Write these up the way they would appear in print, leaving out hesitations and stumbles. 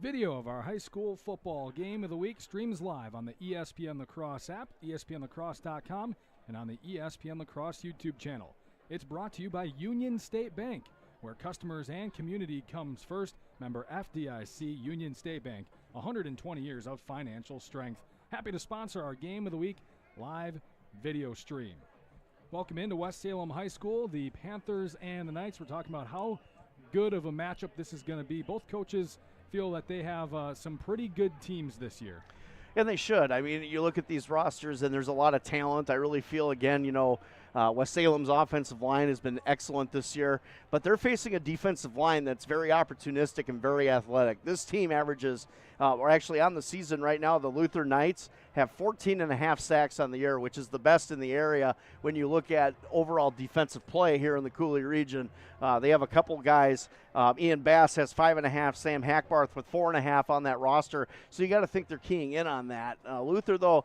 Video of our high school football game of the week streams live on the ESPN La Crosse app, espnlacrosse.com, and on the ESPN La Crosse YouTube channel. It's brought to you by Union State Bank, where customers and community comes first. Member FDIC, Union State Bank, 120 years of financial strength. Happy to sponsor our game of the week live video stream. Welcome into West Salem High School, the Panthers and the Knights. We're talking about how good of a matchup this is going to be. Both coaches feel that they have some pretty good teams this year. And they should. I mean, you look at these rosters, and there's a lot of talent. I really feel, again, West Salem's offensive line has been excellent this year, but they're facing a defensive line that's very opportunistic and very athletic. This team averages, or actually on the season right now, the Luther Knights have 14.5 sacks on the year, which is the best in the area when you look at overall defensive play here in the Coulee region. They have a couple guys. Ian Bass has 5.5, Sam Hackbarth with 4.5 on that roster, so you got to think they're keying in on that. Luther, though,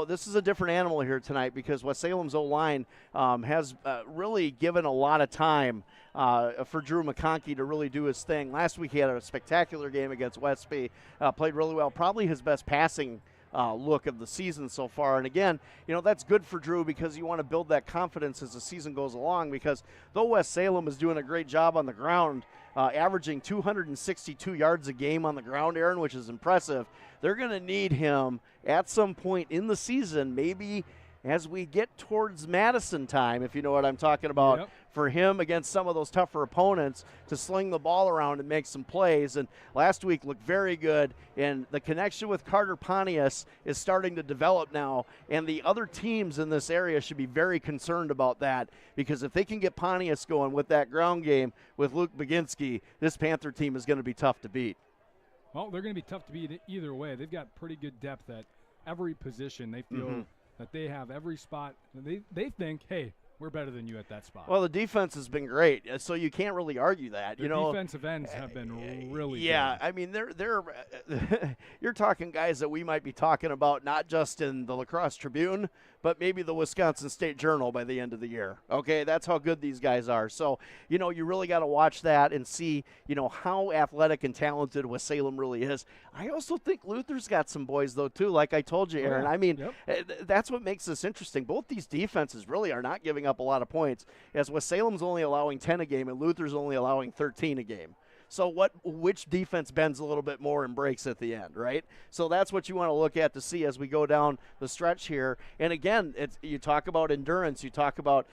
this is a different animal here tonight because West Salem's O-line has really given a lot of time for Drew McConkey to really do his thing. Last week he had a spectacular game against Westby, played really well, probably his best passing look of the season so far. And again, that's good for Drew because you want to build that confidence as the season goes along, because though West Salem is doing a great job on the ground, averaging 262 yards a game on the ground, Aaron, which is impressive, they're going to need him at some point in the season, maybe as we get towards Madison time, if you know what I'm talking about, Yep. For him against some of those tougher opponents to sling the ball around and make some plays. And last week looked very good, and the connection with Carter Pontius is starting to develop now, and the other teams in this area should be very concerned about that, because if they can get Pontius going with that ground game with Luke Baginski, this Panther team is going to be tough to beat. Well, they're going to be tough to beat either way. They've got pretty good depth at every position. They feel that they have every spot. They think, hey, we're better than you at that spot. Well, the defense has been great, so you can't really argue that. The defensive ends have been really good. I mean, they're you're talking guys that we might be talking about not just in the La Crosse Tribune, but maybe the Wisconsin State Journal by the end of the year. Okay, that's how good these guys are. So, you really got to watch that and see, how athletic and talented West Salem really is. I also think Luther's got some boys, though, too, like I told you, Aaron. Yeah. I mean, that's what makes this interesting. Both these defenses really are not giving up a lot of points, as West Salem's only allowing 10 a game and Luther's only allowing 13 a game. So which defense bends a little bit more and breaks at the end, right? So that's what you want to look at to see as we go down the stretch here. And again, you talk about endurance, you talk about,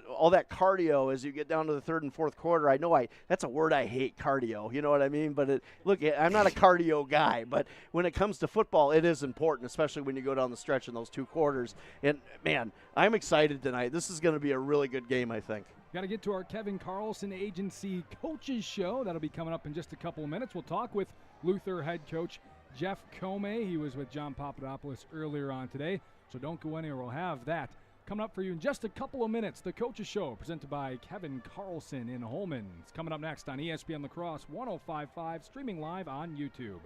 all that cardio as you get down to the third and fourth quarter. I know that's a word I hate, cardio, you know what I mean? But look, I'm not a cardio guy, but when it comes to football, it is important, especially when you go down the stretch in those two quarters. And man, I'm excited tonight. This is going to be a really good game, I think. Got to get to our Kevin Carlson Agency Coaches Show. That'll be coming up in just a couple of minutes. We'll talk with Luther head coach Jeff Comey. He was with John Papadopoulos earlier on today, so don't go anywhere. We'll have that coming up for you in just a couple of minutes. The Coaches Show, presented by Kevin Carlson in Holman. It's coming up next on ESPN La Crosse 105.5, streaming live on YouTube.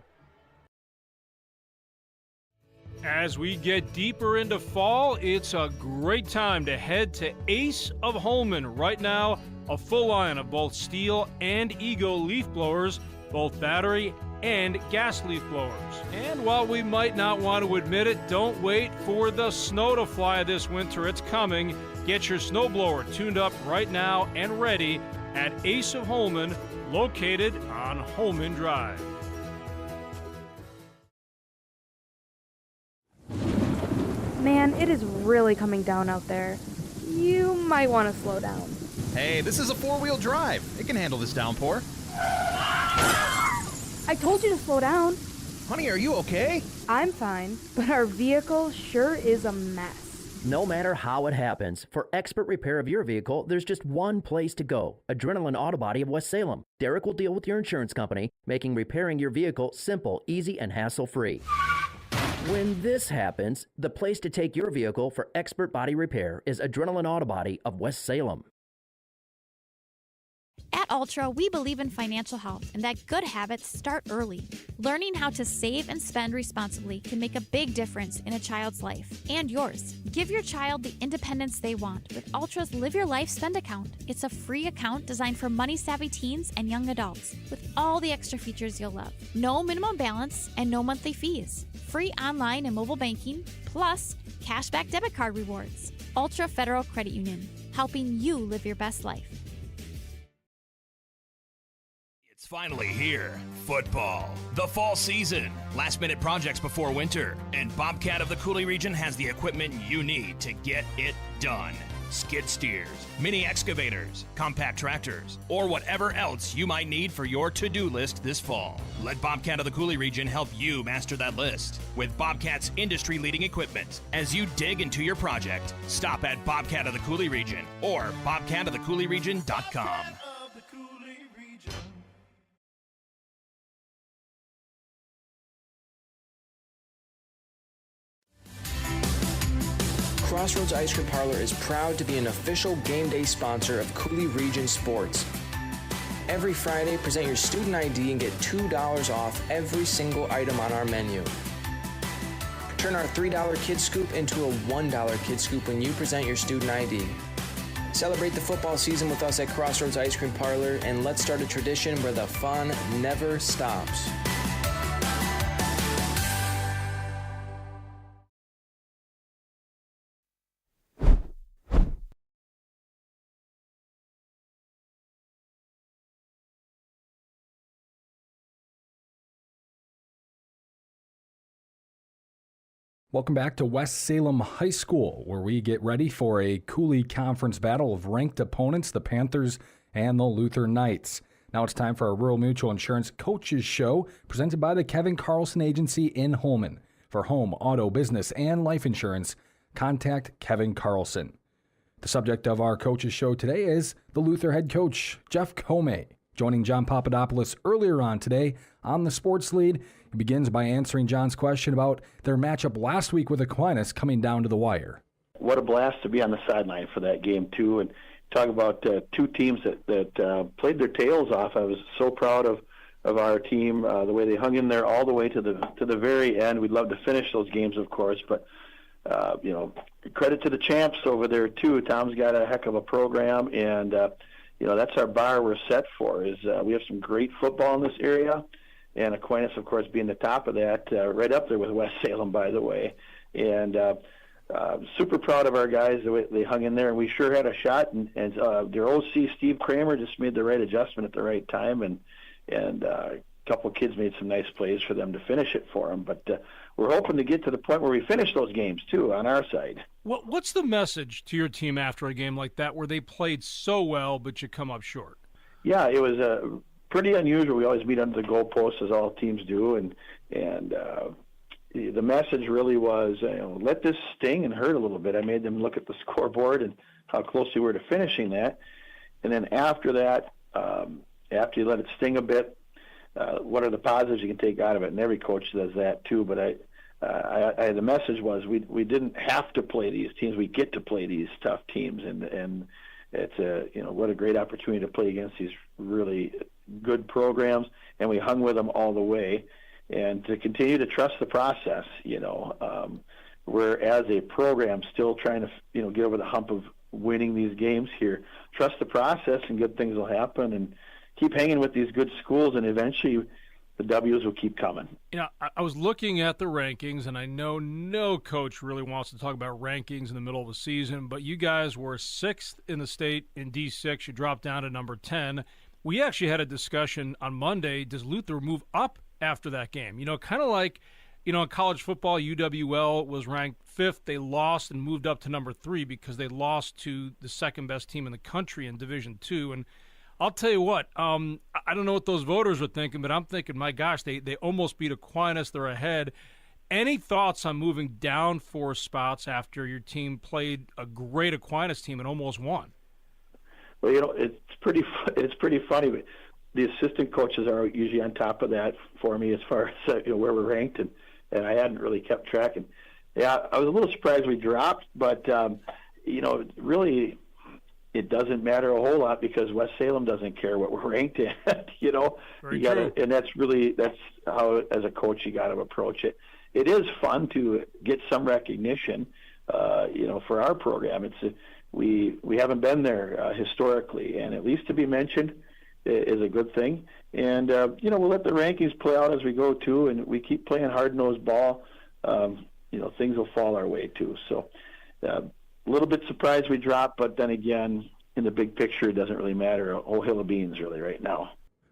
As we get deeper into fall, it's a great time to head to Ace of Holman. Right now, a full line of both Steel and Ego leaf blowers, both battery and gas leaf blowers. And while we might not want to admit it, don't wait for the snow to fly this winter. It's coming. Get your snowblower tuned up right now and ready at Ace of Holman, located on Holman Drive. Man, it is really coming down out there. You might want to slow down. Hey, this is a four-wheel drive. It can handle this downpour. I told you to slow down. Honey, are you okay? I'm fine, but our vehicle sure is a mess. No matter how it happens, for expert repair of your vehicle, there's just one place to go. Adrenaline Auto Body of West Salem. Derek will deal with your insurance company, making repairing your vehicle simple, easy, and hassle-free. When this happens, the place to take your vehicle for expert body repair is Adrenaline Auto Body of West Salem. At Ultra, we believe in financial health and that good habits start early. Learning how to save and spend responsibly can make a big difference in a child's life and yours. Give your child the independence they want with Ultra's Live Your Life Spend account. It's a free account designed for money-savvy teens and young adults with all the extra features you'll love. No minimum balance and no monthly fees. Free online and mobile banking, plus cashback debit card rewards. Ultra Federal Credit Union, helping you live your best life. It's finally here. Football. The fall season. Last-minute projects before winter. And Bobcat of the Coulee region has the equipment you need to get it done. Skid steers, mini excavators, compact tractors, or whatever else you might need for your to-do list this fall. Let Bobcat of the Coulee region help you master that list with Bobcat's industry-leading equipment. As you dig into your project, stop at Bobcat of the Coulee region or bobcatofthecouleeregion.com. Crossroads Ice Cream Parlor is proud to be an official game day sponsor of Coulee Region Sports. Every Friday, present your student ID and get $2 off every single item on our menu. Turn our $3 Kid Scoop into a $1 Kid Scoop when you present your student ID. Celebrate the football season with us at Crossroads Ice Cream Parlor, and let's start a tradition where the fun never stops. Welcome back to West Salem High School, where we get ready for a Coulee Conference battle of ranked opponents, the Panthers and the Luther Knights. Now it's time for our Rural Mutual Insurance Coaches Show, presented by the Kevin Carlson Agency in Holmen. For home, auto, business, and life insurance, contact Kevin Carlson. The subject of our Coaches Show today is the Luther head coach, Jeff Comey. Joining John Papadopoulos earlier on today on the Sports Lead, he begins by answering John's question about their matchup last week with Aquinas coming down to the wire. What a blast to be on the sideline for that game, too. And talk about two teams that played their tails off. I was so proud of our team, the way they hung in there all the way to the very end. We'd love to finish those games, of course, but credit to the champs over there, too. Tom's got a heck of a program, and that's our bar we're set for. We have some great football in this area, and Aquinas, of course, being the top of that, right up there with West Salem, by the way. And super proud of our guys, the way they hung in there, and we sure had a shot. And their OC, Steve Kramer, just made the right adjustment at the right time, and a couple of kids made some nice plays for them to finish it for them. But we're hoping to get to the point where we finish those games, too, on our side. What's the message to your team after a game like that where they played so well but you come up short? Yeah, it was pretty unusual. We always meet under the goalposts, as all teams do, and the message really was, let this sting and hurt a little bit. I made them look at the scoreboard and how close we were to finishing that. And then after that, after you let it sting a bit, what are the positives you can take out of it? And every coach does that too. But the message was we didn't have to play these teams. We get to play these tough teams, and it's what a great opportunity to play against these really good programs. And we hung with them all the way, and to continue to trust the process. We're as a program still trying to get over the hump of winning these games here. Trust the process, and good things will happen. And keep hanging with these good schools, and eventually the W's will keep coming. I was looking at the rankings, and I know no coach really wants to talk about rankings in the middle of the season, but you guys were 6th in the state in D6. You dropped down to number 10. We actually had a discussion on Monday. Does Luther move up after that game? Kind of like, in college football, UWL was ranked 5th. They lost and moved up to number 3 because they lost to the second-best team in the country in Division II. And I'll tell you what, I don't know what those voters were thinking, but I'm thinking, my gosh, they almost beat Aquinas. They're ahead. Any thoughts on moving down 4 spots after your team played a great Aquinas team and almost won? Well, it's pretty funny. But the assistant coaches are usually on top of that for me as far as where we're ranked, and I hadn't really kept track. And I was a little surprised we dropped, but really, it doesn't matter a whole lot because West Salem doesn't care what we're ranked at. Very you got true. to, and that's how, as a coach, you got to approach it. It is fun to get some recognition, for our program. We haven't been there historically, and at least to be mentioned is a good thing. And we'll let the rankings play out as we go too, and we keep playing hard-nosed ball. Things will fall our way too. So. A little bit surprised we dropped, but then again, in the big picture, it doesn't really matter a whole hill of beans really right now.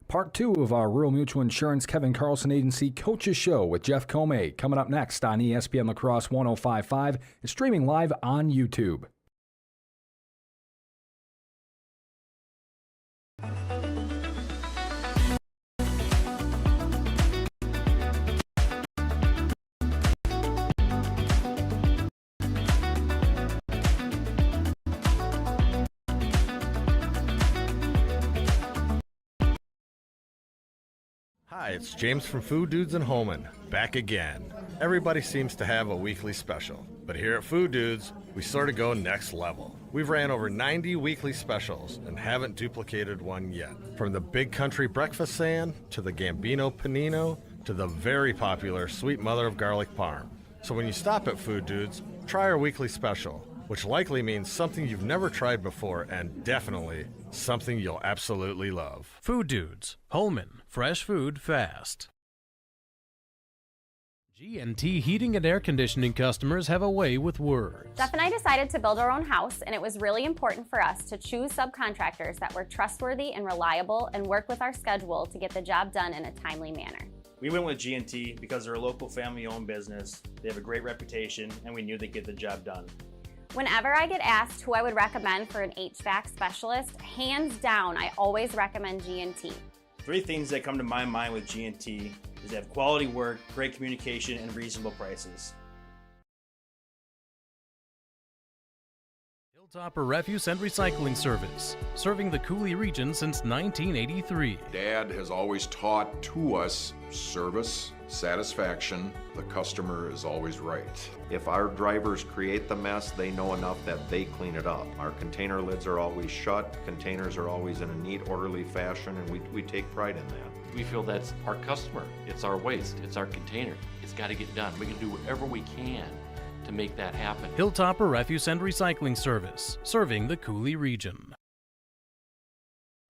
Part 2 of our Rural Mutual Insurance Kevin Carlson Agency Coaches Show with Jeff Comey coming up next on ESPN La Crosse 105.5 and streaming live on YouTube. Hi, it's James from Food Dudes in Holman, back again. Everybody seems to have a weekly special, but here at Food Dudes, we sort of go next level. We've ran over 90 weekly specials and haven't duplicated one yet. From the Big Country Breakfast Sand, to the Gambino Panino, to the very popular Sweet Mother of Garlic Parm. So when you stop at Food Dudes, try our weekly special, which likely means something you've never tried before and definitely something you'll absolutely love. Food Dudes, Holman, fresh food fast. G&T Heating and Air Conditioning customers have a way with words. Jeff and I decided to build our own house, and it was really important for us to choose subcontractors that were trustworthy and reliable and work with our schedule to get the job done in a timely manner. We went with G&T because they're a local family-owned business, they have a great reputation, and we knew they'd get the job done. Whenever I get asked who I would recommend for an HVAC specialist, hands down, I always recommend G&T. 3 things that come to my mind with G&T is they have quality work, great communication, and reasonable prices. Hilltopper Refuse and Recycling Service, serving the Coulee region since 1983. Dad has always taught to us service, satisfaction, the customer is always right. If our drivers create the mess, they know enough that they clean it up. Our container lids are always shut, containers are always in a neat, orderly fashion, and we take pride in that. We feel that's our customer, it's our waste, it's our container. It's got to get done. We can do whatever we can to make that happen. Hilltopper Refuse and Recycling Service, serving the Coulee region.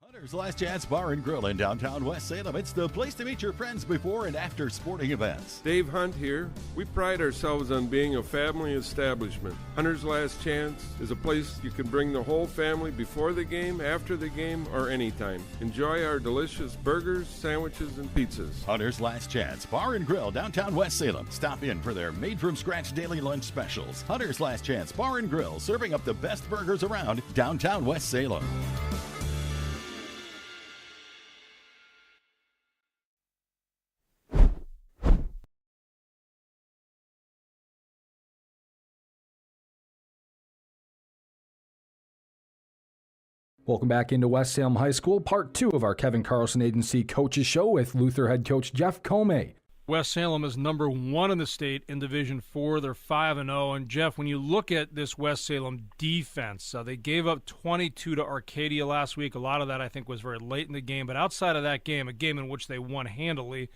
Hunter's Last Chance Bar and Grill in downtown West Salem. It's the place to meet your friends before and after sporting events. Dave Hunt here. We pride ourselves on being a family establishment. Hunter's Last Chance is a place you can bring the whole family before the game, after the game, or anytime. Enjoy our delicious burgers, sandwiches, and pizzas. Hunter's Last Chance Bar and Grill, downtown West Salem. Stop in for their made-from-scratch daily lunch specials. Hunter's Last Chance Bar and Grill, serving up the best burgers around downtown West Salem. Welcome back into West Salem High School, part 2 of our Kevin Carlson Agency Coaches Show with Luther head coach Jeff Comey. West Salem is number 1 in the state in Division 4. They're 5-0. And, Jeff, when you look at this West Salem defense, they gave up 22 to Arcadia last week. A lot of that, I think, was very late in the game. But outside of that game, a game in which they won handily,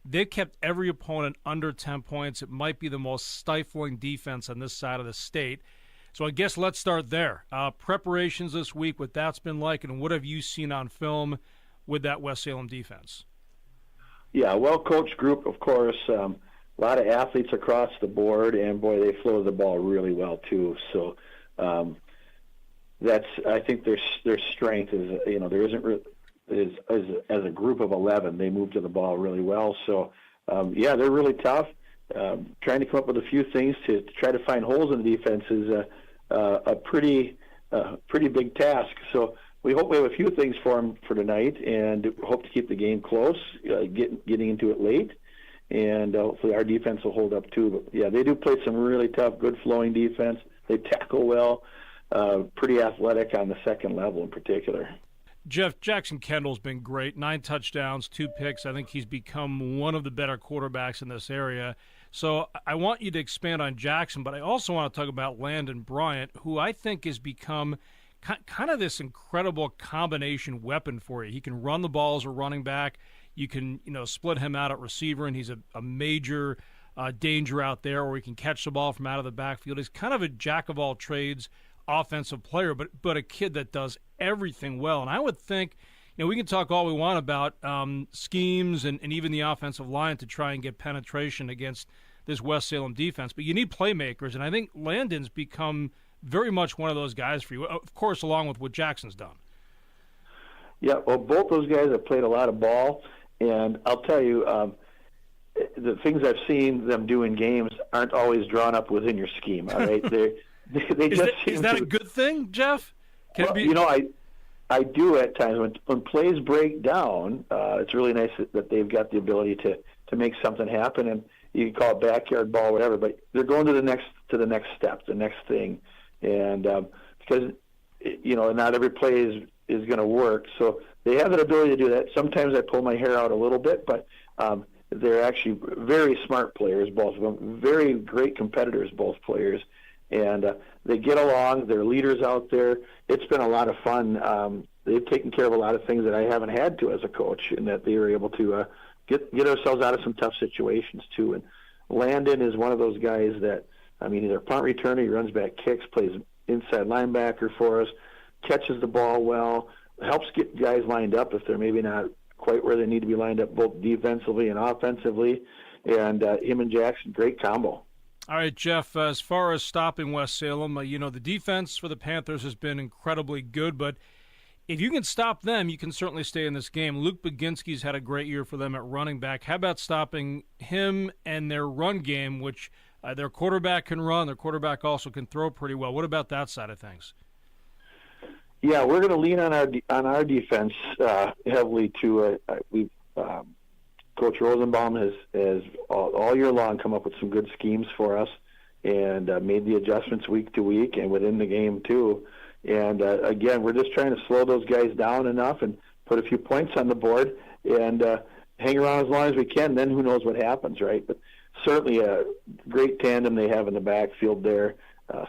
they kept every opponent under 10 points. It might be the most stifling defense on this side of the state. So I guess let's start there. Preparations this week, what that's been like, and what have you seen on film with that West Salem defense? Yeah, well-coached group, of course. A lot of athletes across the board, and boy, they flow the ball really well too. So that's, I think, their strength is, there isn't as a group of 11, they move to the ball really well. So yeah, they're really tough. Trying to come up with a few things to try to find holes in the defense is a pretty big task. So we hope we have a few things for them for tonight, and hope to keep the game close, getting into it late, and hopefully our defense will hold up too. But yeah, they do play some really tough, good flowing defense. They tackle well, pretty athletic on the second level in particular. Jeff, Jackson Kendall's been great. 9 touchdowns, 2 picks. I think he's become one of the better quarterbacks in this area. So I want you to expand on Jackson, but I also want to talk about Landon Bryant, who I think has become kind of this incredible combination weapon for you. He can run the ball as a running back. You can, split him out at receiver, and he's a major danger out there, or he can catch the ball from out of the backfield. He's kind of a jack-of-all-trades offensive player, but a kid that does everything well. And I would think, we can talk all we want about schemes and even the offensive line to try and get penetration against this West Salem defense, but you need playmakers, and I think Landon's become very much one of those guys for you, of course, along with what Jackson's done. Yeah, well, both those guys have played a lot of ball, and I'll tell you, the things I've seen them do in games aren't always drawn up within your scheme. All right, Is that a good thing, Jeff? I do at times when plays break down. It's really nice that they've got the ability to make something happen, and you can call it backyard ball, whatever. But they're going to the next step, the next thing, and because not every play is going to work, so they have that ability to do that. Sometimes I pull my hair out a little bit, but they're actually very smart players, both of them, very great competitors, both players. And they get along. They're leaders out there. It's been a lot of fun. They've taken care of a lot of things that I haven't had to as a coach, in that they were able to get ourselves out of some tough situations too. And Landon is one of those guys that, he's a punt returner. He runs back kicks, plays inside linebacker for us, catches the ball well, helps get guys lined up if they're maybe not quite where they need to be lined up, both defensively and offensively. And him and Jackson, great combo. All right, Jeff, as far as stopping West Salem, the defense for the Panthers has been incredibly good, but if you can stop them, you can certainly stay in this game. Luke Baginski's had a great year for them at running back. How about stopping him and their run game, which their quarterback can run, their quarterback also can throw pretty well? What about that side of things? Yeah, we're going to lean on our defense heavily too. Coach Rosenbaum has all year long come up with some good schemes for us, and made the adjustments week to week and within the game too. And again, we're just trying to slow those guys down enough and put a few points on the board and hang around as long as we can. Then who knows what happens, right? But certainly a great tandem they have in the backfield there,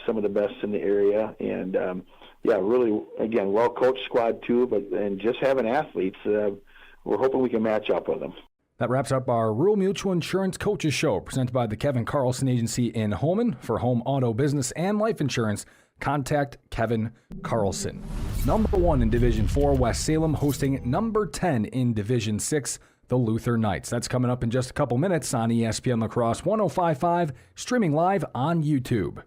some of the best in the area, and really, again, well-coached squad too. And just having athletes, we're hoping we can match up with them. That wraps up our Rural Mutual Insurance Coaches Show, presented by the Kevin Carlson Agency in Holmen. For home, auto, business, and life insurance, contact Kevin Carlson. Number 1 in Division 4, West Salem hosting number 10 in Division 6, the Luther Knights. That's coming up in just a couple minutes on ESPN La Crosse 105.5, streaming live on YouTube.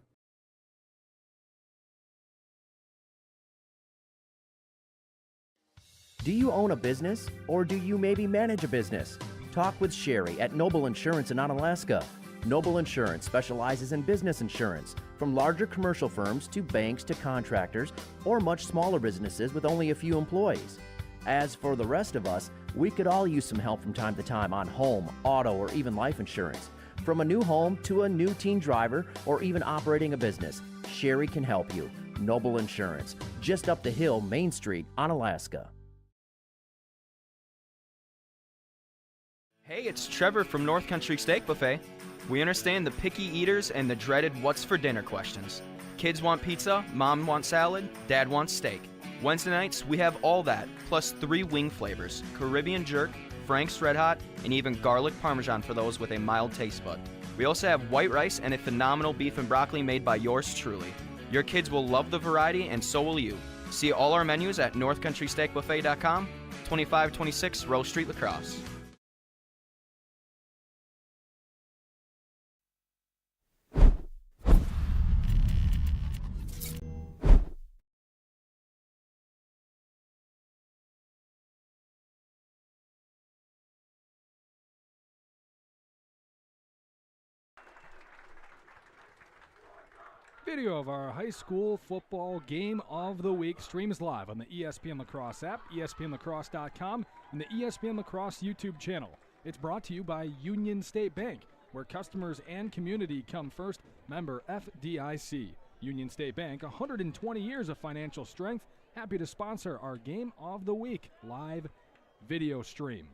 Do you own a business, or do you maybe manage a business? Talk with Sherry at Noble Insurance in Onalaska. Noble Insurance specializes in business insurance, from larger commercial firms to banks to contractors, or much smaller businesses with only a few employees. As for the rest of us, we could all use some help from time to time on home, auto, or even life insurance. From a new home to a new teen driver, or even operating a business, Sherry can help you. Noble Insurance, just up the hill, Main Street, Onalaska. Hey, it's Trevor from North Country Steak Buffet. We understand the picky eaters and the dreaded what's for dinner questions. Kids want pizza, mom wants salad, dad wants steak. Wednesday nights, we have all that, plus 3 wing flavors, Caribbean jerk, Frank's Red Hot, and even garlic parmesan for those with a mild taste bud. We also have white rice and a phenomenal beef and broccoli made by yours truly. Your kids will love the variety, and so will you. See all our menus at northcountrysteakbuffet.com, 2526 Rose Street, La Crosse. Video of our high school football game of the week streams live on the ESPN La Crosse app, ESPNLacrosse.com, and the ESPN La Crosse YouTube channel. It's brought to you by Union State Bank, where customers and community come first. Member FDIC. Union State Bank, 120 years of financial strength. Happy to sponsor our game of the week live video stream.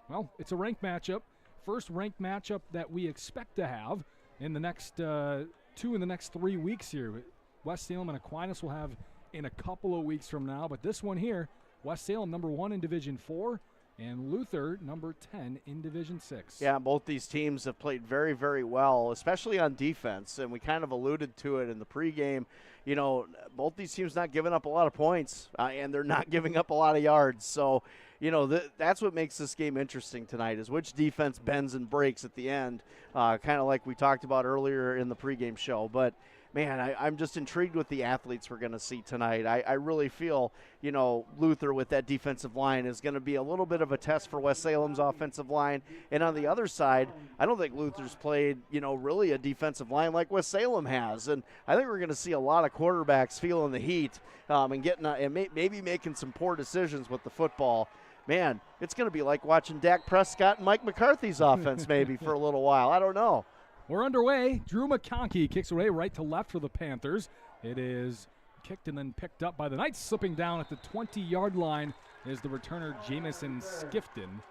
Well, it's a ranked matchup. First ranked matchup that we expect to have in the next 2 in the next 3 weeks here. West Salem and Aquinas will have in a couple of weeks from now. But this one here, West Salem number 1 in Division 4, and Luther number 10 in Division 6. Yeah, both these teams have played very, very well, especially on defense, and we kind of alluded to it in the pregame. You know, both these teams not giving up a lot of points, and they're not giving up a lot of yards. So, you know, that's what makes this game interesting tonight, is which defense bends and breaks at the end, kind of like we talked about earlier in the pregame show. But, man, I'm just intrigued with the athletes we're going to see tonight. I really feel, you know, Luther with that defensive line is going to be a little bit of a test for West Salem's offensive line. And on the other side, I don't think Luther's played, you know, really a defensive line like West Salem has. And I think we're going to see a lot of quarterbacks feeling the heat and getting and maybe making some poor decisions with the football. Man, it's going to be like watching Dak Prescott and Mike McCarthy's offense maybe for a little while. I don't know. We're underway. Drew McConkey kicks away right to left for the Panthers. It is kicked and then picked up by the Knights. Slipping down at the 20-yard line is the returner Jamison Skifton.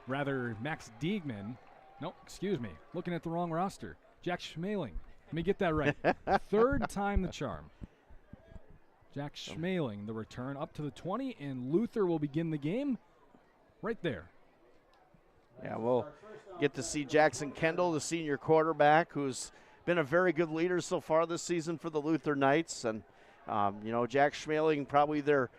Rather, Max Diegman. No, excuse me. Looking at the wrong roster. Jack Schmaling. Let me get that right. Third time the charm. Jack Schmaling, the return up to the 20, and Luther will begin the game right there. Yeah, we'll get to see Jackson Kendall, the senior quarterback, who's been a very good leader so far this season for the Luther Knights. And, you know, Jack Schmaling, probably their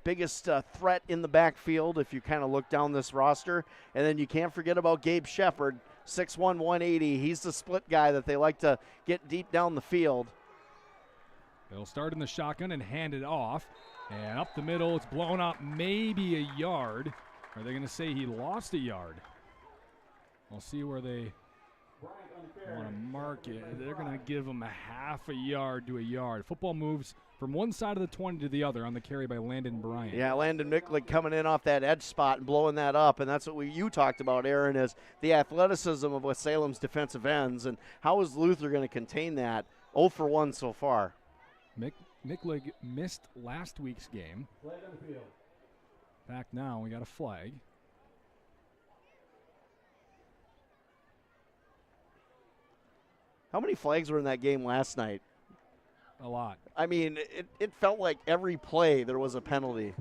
biggest threat in the backfield if you kind of look down this roster. And then you can't forget about Gabe Shepard, 6'1", 180. He's the split guy that they like to get deep down the field. They'll start in the shotgun and hand it off. And up the middle, it's blown out maybe a yard. Are they going to say he lost a yard? We'll see where they want to mark it. They're going to give him a half a yard to a yard. Football moves from one side of the 20 to the other on the carry by Landon Bryant. Yeah, Landon Micklig coming in off that edge spot and blowing that up. And that's what you talked about, Aaron, is the athleticism of West Salem's defensive ends. And how is Luther going to contain that? 0 for 1 so far. Micklig missed last week's game. Back now, we got a flag. How many flags were in that game last night? A lot. I mean, it felt like every play there was a penalty.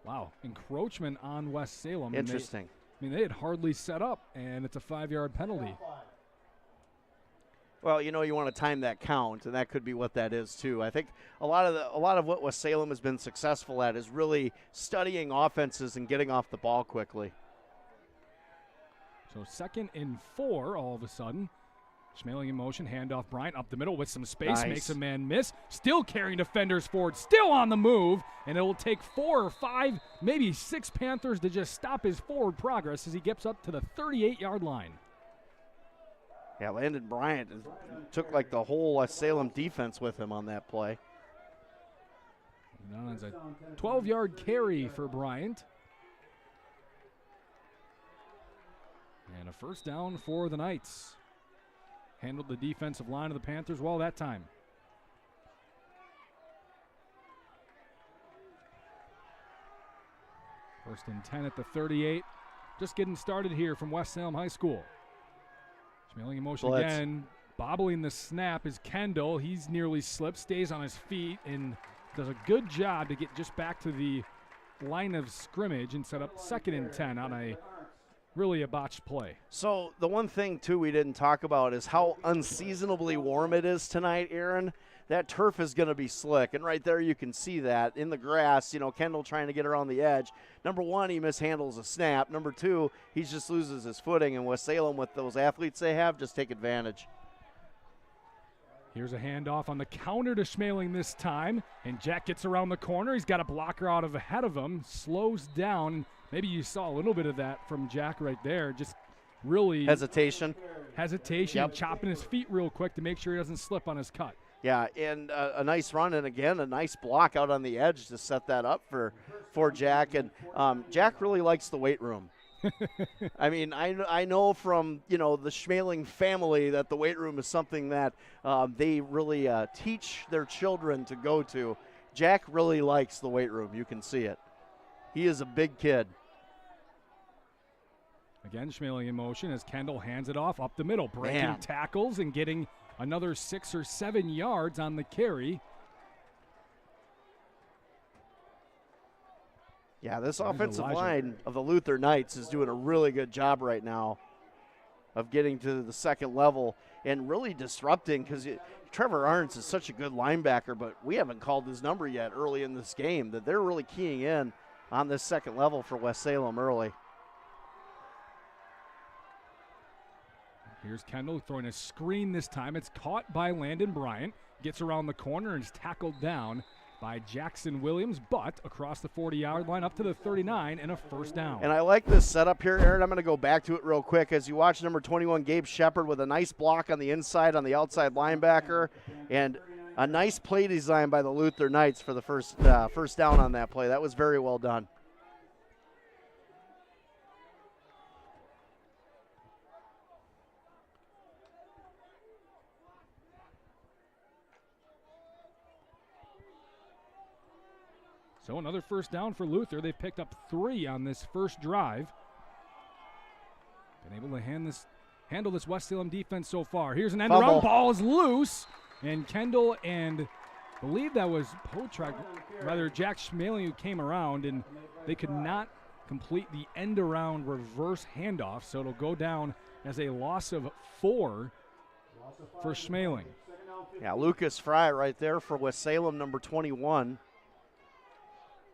Wow. Encroachment on West Salem. Interesting. They had hardly set up, and it's a 5-yard penalty. Well, you know, you want to time that count, and that could be what that is too. I think a lot of what West Salem has been successful at is really studying offenses and getting off the ball quickly. So 2nd and 4 all of a sudden. Schmaling in motion, handoff Bryant up the middle with some space, nice. Makes a man miss. Still carrying defenders forward, still on the move, and it will take 4 or 5, maybe 6 Panthers to just stop his forward progress as he gets up to the 38-yard line. Yeah, Landon Bryant took like the whole West Salem defense with him on that play. Now it's a 12-yard carry for Bryant. And a first down for the Knights. Handled the defensive line of the Panthers well that time. First and 10 at the 38. Just getting started here from West Salem High School. Schmaling in motion again. Bobbling the snap is Kendall. He's nearly slipped, stays on his feet, and does a good job to get just back to the line of scrimmage and set up 2nd and 10 on a really a botched play. So the one thing, too, we didn't talk about is how unseasonably warm it is tonight, Aaron. That turf is going to be slick, and right there you can see that in the grass. You know, Kendall trying to get around the edge. Number 1, he mishandles a snap. Number 2, he just loses his footing, and West Salem, with those athletes they have, just take advantage. Here's a handoff on the counter to Schmaling this time, and Jack gets around the corner. He's got a blocker out of ahead of him, slows down. Maybe you saw a little bit of that from Jack right there, just really hesitation, yep. Chopping his feet real quick to make sure he doesn't slip on his cut. Yeah, and a nice run, and again, a nice block out on the edge to set that up for Jack. And Jack really likes the weight room. I mean, I know from, you know, the Schmaling family that the weight room is something that they really teach their children to go to. Jack really likes the weight room. You can see it. He is a big kid. Again, Schmaling in motion as Kendall hands it off up the middle, breaking tackles and getting another 6 or 7 yards on the carry. Yeah, this offensive line of the Luther Knights is doing a really good job right now of getting to the second level and really disrupting, because Trevor Arntz is such a good linebacker, but we haven't called his number yet early in this game, that they're really keying in on this second level for West Salem early. Here's Kendall throwing a screen this time. It's caught by Landon Bryant. Gets around the corner and is tackled down by Jackson Williams, but across the 40-yard line up to the 39 and a first down. And I like this setup here, Aaron. I'm going to go back to it real quick as you watch number 21, Gabe Shepard, with a nice block on the inside on the outside linebacker, and a nice play design by the Luther Knights for the first down on that play. That was very well done. So another first down for Luther. They've picked up 3 on this first drive. Been able to handle this West Salem defense so far. Here's an end around. Ball is loose. And Kendall and I believe that was Jack Schmaling, who came around, and they could not complete the end around reverse handoff. So it'll go down as a loss of 4 for Schmaling. Yeah, Lucas Fry right there for West Salem, number 21.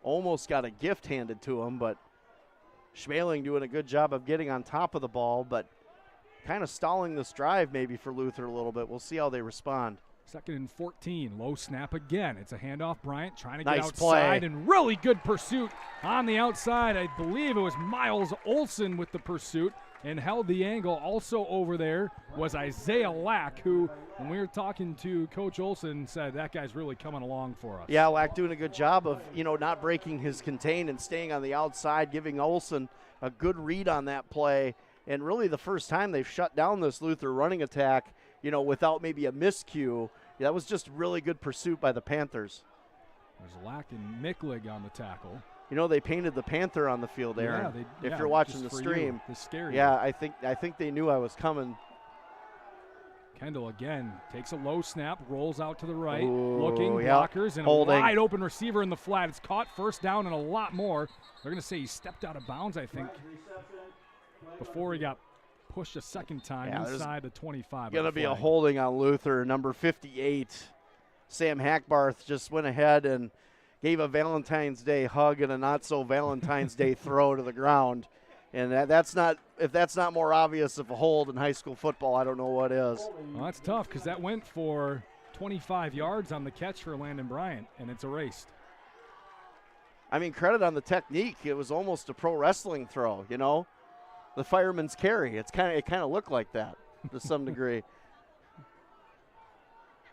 Almost got a gift handed to him, but Schmaling doing a good job of getting on top of the ball, but kind of stalling this drive maybe for Luther a little bit. We'll see how they respond. 2nd and 14, low snap again. It's a handoff. Bryant trying to nice get outside play. And really good pursuit on the outside. I believe it was Miles Olson with the pursuit and held the angle. Also over there was Isaiah Lack, who, when we were talking to Coach Olson, said that guy's really coming along for us. Yeah, Lack doing a good job of, not breaking his contain and staying on the outside, giving Olson a good read on that play. And really the first time they've shut down this Luther running attack, without maybe a miscue. That was just really good pursuit by the Panthers. There's Lack and Micklig on the tackle. They painted the Panther on the field, Aaron. If you're watching the stream. To scare you. Yeah, I think they knew I was coming. Kendall again takes a low snap, rolls out to the right, Ooh, looking, blockers, and holding. A wide open receiver in the flat. It's caught, first down, and a lot more. They're going to say he stepped out of bounds, I think, before he got pushed a second time inside the 25. Going to be a holding on Luther, number 58. Sam Hackbarth just went ahead and gave a Valentine's Day hug and a not-so-Valentine's Day throw to the ground. And if that's not more obvious of a hold in high school football, I don't know what is. Well, that's tough because that went for 25 yards on the catch for Landon Bryant, and it's erased. I mean, credit on the technique. It was almost a pro wrestling throw, The fireman's carry. It kind of looked like that to some degree.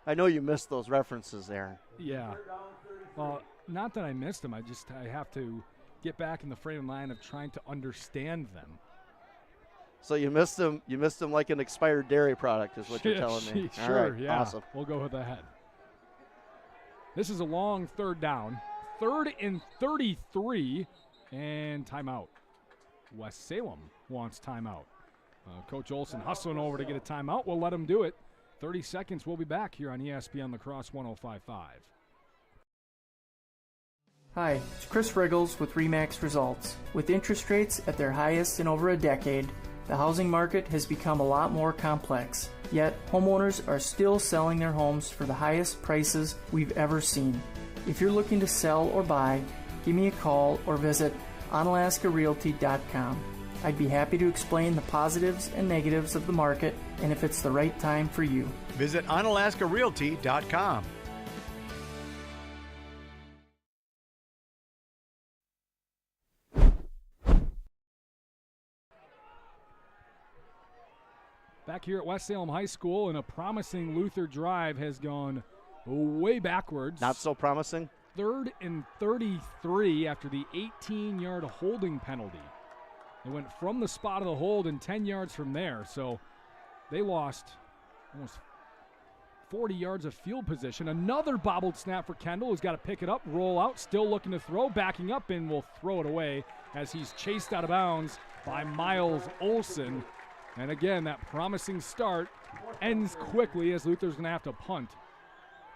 I know you missed those references, Aaron. Yeah. Well, not that I missed them. I have to get back in the frame of mind of trying to understand them. So you missed them like an expired dairy product is what you're telling me. Sure, all right, yeah. Awesome. We'll go with that. This is a long third down. 3rd and 33 and timeout. West Salem wants timeout. Coach Olson hustling over to get a timeout. We'll let him do it. 30 seconds. We'll be back here on ESPN La Crosse 105.5. Hi, it's Chris Riggles with RE/MAX Results. With interest rates at their highest in over a decade, the housing market has become a lot more complex. Yet, homeowners are still selling their homes for the highest prices we've ever seen. If you're looking to sell or buy, give me a call or visit onalaskarealty.com. I'd be happy to explain the positives and negatives of the market and if it's the right time for you. Visit onalaskarealty.com. Back here at West Salem High School, and a promising Luther drive has gone way backwards. Not so promising. 3rd and 33 after the 18-yard holding penalty. They went from the spot of the hold and 10 yards from there, so they lost almost 40 yards of field position. Another bobbled snap for Kendall, who's got to pick it up, roll out, still looking to throw, backing up, and will throw it away as he's chased out of bounds by Miles Olson. And again, that promising start ends quickly as Luther's going to have to punt.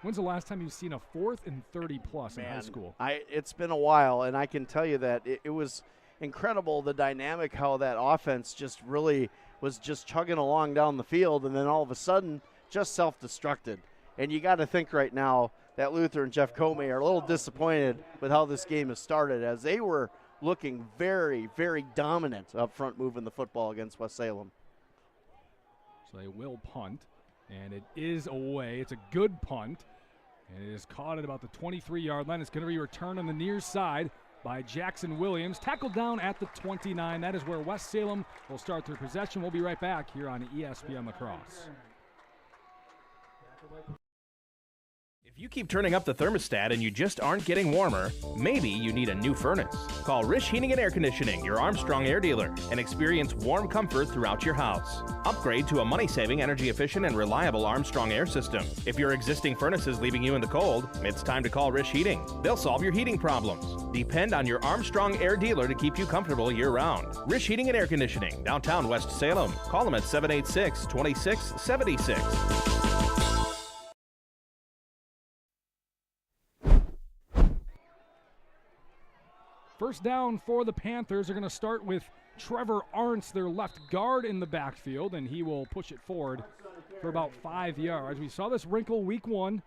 When's the last time you've seen a 4th and 30+ in high school? It's been a while, and I can tell you that it was incredible, the dynamic, how that offense just really was just chugging along down the field, and then all of a sudden just self-destructed. And you got to think right now that Luther and Jeff Comey are a little disappointed with how this game has started, as they were looking very, very dominant up front moving the football against West Salem. So they will punt, and it is away. It's a good punt, and it is caught at about the 23-yard line. It's going to be returned on the near side by Jackson Williams. Tackled down at the 29. That is where West Salem will start their possession. We'll be right back here on ESPN La Crosse. If you keep turning up the thermostat and you just aren't getting warmer, maybe you need a new furnace. Call Rish Heating and Air Conditioning, your Armstrong air dealer, and experience warm comfort throughout your house. Upgrade to a money-saving, energy-efficient, and reliable Armstrong air system. If your existing furnace is leaving you in the cold, it's time to call Rish Heating. They'll solve your heating problems. Depend on your Armstrong air dealer to keep you comfortable year-round. Rish Heating and Air Conditioning, downtown West Salem. Call them at 786-2676. First down for the Panthers. They're going to start with Trevor Arntz, their left guard, in the backfield, and he will push it forward for about 5 yards. We saw this wrinkle week 1,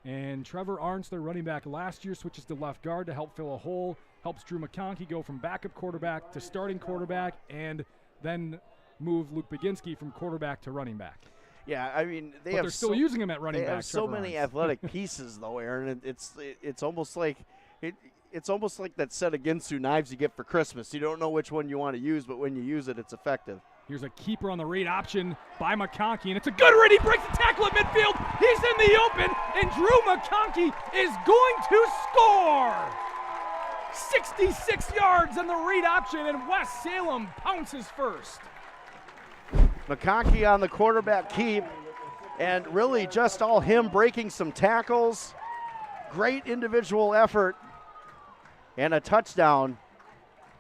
and Trevor Arntz, their running back last year, switches to left guard to help fill a hole, helps Drew McConkey go from backup quarterback to starting quarterback, and then move Luke Baginski from quarterback to running back. Yeah, I mean, they're still using him at running back. They have so many athletic pieces, though, Aaron. It's almost like it's almost like that set of Ginsu knives you get for Christmas. You don't know which one you want to use, but when you use it, it's effective. Here's a keeper on the read option by McConkey, and it's a good read. He breaks the tackle at midfield. He's in the open, and Drew McConkey is going to score. 66 yards on the read option, and West Salem pounces first. McConkey on the quarterback keep, and really just all him breaking some tackles. Great individual effort, and a touchdown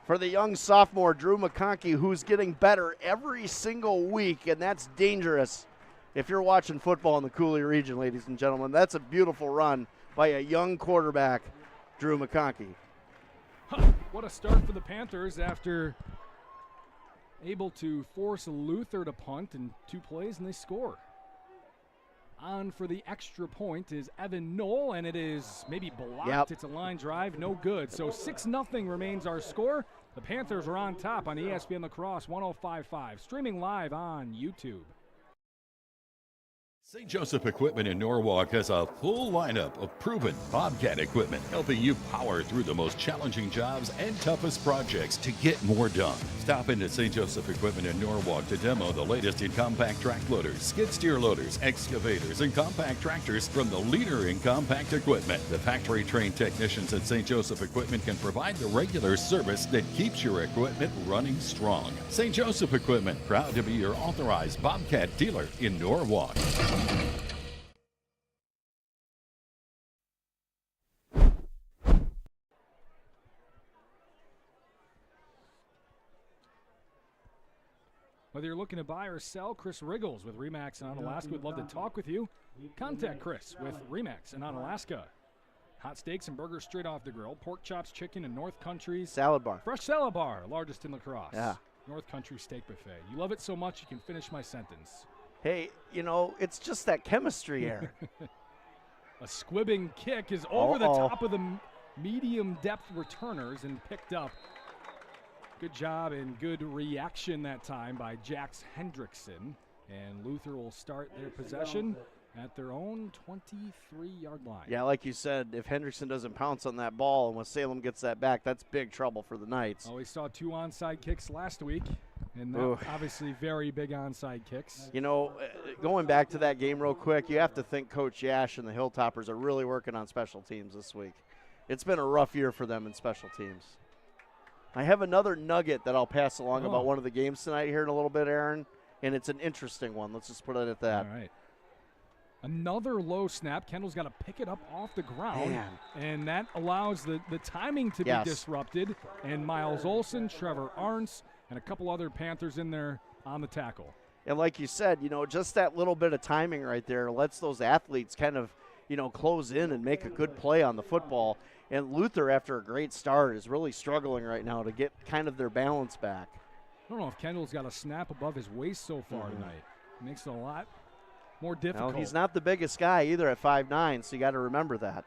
for the young sophomore, Drew McConkey, who's getting better every single week, and that's dangerous if you're watching football in the Coulee region, ladies and gentlemen. That's a beautiful run by a young quarterback, Drew McConkey. What a start for the Panthers after able to force Luther to punt in 2 plays, and they score. On for the extra point is Evan Knoll, and it is maybe blocked. Yep. It's a line drive, no good. So 6-0 remains our score. The Panthers are on top on ESPN La Crosse 105.5, streaming live on YouTube. St. Joseph Equipment in Norwalk has a full lineup of proven Bobcat equipment, helping you power through the most challenging jobs and toughest projects to get more done. Stop into St. Joseph Equipment in Norwalk to demo the latest in compact track loaders, skid steer loaders, excavators, and compact tractors from the leader in compact equipment. The factory-trained technicians at St. Joseph Equipment can provide the regular service that keeps your equipment running strong. St. Joseph Equipment, proud to be your authorized Bobcat dealer in Norwalk. Whether you're looking to buy or sell, Chris Riggles with Remax in Onalaska would love to talk with you. Contact Chris with Remax in Onalaska. Hot steaks and burgers straight off the grill. Pork chops, chicken, and North Country's Salad Bar. Fresh Salad Bar, largest in La Crosse. Yeah. North Country Steak Buffet. You love it so much you can finish my sentence. Hey, you know, it's just that chemistry, Aaron. A squibbing kick is over the top of the medium depth returners and picked up. Good job and good reaction that time by Jax Hendrickson. And Luther will start their possession at their own 23-yard line. Yeah, like you said, if Hendrickson doesn't pounce on that ball and when Salem gets that back, that's big trouble for the Knights. Oh, we saw 2 onside kicks last week, and that obviously very big onside kicks. You know, going back to that game real quick, you have to think Coach Yash and the Hilltoppers are really working on special teams this week. It's been a rough year for them in special teams. I have another nugget that I'll pass along about one of the games tonight here in a little bit, Aaron, and it's an interesting one. Let's just put it at that. All right. Another low snap. Kendall's got to pick it up off the ground, and that allows the timing to be disrupted. And Miles Olson, Trevor Arntz, and a couple other Panthers in there on the tackle. And like you said, you know, just that little bit of timing right there lets those athletes kind of close in and make a good play on the football. And Luther, after a great start, is really struggling right now to get kind of their balance back. I don't know if Kendall's got a snap above his waist so far tonight. It makes it a lot more difficult. Well, he's not the biggest guy either at 5'9", so you got to remember that.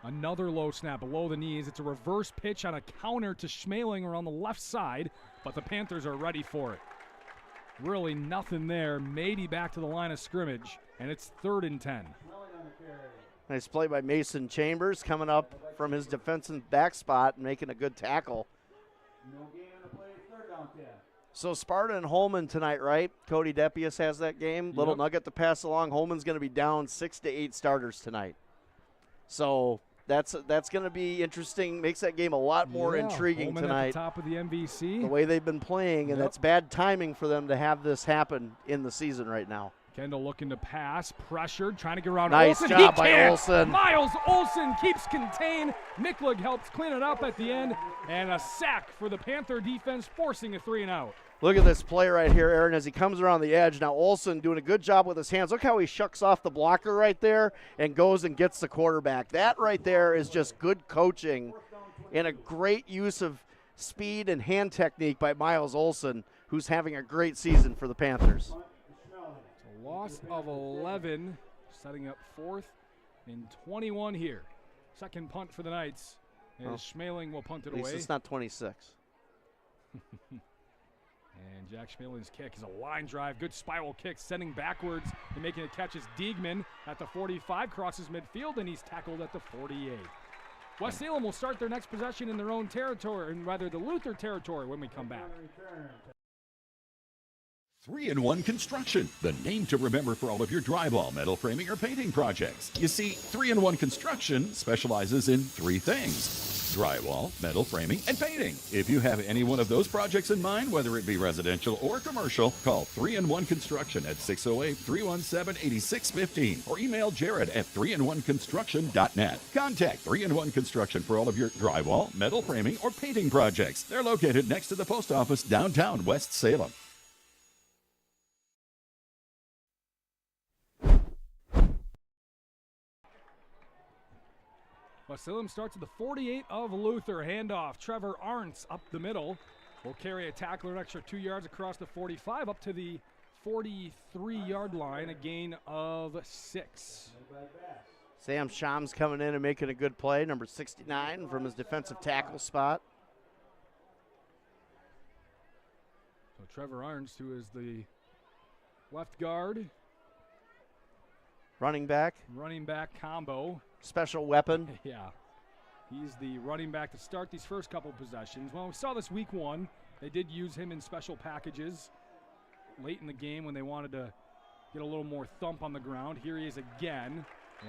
Another low snap below the knees. It's a reverse pitch on a counter to Schmeling around the left side, but the Panthers are ready for it. Really nothing there. Mady back to the line of scrimmage, and it's 3rd and 10. Nice play by Mason Chambers coming up from his defensive back spot and making a good tackle. So Sparta and Holman tonight, right? Cody Depius has that game. Little nugget to pass along. Holman's going to be down 6 to 8 starters tonight. So that's going to be interesting. Makes that game a lot more intriguing Holman tonight. At the top of the MVC. The way they've been playing, and that's bad timing for them to have this happen in the season right now. Kendall looking to pass, pressured, trying to get around nice Olsen. Job by Olsen. Miles Olsen keeps contained. Miklig helps clean it up at the end, and a sack for the Panther defense, forcing a 3-and-out. Look at this play right here, Aaron, as he comes around the edge. Now Olsen doing a good job with his hands. Look how he shucks off the blocker right there and goes and gets the quarterback. That right there is just good coaching and a great use of speed and hand technique by Miles Olsen, who's having a great season for the Panthers. Loss of 11, setting up 4th and 21 here. Second punt for the Knights. And Schmeling will punt it away. At least it's not 26. And Jack Schmeling's kick is a line drive. Good spiral kick, sending backwards and making a catch is Diegman at the 45, crosses midfield, and he's tackled at the 48. West Salem will start their next possession in their own territory, and rather the Luther territory when we come back. 3-in-1 Construction, the name to remember for all of your drywall, metal framing, or painting projects. You see, 3-in-1 Construction specializes in 3 things: drywall, metal framing, and painting. If you have any one of those projects in mind, whether it be residential or commercial, call 3-in-1 Construction at 608-317-8615 or email Jared at 3in1construction.net. Contact 3-in-1 Construction for all of your drywall, metal framing, or painting projects. They're located next to the post office downtown West Salem. West Salem starts at the 48 of Luther. Handoff. Trevor Arntz up the middle. Will carry a tackler an extra 2 yards across the 45 up to the 43-yard line. A gain of 6. Sam Shams coming in and making a good play. Number 69 from his defensive tackle spot. So Trevor Arntz, who is the left guard. Running back combo. Special weapon. Yeah. He's the running back to start these first couple possessions. Well, we saw this week 1. They did use him in special packages late in the game when they wanted to get a little more thump on the ground. Here he is again,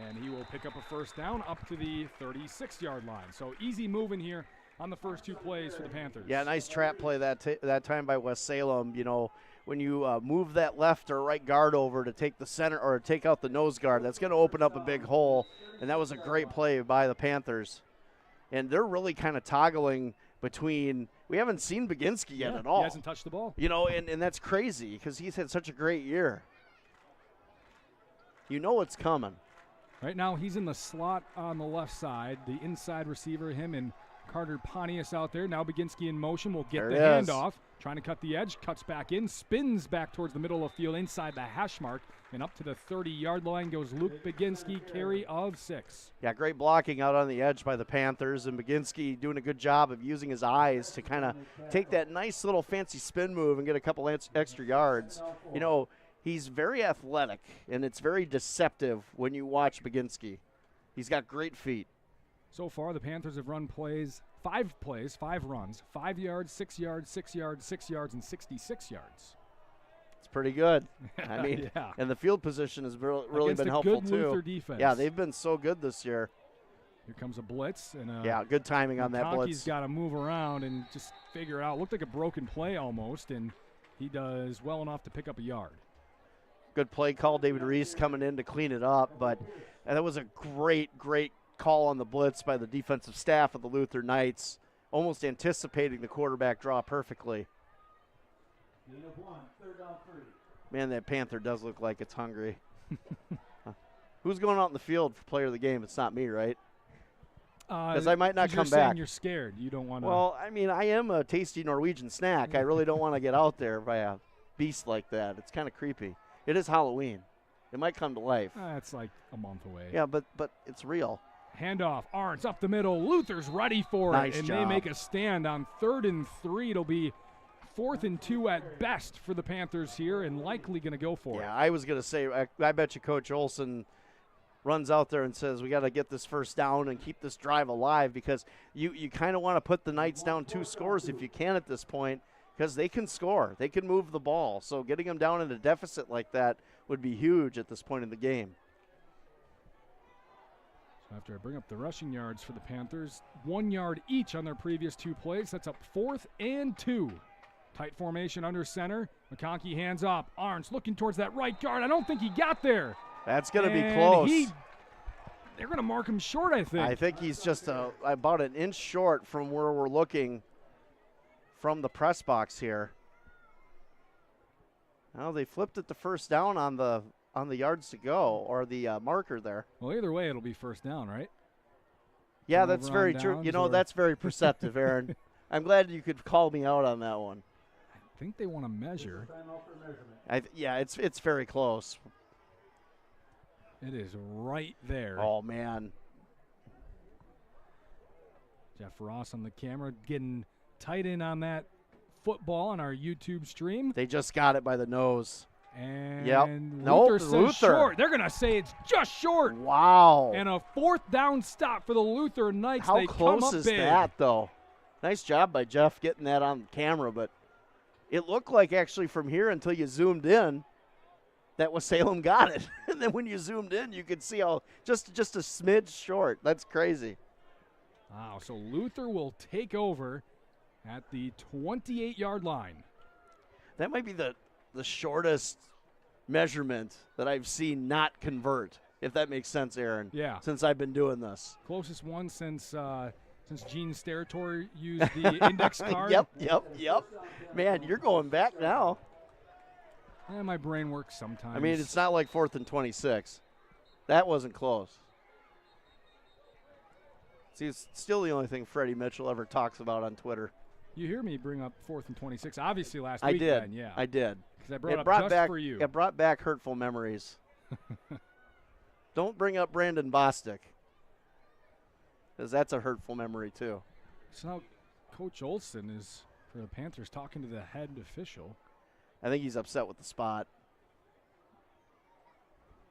and he will pick up a first down up to the 36-yard line. So easy moving here on the first 2 plays for the Panthers. Yeah, nice trap play that time by West Salem. You know, when you move that left or right guard over to take the center or take out the nose guard, that's going to open up a big hole, and that was a great play by the Panthers. And they're really kind of toggling between – we haven't seen Baginski yet at all. He hasn't touched the ball. You know, and that's crazy because he's had such a great year. You know it's coming. Right now he's in the slot on the left side, the inside receiver, him and Carter Pontius out there. Now Baginski in motion will get the handoff. Trying to cut the edge, cuts back in, spins back towards the middle of the field inside the hash mark, and up to the 30-yard line goes Luke Baginski, carry of 6. Yeah, great blocking out on the edge by the Panthers, and Baginski doing a good job of using his eyes to kind of take that nice little fancy spin move and get a couple extra yards. You know, he's very athletic, and it's very deceptive when you watch Baginski. He's got great feet. So far, the Panthers have run 5 runs, 5 yards, 6 yards, 6 yards, 6 yards, and 66 yards. It's pretty good. I mean, yeah. And the field position has really Against been a helpful good too. Luther defense. Yeah, they've been so good this year. Here comes a blitz. And yeah, good timing on that blitz. He's got to move around and just figure it out. Looked like a broken play almost, and he does well enough to pick up a yard. Good play call. David Reese coming in to clean it up, but that was a great call on the blitz by the defensive staff of the Luther Knights, almost anticipating the quarterback draw perfectly. Man, that Panther does look like it's hungry. Who's going out in the field for player of the game? It's not me, right? Because I might not 'cause come you're saying back. You're scared. You don't want to. Well, I mean, I am a tasty Norwegian snack. I really don't want to get out there by a beast like that. It's kind of creepy. It is Halloween. It might come to life. It's like a month away. Yeah, but it's real. Handoff. Arntz up the middle. Luther's ready for Nice it. And job. they make a stand on 3rd and 3. It'll be 4th and 2 at best for the Panthers here, and likely going to go for it. Yeah, I was going to say, I bet you Coach Olson runs out there and says, we got to get this first down and keep this drive alive, because you kind of want to put the Knights down 2 scores if you can at this point, because they can score. They can move the ball. So getting them down in a deficit like that would be huge at this point in the game. So after I bring up the rushing yards for the Panthers, 1 yard each on their previous 2 plays. That's up 4th and 2. Tight formation under center. McConkey hands up. Arntz looking towards that right guard. I don't think he got there. That's going to be close. They're going to mark him short, I think. I think he's just about an inch short from where we're looking from the press box here. Well, they flipped it to first down on the yards to go, or the marker there. Well, either way, it'll be first down, right? Yeah, Turnover that's very on true. downs, You know, or- that's very perceptive, Aaron. I'm glad you could call me out on that one. I think they want to measure. Yeah, it's very close. It is right there. Oh, man. Jeff Ross on the camera getting tight in on that football on our YouTube stream. They just got it by the nose. And Nope, Luther says Luther. short. They're going to say it's just short. Wow. And a 4th down stop for the Luther Knights. How They come close up is big. that, though? Nice job by Jeff getting that on camera, but it looked like actually from here until you zoomed in that West Salem got it. And then when you zoomed in, you could see how just a smidge short. That's crazy. Wow, so Luther will take over at the 28-yard line. That might be the shortest measurement that I've seen not convert, if that makes sense, Aaron. Yeah. Since I've been doing this. Closest one since Gene Steratore used the index card. Yep. Man, you're going back now. My brain works sometimes. I mean, it's not like 4th and 26. That wasn't close. See, it's still the only thing Freddie Mitchell ever talks about on Twitter. You hear me bring up 4th and 26. Obviously last I week did. then, yeah. I did. Because I brought up just back, for you. It brought back hurtful memories. Don't bring up Brandon Bostic, because that's a hurtful memory too. So now Coach Olson is, for the Panthers, talking to the head official. I think he's upset with the spot.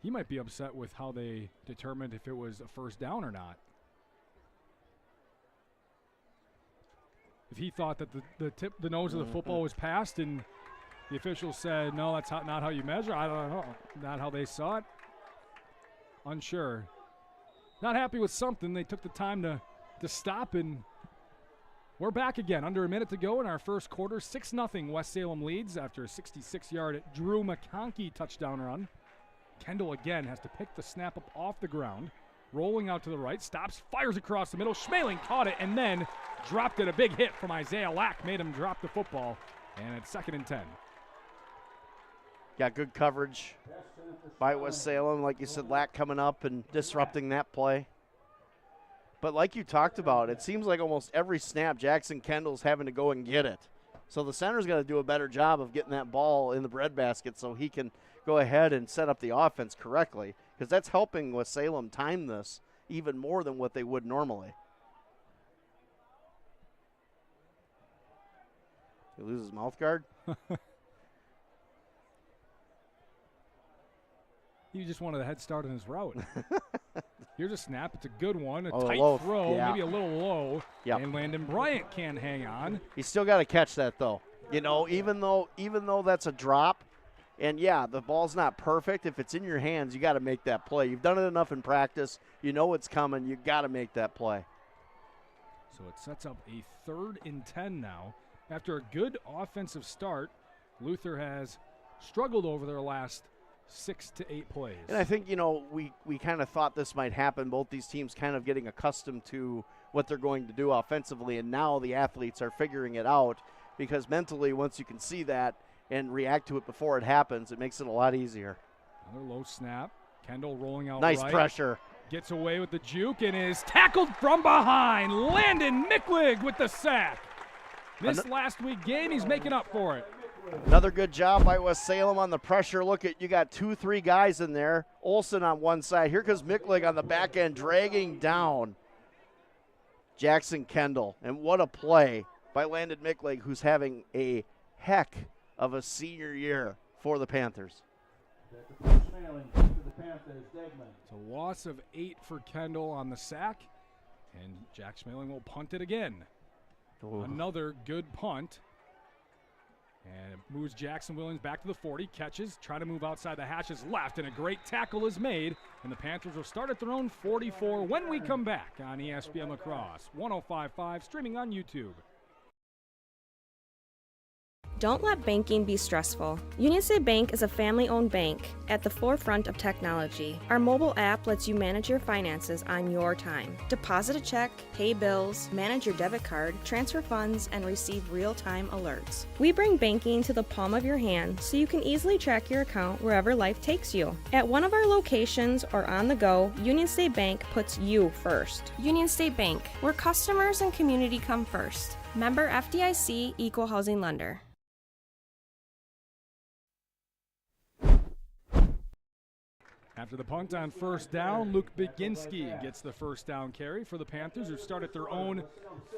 He might be upset with how they determined if it was a first down or not. If he thought that the nose of the football was passed and the official said, no, that's not how you measure, I don't know. Not how they saw it. Unsure. Not happy with something. They took the time to stop, and we're back again. Under a minute to go in our first quarter. 6-0 West Salem leads after a 66-yard Drew McConkey touchdown run. Kendall again has to pick the snap up off the ground. Rolling out to the right, stops, fires across the middle. Schmeling caught it and then dropped it. A big hit from Isaiah Lack made him drop the football. And it's 2nd and 10. Got good coverage by West Salem. Like you said, Lack coming up and disrupting that play. But like you talked about, it seems like almost every snap Jackson Kendall's having to go and get it. So the center's got to do a better job of getting that ball in the breadbasket so he can go ahead and set up the offense correctly, because that's helping West Salem time this even more than what they would normally. He loses his mouth guard? He just wanted a head start on his route. Here's a snap. It's a good one. A tight low, throw, yeah. maybe a little low. Yep. And Landon Bryant can't hang on. He's still got to catch that, though. You know, even though that's a drop, and yeah, the ball's not perfect. If it's in your hands, you got to make that play. You've done it enough in practice. You know it's coming. You got to make that play. So it sets up a 3rd and 10 now. After a good offensive start, Luther has struggled over their last 6 to 8 plays. And I think, you know, we kind of thought this might happen. Both these teams kind of getting accustomed to what they're going to do offensively, and now the athletes are figuring it out, because mentally, once you can see that and react to it before it happens, it makes it a lot easier. Another low snap. Kendall rolling out Nice right. pressure. Gets away with the juke and is tackled from behind. Landon Micklig with the sack. This last week game, he's making up for it. Another good job by West Salem on the pressure. Look at, you got 2-3 guys in there. Olsen on one side. Here comes Micklig on the back end, dragging down Jackson Kendall. And what a play by Landon Micklig, who's having a heck of a senior year for the Panthers. It's a loss of 8 for Kendall on the sack, and Jack Schmeling will punt it again. Ooh. Another good punt. And it moves Jackson Williams back to the 40, catches, try to move outside the hashes left, and a great tackle is made, and the Panthers will start at their own 44 when we come back on ESPN La Crosse, 105.5, streaming on YouTube. Don't let banking be stressful. Union State Bank is a family-owned bank at the forefront of technology. Our mobile app lets you manage your finances on your time. Deposit a check, pay bills, manage your debit card, transfer funds, and receive real-time alerts. We bring banking to the palm of your hand so you can easily track your account wherever life takes you. At one of our locations or on the go, Union State Bank puts you first. Union State Bank, where customers and community come first. Member FDIC, Equal Housing Lender. After the punt on first down, Luke Baginski gets the first down carry for the Panthers, who start at their own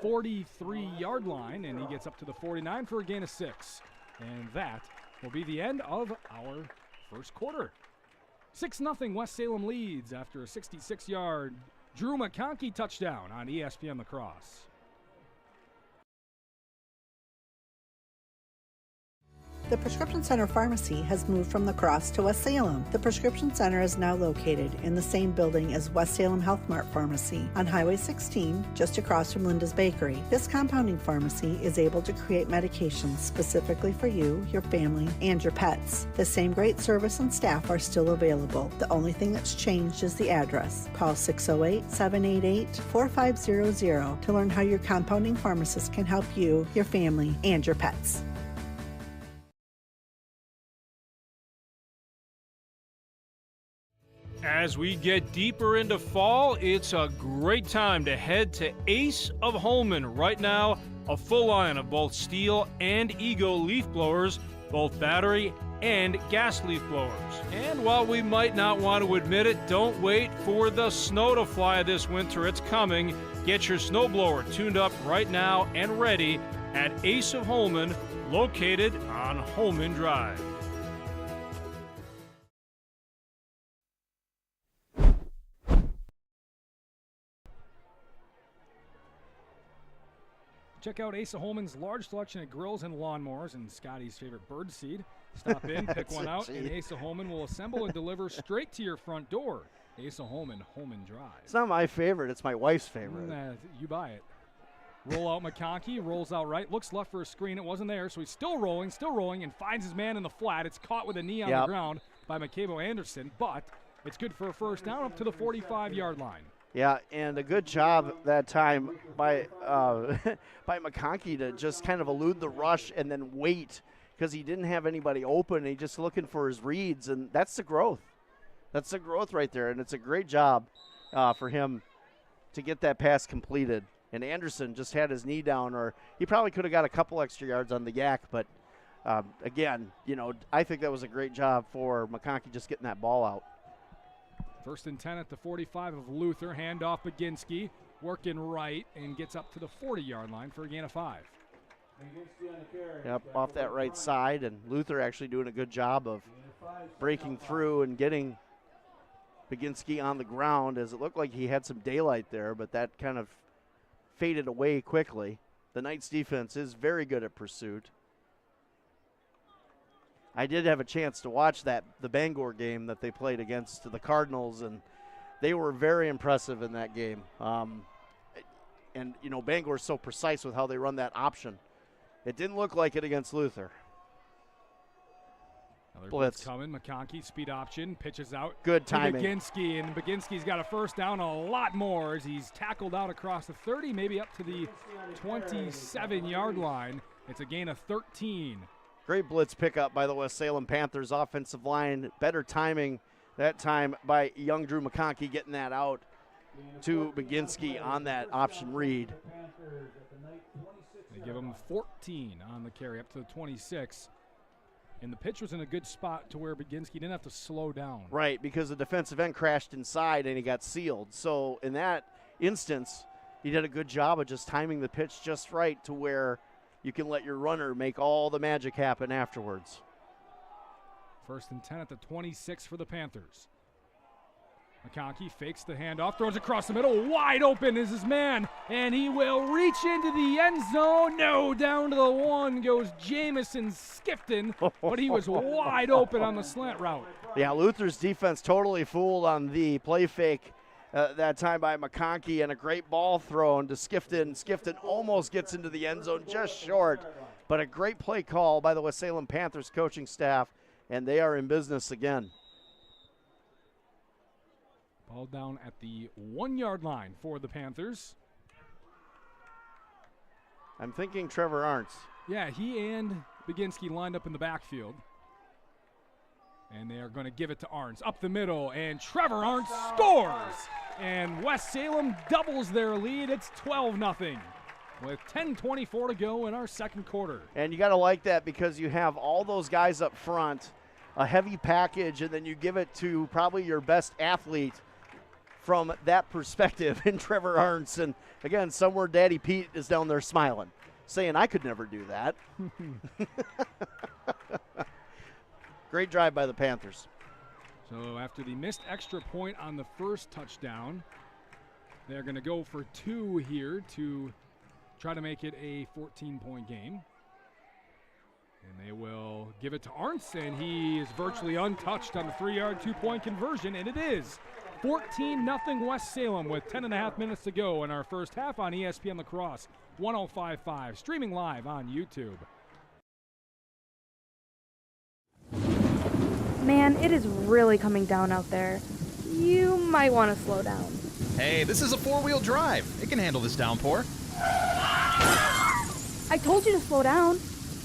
43-yard line, and he gets up to the 49 for a gain of 6. And that will be the end of our first quarter. 6-0 West Salem leads after a 66-yard Drew McConkey touchdown on ESPN La Crosse. The Prescription Center Pharmacy has moved from La Crosse to West Salem. The Prescription Center is now located in the same building as West Salem Health Mart Pharmacy on Highway 16, just across from Linda's Bakery. This compounding pharmacy is able to create medications specifically for you, your family, and your pets. The same great service and staff are still available. The only thing that's changed is the address. Call 608-788-4500 to learn how your compounding pharmacist can help you, your family, and your pets. As we get deeper into fall, it's a great time to head to Ace of Holman. Right now, a full line of both steel and Ego leaf blowers, both battery and gas leaf blowers. And while we might not want to admit it, don't wait for the snow to fly this winter. It's coming. Get your snowblower tuned up right now and ready at Ace of Holman, located on Holman Drive. Check out Asa Holman's large selection of grills and lawnmowers and Scotty's favorite bird seed. Stop in, pick one out, and Asa Holman will assemble and deliver straight to your front door. Asa Holman, Holman Drive. It's not my favorite. It's my wife's favorite. You buy it. Roll out McConkey, rolls out right, looks left for a screen. It wasn't there, so he's still rolling, and finds his man in the flat. It's caught with a knee on the ground by McCabo Anderson, but it's good for a first down up to the 45-yard line. Yeah, and a good job that time by by McConkey to just kind of elude the rush and then wait because he didn't have anybody open. He just looking for his reads, and that's the growth. That's the growth right there, and it's a great job for him to get that pass completed. And Anderson just had his knee down, or he probably could have got a couple extra yards on the yak, but again, I think that was a great job for McConkey just getting that ball out. 1st and 10 at the 45 of Luther. Handoff Baginski, working right, and gets up to the 40-yard line for a gain of 5. Yep, off that right side, and Luther actually doing a good job of breaking through and getting Baginski on the ground, as it looked like he had some daylight there, but that kind of faded away quickly. The Knights defense is very good at pursuit. I did have a chance to watch the Bangor game that they played against the Cardinals, and they were very impressive in that game. And Bangor is so precise with how they run that option. It didn't look like it against Luther. Another blitz coming. McConkey, speed option, pitches out. Good timing. Baginski, and Baginski's got a first down, a lot more as he's tackled out across the 30, maybe up to the 27-yard line. It's a gain of 13. Great blitz pickup by the West Salem Panthers offensive line. Better timing That time by young Drew McConkey getting that out to Baginski on that option read. They give him 14 on the carry up to the 26. And the pitch was in a good spot to where Baginski didn't have to slow down. Right, because the defensive end crashed inside and he got sealed. So in that instance, he did a good job of just timing the pitch just right to where you can let your runner make all the magic happen afterwards. 1st and 10 at the 26 for the Panthers. McConkey fakes the handoff, throws across the middle. Wide open is his man, and he will reach into the end zone. No, down to the 1 goes Jamison Skifton, but he was wide open on the slant route. Yeah, Luther's defense totally fooled on the play fake that time by McConkey, and a great ball thrown to Skifton. Skifton almost gets into the end zone, just short, but a great play call by the West Salem Panthers coaching staff, and they are in business again. Ball down at the 1-yard line for the Panthers. I'm thinking Trevor Arntz. Yeah, he and Baginski lined up in the backfield. And they are going to give it to Arntz up the middle, and Trevor Arntz scores! And West Salem doubles their lead. It's 12-0 with 10:24 to go in our second quarter. And you got to like that because you have all those guys up front, a heavy package, and then you give it to probably your best athlete from that perspective in Trevor Arntz. And again, somewhere Daddy Pete is down there smiling, saying, I could never do that. Great drive by the Panthers. So after the missed extra point on the first touchdown, they're going to go for 2 here to try to make it a 14-point game. And they will give it to Arntz, and he is virtually untouched on the 3-yard 2-point conversion, and it is 14-0 West Salem with 10.5 minutes to go in our first half on ESPN La Crosse 105.5, streaming live on YouTube. Man, it is really coming down out there. You might want to slow down. Hey, this is a 4-wheel drive. It can handle this downpour. I told you to slow down.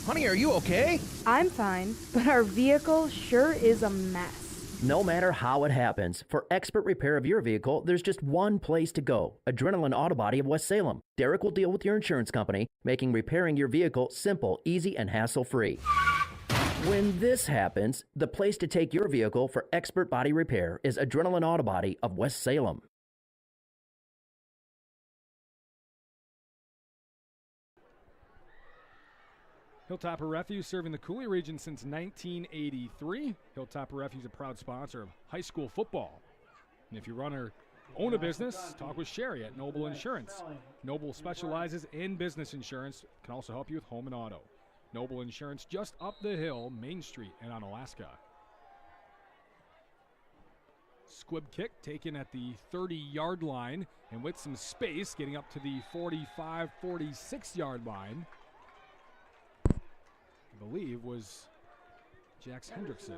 Honey, are you okay? I'm fine, but our vehicle sure is a mess. No matter how it happens, for expert repair of your vehicle, there's just one place to go. Adrenaline Auto Body of West Salem. Derek will deal with your insurance company, making repairing your vehicle simple, easy, and hassle-free. When this happens, the place to take your vehicle for expert body repair is Adrenaline Auto Body of West Salem. Hilltopper Refuse serving the Coulee region since 1983. Hilltopper Refuse, a proud sponsor of high school football. And if you run or own a business, talk with Sherry at Noble Insurance. Noble specializes in business insurance, can also help you with home and auto. Noble Insurance just up the hill, Main Street and on Alaska. Squib kick taken at the 30-yard line, and with some space getting up to the 45, 46-yard line, I believe was Jax Hendrickson.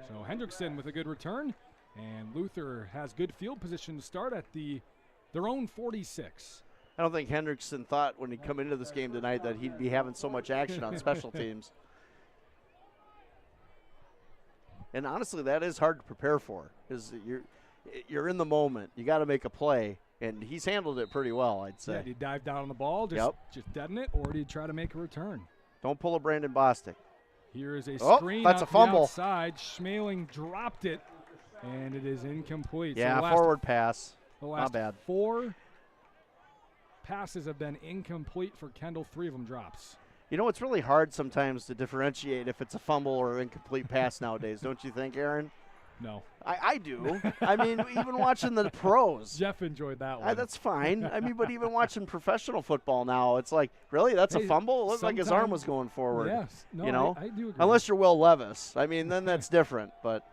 So Hendrickson with a good return, and Luther has good field position to start at their own 46. I don't think Hendrickson thought when he'd come into this game tonight that he'd be having so much action on special teams. And honestly, that is hard to prepare for, because you're in the moment. You got to make a play, and he's handled it pretty well, I'd say. Yeah, did he dive down on the ball, just deaden it, or did he try to make a return? Don't pull a Brandon Bostic. Here is a screen that's out a fumble. The outside. Schmaling dropped it, and it is incomplete. Yeah, so forward pass. The last Not bad. 4 passes have been incomplete for Kendall. 3 of them drops. You know, it's really hard sometimes to differentiate if it's a fumble or incomplete pass nowadays, don't you think, Aaron? No. I do. I mean, even watching the pros. Jeff enjoyed that one. That's fine. I mean, but even watching professional football now, it's like, really? That's a fumble? It looked like his arm was going forward. Yes. No, you know? I do agree. Unless you're Will Levis. I mean, then that's different. But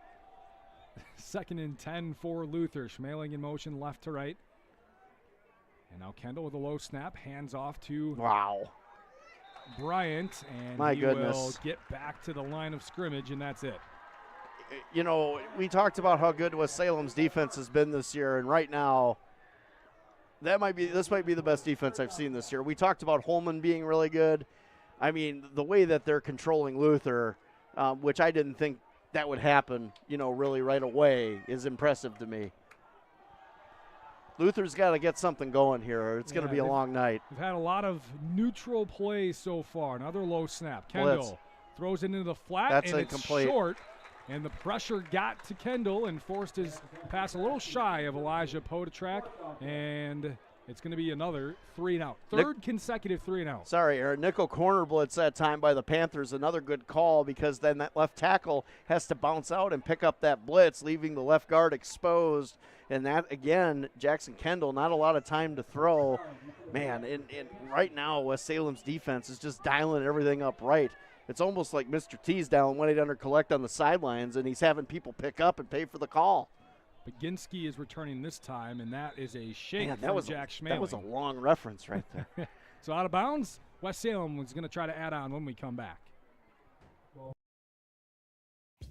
2nd and 10 for Luther. Schmaling in motion left to right. And now Kendall with a low snap. Hands off to Bryant. And My he goodness. will get back to the line of scrimmage, and that's it. You know, we talked about how good West Salem's defense has been this year, and right now, this might be the best defense I've seen this year. We talked about Holman being really good. I mean, the way that they're controlling Luther, which I didn't think that would happen, really right away is impressive to me. Luther's got to get something going here, or it's going to be a long night. We've had a lot of neutral plays so far. Another low snap. Kendall throws it into the flat, That's and incomplete. It's short. And the pressure got to Kendall and forced his pass a little shy of Elijah Podetrak, and it's going to be another 3-and-out. Third consecutive 3-and-out. Sorry, Aaron. Nickel corner blitz that time by the Panthers. Another good call because then that left tackle has to bounce out and pick up that blitz, leaving the left guard exposed. And that, again, Jackson Kendall, not a lot of time to throw. Man, and right now West Salem's defense is just dialing everything up right. It's almost like Mr. T's dialing 1-800-COLLECT on the sidelines, and he's having people pick up and pay for the call. Baginski is returning this time, and that is a shake Man, from Jack Schmeling. That was a long reference right there. So out of bounds, West Salem was going to try to add on when we come back.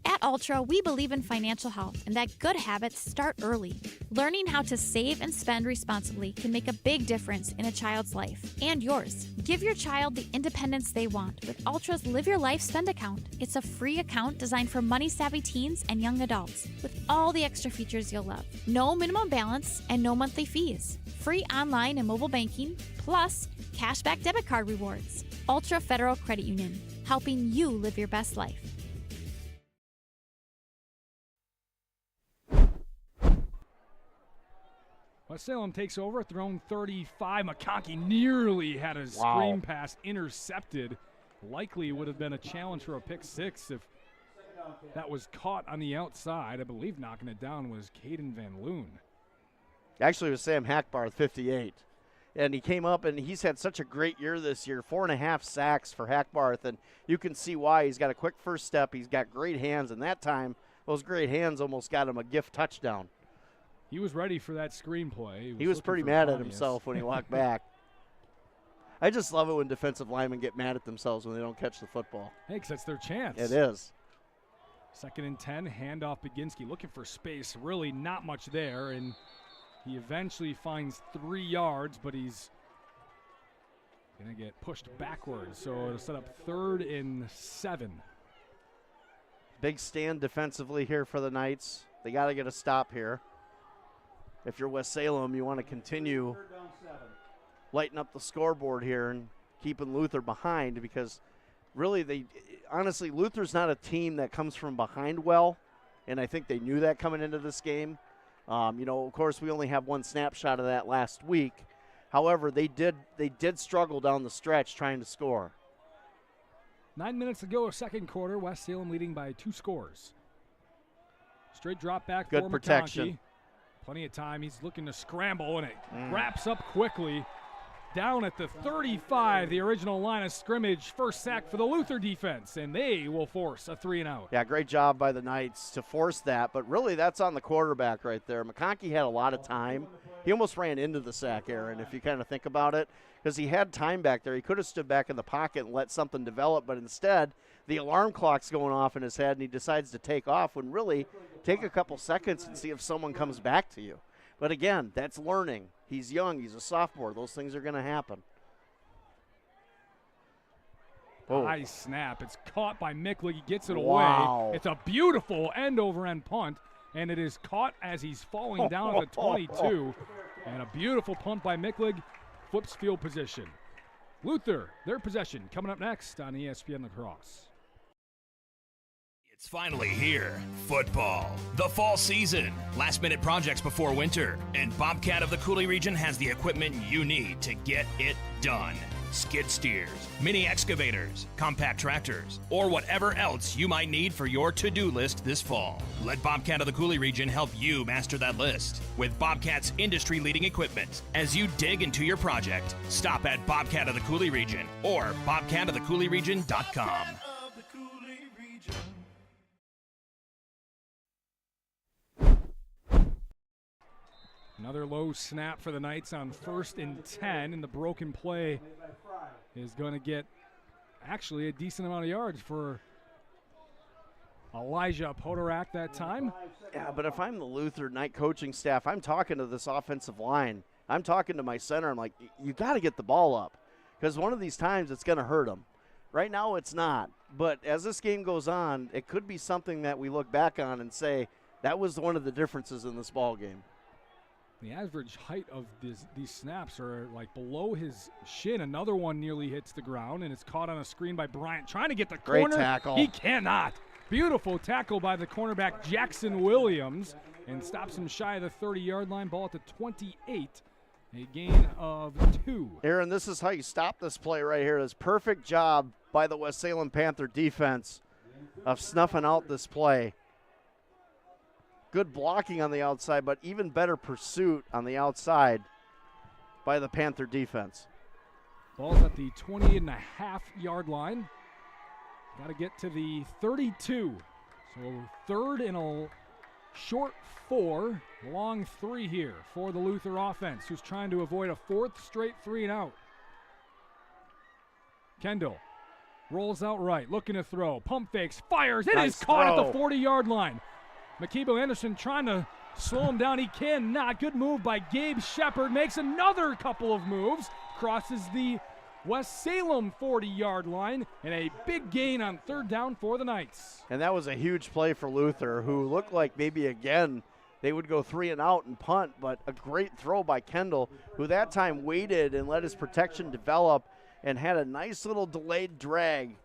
At Ultra, we believe in financial health and that good habits start early. Learning how to save and spend responsibly can make a big difference in a child's life and yours. Give your child the independence they want with Ultra's Live Your Life Spend account. It's a free account designed for money-savvy teens and young adults with all the extra features you'll love. No minimum balance and no monthly fees. Free online and mobile banking, plus cashback debit card rewards. Ultra Federal Credit Union, helping you live your best life. West Salem takes over at their own 35. McConkey nearly had a screen pass intercepted. Likely would have been a challenge for a pick six if that was caught on the outside. I believe knocking it down was Caden Van Loon. Actually, it was Sam Hackbarth, 58. And he came up, and he's had such a great year this year, 4.5 sacks for Hackbarth, and you can see why. He's got a quick first step. He's got great hands, and that time those great hands almost got him a gift touchdown. He was ready for that screenplay. He was pretty mad at himself when he walked back. I just love it when defensive linemen get mad at themselves when they don't catch the football. Hey, because that's their chance. It is. 2nd and 10, handoff Baginski, looking for space. Really not much there, and he eventually finds 3 yards, but he's going to get pushed backwards. So it'll set up 3rd and 7. Big stand defensively here for the Knights. They got to get a stop here. If you're West Salem, you want to continue lighting up the scoreboard here and keeping Luther behind, because really honestly, Luther's not a team that comes from behind well, and I think they knew that coming into this game. Of course, we only have one snapshot of that last week. However, they did struggle down the stretch trying to score. 9 minutes to go, second quarter. West Salem leading by 2 scores. Straight drop back for protection. McConkey. Plenty of time. He's looking to scramble, and it wraps up quickly. Down at the 35, the original line of scrimmage. First sack for the Luther defense, and they will force a 3-and-out. Yeah, great job by the Knights to force that, but really that's on the quarterback right there. McConkey had a lot of time. He almost ran into the sack, Aaron, if you kind of think about it, because he had time back there. He could have stood back in the pocket and let something develop, but instead the alarm clock's going off in his head, and he decides to take off when really take a couple seconds and see if someone comes back to you. But again, that's learning. He's young. He's a sophomore. Those things are going to happen. High snap. It's caught by Micklig. He gets it Wow. away. It's a beautiful end-over-end punt, and it is caught as he's falling down at the 22. And a beautiful punt by Micklig. Flips field position. Luther, their possession, coming up next on ESPN La Crosse. It's finally here. Football. The fall season. Last-minute projects before winter. And Bobcat of the Coulee region has the equipment you need to get it done. Skid steers, mini excavators, compact tractors, or whatever else you might need for your to-do list this fall. Let Bobcat of the Coulee region help you master that list with Bobcat's industry-leading equipment. As you dig into your project, stop at Bobcat of the Coulee region or bobcatofthecouleeregion.com. Another low snap for the Knights on 1st and 10, and the broken play is going to get actually a decent amount of yards for Elijah Podetrak that time. Yeah, but if I'm the Luther Knight coaching staff, I'm talking to this offensive line. I'm talking to my center. I'm like, you got to get the ball up, because one of these times it's going to hurt them. Right now it's not. But as this game goes on, it could be something that we look back on and say that was one of the differences in this ball game. The average height of these snaps are like below his shin. Another one nearly hits the ground, and it's caught on a screen by Bryant, trying to get the corner. Great tackle. He cannot. Beautiful tackle by the cornerback Jackson Williams, and stops him shy of the 30-yard line. Ball at the 28. A gain of 2. Aaron, this is how you stop this play right here. This perfect job by the West Salem Panther defense of snuffing out this play. Good blocking on the outside, but even better pursuit on the outside by the Panther defense. Ball's at the 28.5-yard line. Got to get to the 32. So third and a short 4, long 3 here for the Luther offense, who's trying to avoid a 4th straight 3-and-out. Kendall rolls out right, looking to throw. Pump fakes, fires. It is caught at the 40-yard line. Makibo Anderson trying to slow him down. He cannot. Good move by Gabe Shepard. Makes another couple of moves. Crosses the West Salem 40-yard line, and a big gain on 3rd down for the Knights. And that was a huge play for Luther, who looked like maybe again they would go 3-and-out and punt, but a great throw by Kendall, who that time waited and let his protection develop and had a nice little delayed drag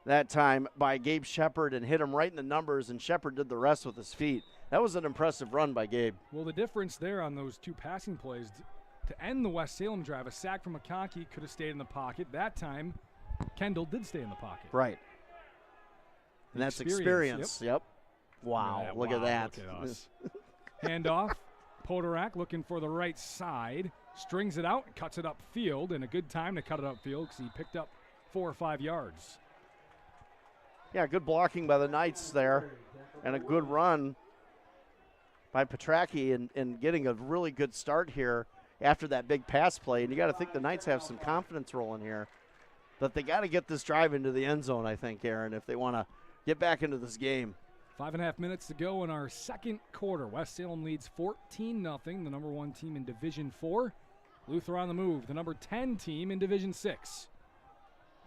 that time by Gabe Shepard and hit him right in the numbers, and Shepard did the rest with his feet. That was an impressive run by Gabe. Well, the difference there on those 2 passing plays, to end the West Salem drive, a sack from McConkey could have stayed in the pocket. That time, Kendall did stay in the pocket. Right. And that's experience. Yep. Wow, look at that. Look at us. Handoff. Podorak looking for the right side. Strings it out and cuts it upfield, and a good time to cut it upfield because he picked up 4 or 5 yards. Yeah, good blocking by the Knights there, and a good run by Petracchi and getting a really good start here after that big pass play. And you got to think the Knights have some confidence rolling here, but they got to get this drive into the end zone, I think, Aaron, if they want to get back into this game. 5.5 minutes to go in our second quarter. West Salem leads 14-0, the number 1 team in Division 4. Luther on the move, the number 10 team in Division 6.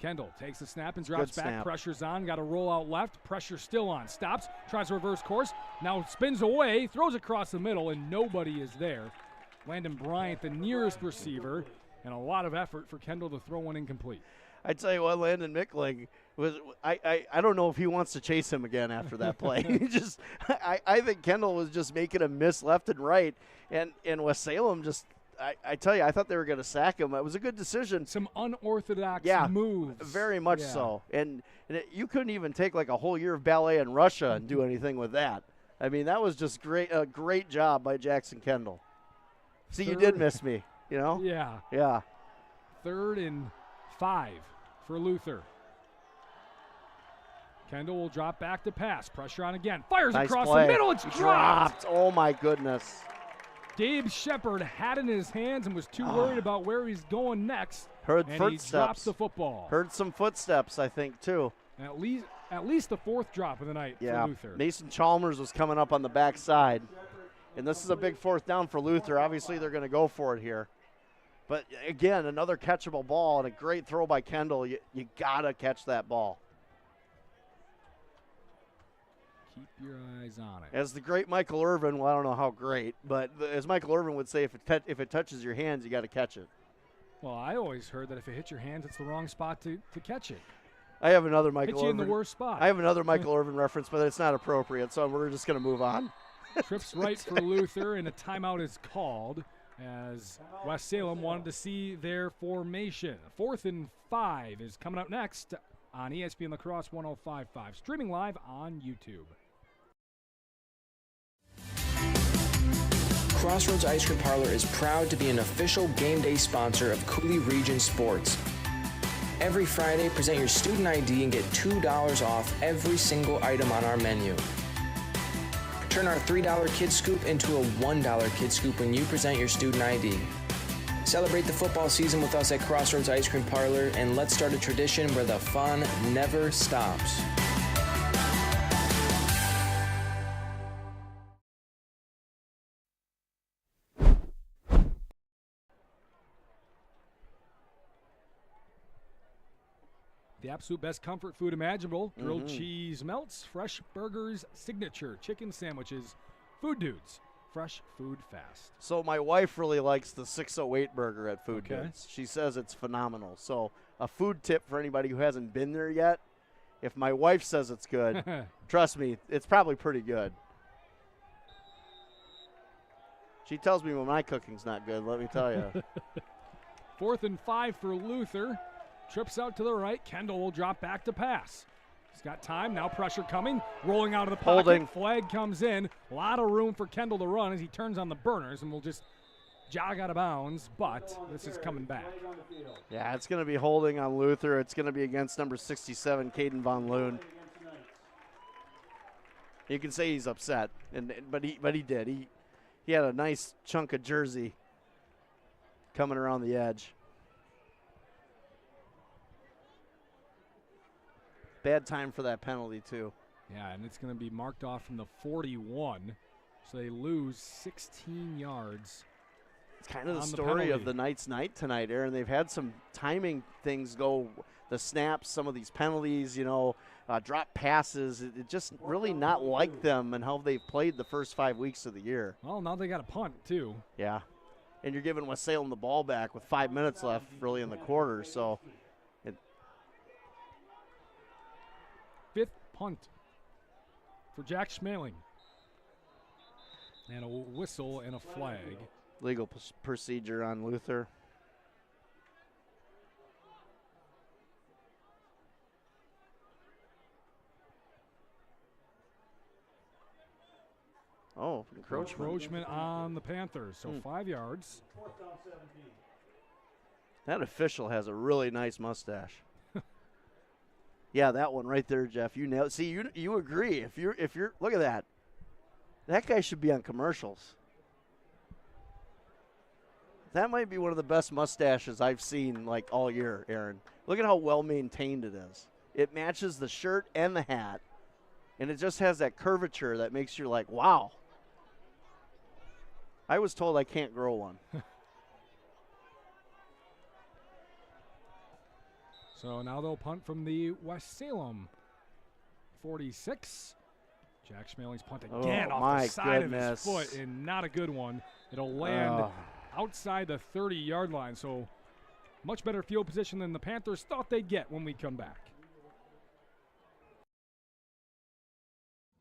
Kendall takes the snap and drops back. Pressure's on. Got to roll out left. Pressure still on. Stops. Tries to reverse course. Now spins away. Throws across the middle, and nobody is there. Landon Bryant, the nearest receiver, and a lot of effort for Kendall to throw one incomplete. I tell you what, Landon Mickling was. I don't know if he wants to chase him again after that play. I think Kendall was just making him miss left and right, and West Salem just. I tell you, I thought they were going to sack him. It was a good decision. Some unorthodox moves. Very much so. And you couldn't even take like a whole year of ballet in Russia and do anything with that. I mean, that was just great. A great job by Jackson Kendall. See, you did miss me, you know? Yeah. Yeah. 3rd and 5 for Luther. Kendall will drop back to pass. Pressure on again. Fires across the middle. It's dropped. Oh, my goodness. Gabe Shepard had it in his hands and was too worried about where he's going next. Heard and footsteps. He drops the football. Heard some footsteps, I think, too. And at least the 4th drop of the night for Luther. Mason Chalmers was coming up on the backside. And this is a big 4th down for Luther. Obviously, they're going to go for it here. But, again, another catchable ball and a great throw by Kendall. You got to catch that ball. Keep your eyes on it. As the great Michael Irvin, well, I don't know how great, but as Michael Irvin would say, if it touches your hands, you got to catch it. Well, I always heard that if it hits your hands, it's the wrong spot to catch it. I have another Michael Hit you Irvin. in the worst spot. I have another Michael Irvin reference, but it's not appropriate, so we're just going to move on. Trips right for Luther, and a timeout is called as West Salem wanted to see their formation. 4th and 5 is coming up next on ESPN La Crosse 105.5, streaming live on YouTube. Crossroads Ice Cream Parlor is proud to be an official game day sponsor of Coulee Region Sports. Every Friday, present your student ID and get $2 off every single item on our menu. Turn our $3 Kid Scoop into a $1 Kid Scoop when you present your student ID. Celebrate the football season with us at Crossroads Ice Cream Parlor, and let's start a tradition where the fun never stops. The The absolute best comfort food imaginable. Grilled cheese melts, fresh burgers, signature chicken sandwiches. Food Dudes. Fresh food fast. So my wife really likes the 608 burger at Food Okay. Dudes. She says it's phenomenal. So a food tip for anybody who hasn't been there yet, if my wife says it's good, trust me, it's probably pretty good. She tells me when my cooking's not good, let me tell you. 4th and 5 for Luther. Trips out to the right. Kendall will drop back to pass. He's got time. Now pressure coming. Rolling out of the pocket. Holding. Flag comes in. A lot of room for Kendall to run as he turns on the burners and will just jog out of bounds, but this is coming back. Yeah, it's going to be holding on Luther. It's going to be against number 67, Caden Von Loon. You can say he's upset, but he did. He had a nice chunk of jersey coming around the edge. Bad time for that penalty, too. Yeah, and it's going to be marked off from the 41, so they lose 16 yards. It's kind of the story of the Knights' night tonight, Aaron. They've had some timing things go, the snaps, some of these penalties, drop passes. It just really not like them and how they've played the first 5 weeks of the year. Well, now they got a punt, too. Yeah, and you're giving West Salem the ball back with 5 minutes left really in the quarter, so. 5th punt for Jack Schmeling. And a whistle and a flag. Legal procedure on Luther. Oh, encroachment. Encroachment on the Panthers, so 5 yards. That official has a really nice mustache. Yeah, that one right there, Jeff. You nailed. See, you agree. If you're look at that. That guy should be on commercials. That might be one of the best mustaches I've seen like all year, Aaron. Look at how well maintained it is. It matches the shirt and the hat, and it just has that curvature that makes you like, wow. I was told I can't grow one. So now they'll punt from the West Salem 46. Jack Schmeling's punt again off the side of his foot, and not a good one. It'll land outside the 30-yard line, so much better field position than the Panthers thought they'd get when we come back.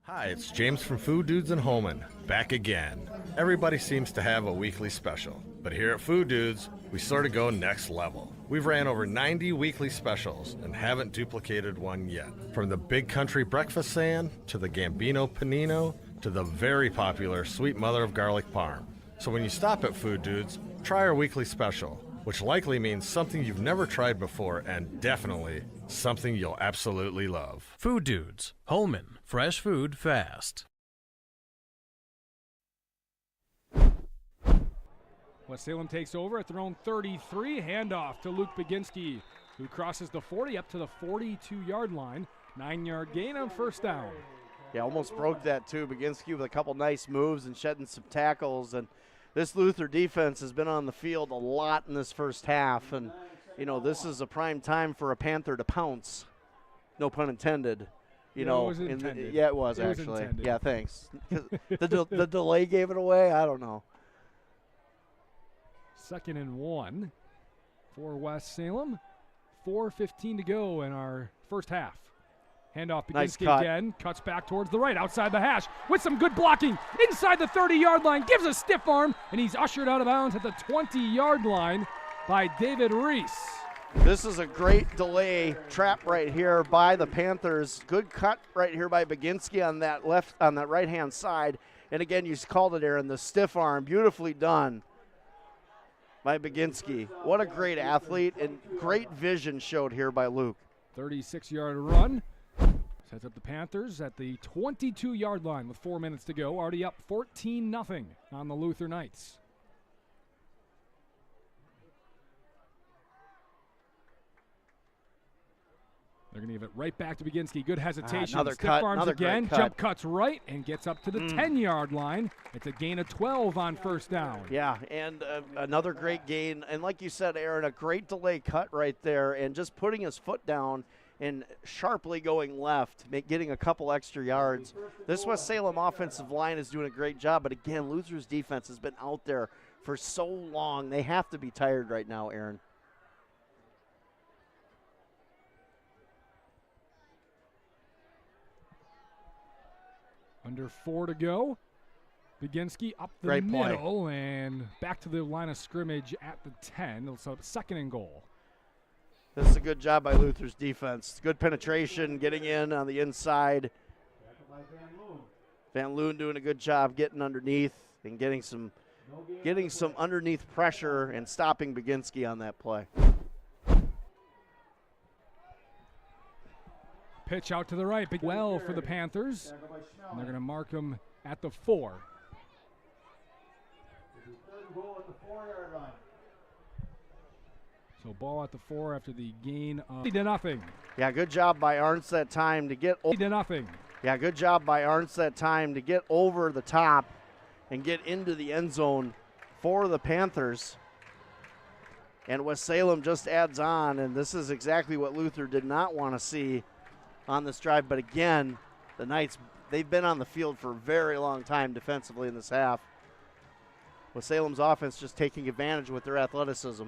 Hi, it's James from Food Dudes in Holman, back again. Everybody seems to have a weekly special, but here at Food Dudes, we sort of go next level. We've ran over 90 weekly specials and haven't duplicated one yet. From the Big Country Breakfast Sand, to the Gambino Panino, to the very popular Sweet Mother of Garlic Parm. So when you stop at Food Dudes, try our weekly special, which likely means something you've never tried before and definitely something you'll absolutely love. Food Dudes, Holman, fresh food fast. West Salem takes over at their own 33. Handoff to Luke Baginski, who crosses the 40 up to the 42-yard line. 9-yard gain on first down. Yeah, almost broke that too. Baginski with a couple nice moves and shedding some tackles. And this Luther defense has been on the field a lot in this first half. And, this is a prime time for a Panther to pounce. No pun intended. It was intended. Yeah, it was actually. Yeah, thanks. the delay gave it away? I don't know. 2nd and 1 for West Salem. 4:15 to go in our first half. Handoff Baginski again, cuts back towards the right, outside the hash, with some good blocking, inside the 30-yard line, gives a stiff arm, and he's ushered out of bounds at the 20-yard line by David Reese. This is a great delay trap right here by the Panthers. Good cut right here by Baginski on that right-hand side. And again, you called it, Aaron, the stiff arm, beautifully done by Baginski. What a great athlete, and great vision showed here by Luke. 36-yard run. Sets up the Panthers at the 22-yard line with 4 minutes to go. Already up 14-0 on the Luther Knights. They're going to give it right back to Baginski. Good hesitation. Another Stiff cut, arms another again. great cut. Jump cuts right and gets up to the 10-yard line. It's a gain of 12 on first down. Yeah, and another great gain. And like you said, Aaron, a great delay cut right there, and just putting his foot down and sharply going left, getting a couple extra yards. This West Salem offensive line is doing a great job, but again, Luther's defense has been out there for so long. They have to be tired right now, Aaron. Under 4 to go. Baginski up the Great play. middle and back to the line of scrimmage at the 10. So 2nd and goal. This is a good job by Luther's defense. Good penetration, getting in on the inside. Van Loon doing a good job getting underneath and getting some underneath pressure and stopping Baginski on that play. Pitch out to the right. Big well for the Panthers. And they're going to mark him at the 4. So ball at the 4 after the gain of 0-0. Yeah, good job by Arntz that time to get 0-0. Yeah, good job by Arntz that time to get over the top and get into the end zone for the Panthers. And West Salem just adds on, and this is exactly what Luther did not want to see on this drive. But again, the Knights, they've been on the field for a very long time defensively in this half. West Salem's offense just taking advantage with their athleticism.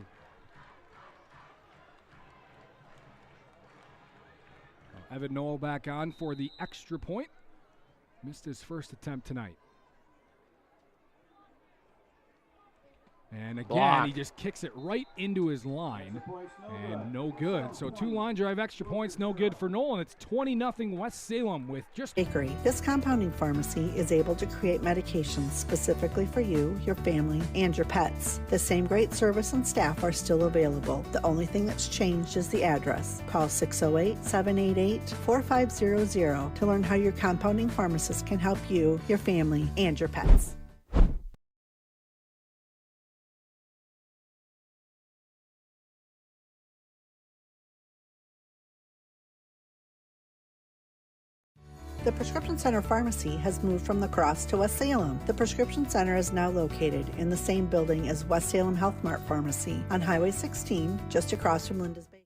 Evan Knoll back on for the extra point. Missed his first attempt tonight. And again, Block. he just kicks it right into his line, and no good. So 2 line drive extra points, no good for Nolan. It's 20-0 West Salem with just Bakery. This compounding pharmacy is able to create medications specifically for you, your family, and your pets. The same great service and staff are still available. The only thing that's changed is the address. Call 608-788-4500 to learn how your compounding pharmacist can help you, your family, and your pets. The Prescription Center Pharmacy has moved from La Crosse to West Salem. The Prescription Center is now located in the same building as West Salem Health Mart Pharmacy on Highway 16, just across from Linda's Bakery.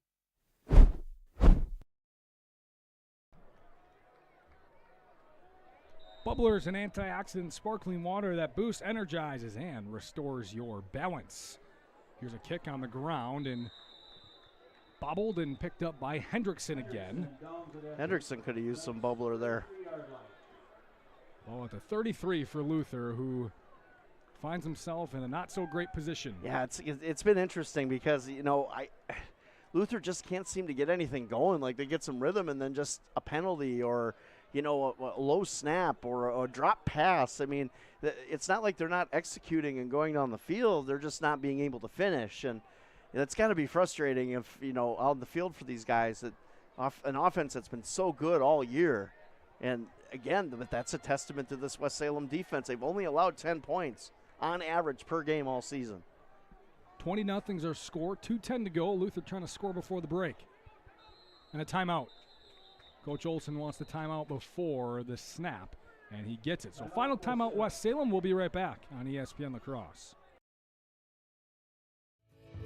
Bubblers, an antioxidant sparkling water that boosts, energizes, and restores your balance. Here's a kick on the ground and bobbled and picked up by Hendrickson again. Hendrickson could have used some bubbler there. Ball at the 33 for Luther, who finds himself in a not-so-great position. Yeah, it's been interesting because, Luther just can't seem to get anything going. Like, they get some rhythm and then just a penalty or, a low snap or a drop pass. I mean, it's not like they're not executing and going down the field. They're just not being able to finish. And that's got to be frustrating if, on the field for these guys, that an offense that's been so good all year. And, again, that's a testament to this West Salem defense. They've only allowed 10 points on average per game all season. 20-0's our score, 2:10 to go. Luther trying to score before the break. And a timeout. Coach Olson wants the timeout before the snap, and he gets it. So final timeout, West Salem. We'll be right back on ESPN La Crosse.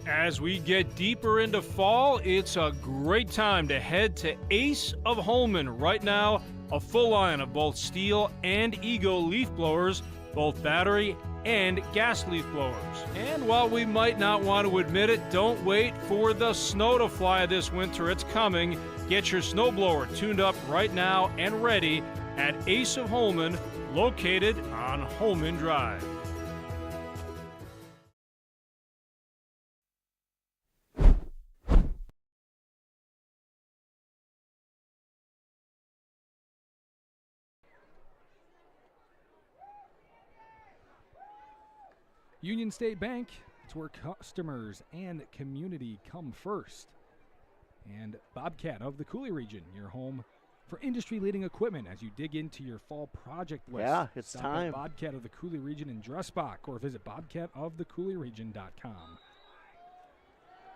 As we get deeper into fall, it's a great time to head to Ace of Holman. Right now, a full line of both steel and Ego leaf blowers, both battery and gas leaf blowers. And while we might not want to admit it, don't wait for the snow to fly this winter. It's coming. Get your snowblower tuned up right now and ready at Ace of Holman, located on Holman Drive. Union State Bank, it's where customers and community come first. And Bobcat of the Coulee region, your home for industry-leading equipment as you dig into your fall project list. Yeah, it's Stop time. At Bobcat of the Coulee region in Dressbach or visit bobcatofthecouleeregion.com.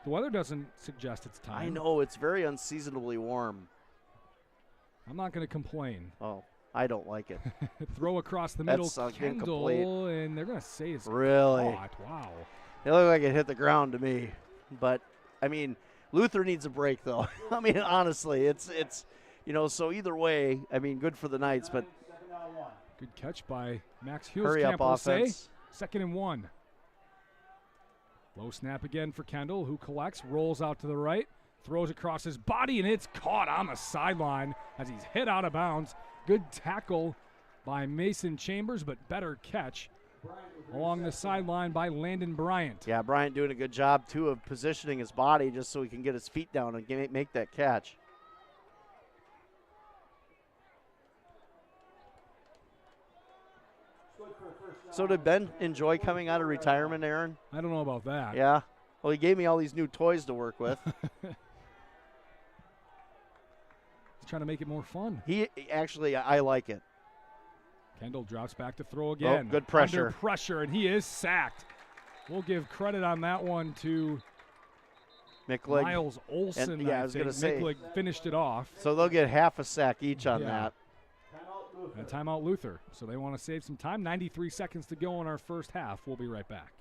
The weather doesn't suggest it's time. I know, it's very unseasonably warm. I'm not going to complain. Oh, I don't like it. Throw across the middle, That's Kendall, incomplete. and they're going to say it's Really? hot. Wow. It looked like it hit the ground to me. But, I mean, Luther needs a break, though. I mean, honestly, it's so either way, I mean, good for the Knights, but Good catch by Max hurry up offense. 2nd and 1. Low snap again for Kendall, who collects, rolls out to the right, throws across his body, and it's caught on the sideline as he's hit out of bounds. Good tackle by Mason Chambers, but better catch along the sideline by Landon Bryant. Yeah, Bryant doing a good job, too, of positioning his body just so he can get his feet down and make that catch. So did Ben enjoy coming out of retirement, Aaron? I don't know about that. Yeah. Well, he gave me all these new toys to work with. He's trying to make it more fun. I like it. Kendall drops back to throw again. Oh, good pressure. Under pressure, and he is sacked. We'll give credit on that one to Micklig. Miles Olson. And, I was going to say. Micklig finished it off. So they'll get half a sack each on that. And timeout Luther. So they want to save some time. 93 seconds to go in our first half. We'll be right back.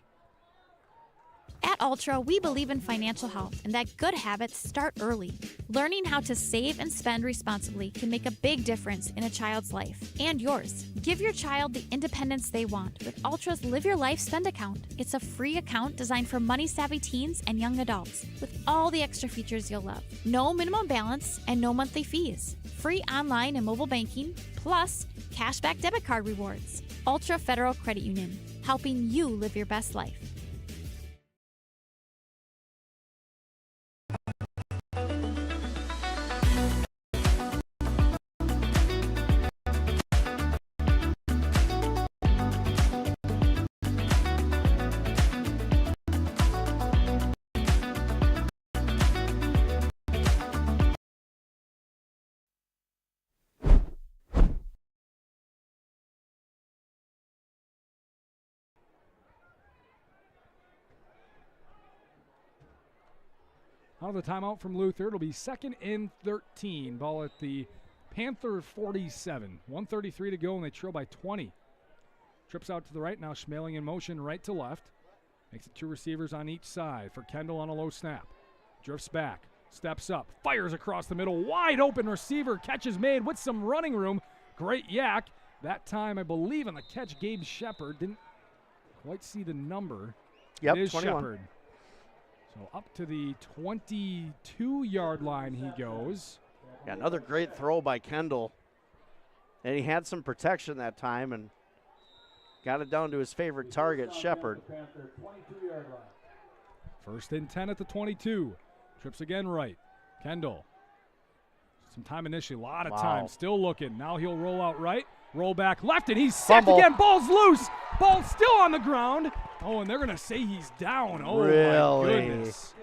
At Ultra, we believe in financial health and that good habits start early. Learning how to save and spend responsibly can make a big difference in a child's life and yours. Give your child the independence they want with Ultra's Live Your Life Spend account. It's a free account designed for money-savvy teens and young adults with all the extra features you'll love. No minimum balance and no monthly fees. Free online and mobile banking, plus cashback debit card rewards. Ultra Federal Credit Union, helping you live your best life. Out of the timeout from Luther, it'll be 2nd and 13. Ball at the Panther 47. 1:33 to go, and they trail by 20. Trips out to the right, now Schmeling in motion right to left. Makes it 2 receivers on each side for Kendall on a low snap. Drifts back, steps up, fires across the middle. Wide open receiver, catch is made with some running room. Great yak. That time, I believe, on the catch, Gabe Shepard. Didn't quite see the number. Yep, it is 21. Shepard. So up to the 22-yard line he goes. Yeah, another great throw by Kendall. And he had some protection that time and got it down to his favorite target, Shepard. 1st and 10 at the 22. Trips again right. Kendall. Some time initially, a lot of time. Still looking. Now he'll roll out right, roll back left, and he's sacked again. Ball's loose. Ball's still on the ground. Oh, and they're going to say he's down. Oh, really? My goodness.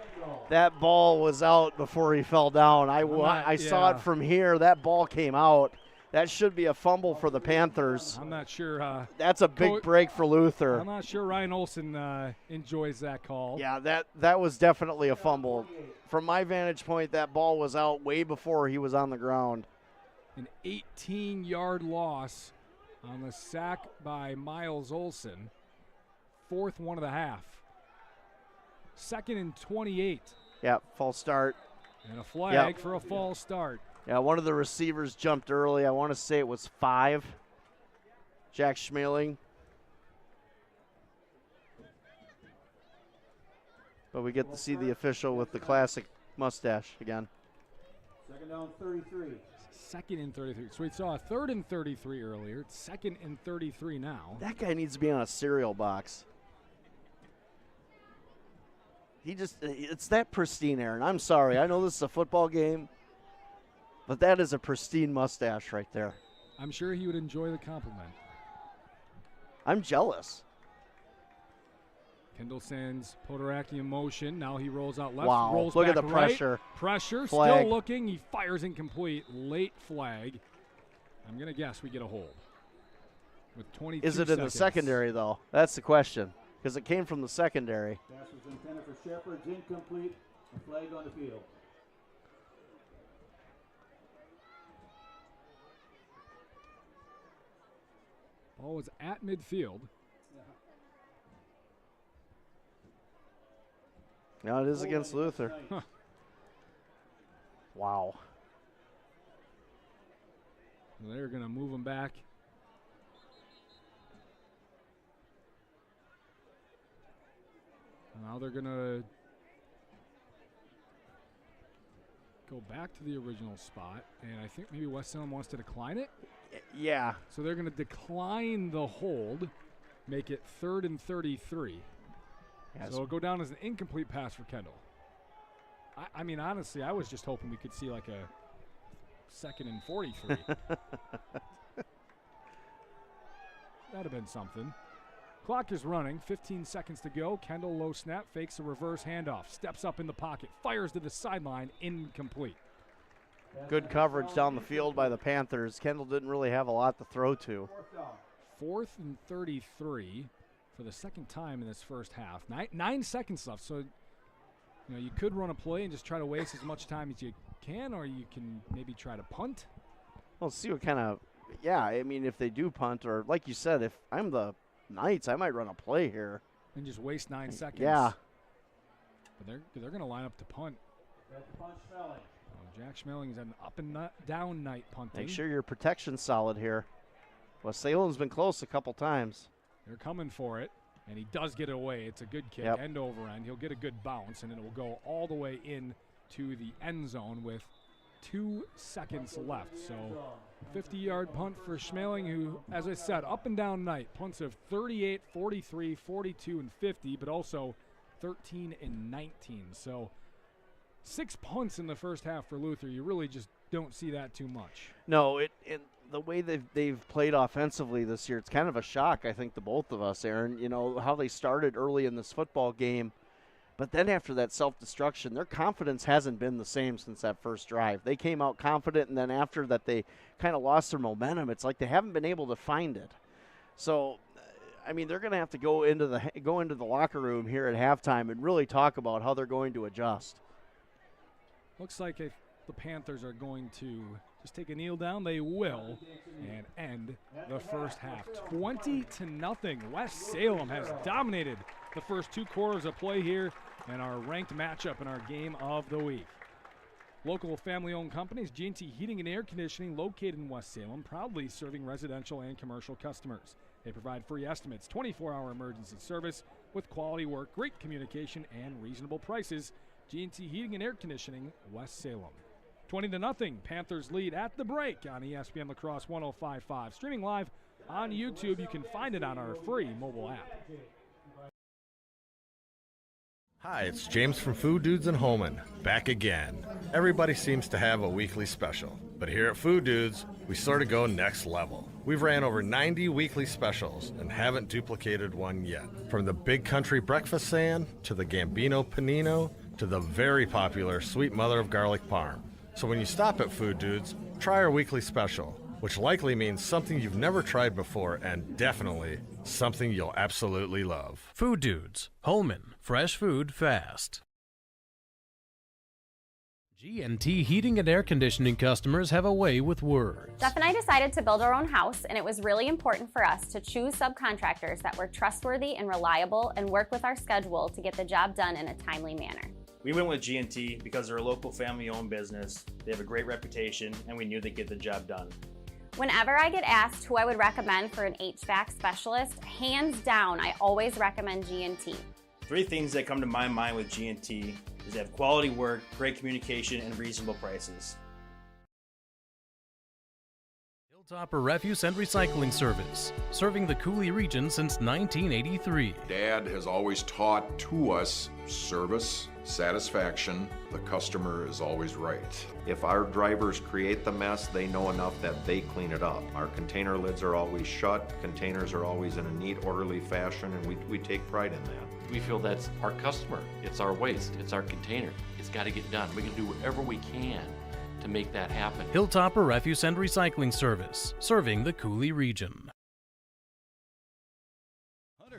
That ball was out before he fell down. I saw it from here. That ball came out. That should be a fumble for the Panthers. I'm not sure. That's a big break for Luther. I'm not sure Ryan Olson enjoys that call. Yeah, that was definitely a fumble. From my vantage point, that ball was out way before he was on the ground. An 18-yard loss on the sack by Miles Olson. 4th one of the half. 2nd and 28. Yeah, false start. And a flag for a false start. Yeah, one of the receivers jumped early. I want to say it was 5. Jack Schmeling. But we get to see the official with the classic mustache again. 2nd down, 33. 2nd and 33. So we saw a 3rd and 33 earlier. It's 2nd and 33 now. That guy needs to be on a cereal box. It's that pristine, Aaron. I'm sorry. I know this is a football game, but that is a pristine mustache right there. I'm sure he would enjoy the compliment. I'm jealous. Kendall sends Podoraki in motion. Now he rolls out left. Wow, Rolls look back at the right. pressure. Pressure, Flag. still looking. He fires incomplete. Late flag. I'm going to guess we get a hold. With 22 Is it seconds. in the secondary, though? That's the question, because it came from the secondary. Pass was intended for Shepard, incomplete. A flag on the field. Ball was at midfield. No, it is against Luther. Huh. Wow. They're going to move him back. Now they're going to go back to the original spot, and I think maybe West Salem wants to decline it. Yeah. So they're going to decline the hold, make it 3rd and 33. Yes. So it'll go down as an incomplete pass for Kendall. I mean, honestly, I was just hoping we could see like a 2nd and 43. That'd have been something. Clock is running, 15 seconds to go. Kendall low snap, fakes a reverse handoff, steps up in the pocket, fires to the sideline, incomplete. Good coverage down the field by the Panthers. Kendall didn't really have a lot to throw to. 4th and 33 for the second time in this first half. 9 seconds left, so you could run a play and just try to waste as much time as you can, or you can maybe try to punt. We'll see what kind of, I mean, if they do punt, or like you said, if I'm the Knights, I might run a play here. And just waste 9 seconds. Yeah. But they're going to line up to punt. Jack Schmeling is an up and down night punting. Make sure your protection's solid here. West Salem's been close a couple times. They're coming for it, and he does get it away. It's a good kick, end over end. He'll get a good bounce, and it will go all the way in to the end zone with 2 seconds left. So 50-yard punt for Schmeling, who, as I said, up and down night. Punts of 38, 43, 42, and 50, but also 13 and 19. So 6 punts in the first half for Luther. You really just don't see that too much. No, the way they've played offensively this year, it's kind of a shock, I think, to both of us, Aaron. You know, how they started early in this football game, but then after that self-destruction, their confidence hasn't been the same since that first drive. They came out confident, and then after that they kind of lost their momentum. It's like they haven't been able to find it. So, I mean, they're going to have to go into the locker room here at halftime and really talk about how they're going to adjust. Looks like if the Panthers are going to just take a kneel down, they will, and end the first half. 20-0. West Salem has dominated the first 2 quarters of play here and our ranked matchup in our game of the week. Local family-owned companies, G&T Heating and Air Conditioning, located in West Salem, proudly serving residential and commercial customers. They provide free estimates, 24-hour emergency service with quality work, great communication, and reasonable prices. G&T Heating and Air Conditioning, West Salem. 20-0, Panthers lead at the break on ESPN La Crosse 105.5. Streaming live on YouTube. You can find it on our free mobile app. Hi, it's James from Food Dudes in Holman, back again. Everybody seems to have a weekly special, but here at Food Dudes, we sort of go next level. We've ran over 90 weekly specials and haven't duplicated one yet. From the Big Country Breakfast Sand, to the Gambino Panino, to the very popular Sweet Mother of Garlic Parm. So when you stop at Food Dudes, try our weekly special, which likely means something you've never tried before and definitely something you'll absolutely love. Food Dudes, Holman, fresh food fast. G&T Heating and Air Conditioning customers have a way with words. Jeff and I decided to build our own house, and it was really important for us to choose subcontractors that were trustworthy and reliable and work with our schedule to get the job done in a timely manner. We went with G&T because they're a local family-owned business. They have a great reputation, and we knew they'd get the job done. Whenever I get asked who I would recommend for an HVAC specialist, hands down, I always recommend G&T. 3 things that come to my mind with G&T is they have quality work, great communication, and reasonable prices. Hilltopper Refuse and Recycling Service, serving the Coulee region since 1983. Dad has always taught to us service, satisfaction, the customer is always right. If our drivers create the mess, they know enough that they clean it up. Our container lids are always shut, containers are always in a neat, orderly fashion, and we take pride in that. We feel that's our customer. It's our waste. It's our container. It's got to get done. We can do whatever we can to make that happen. Hilltopper Refuse and Recycling Service, serving the Coulee region.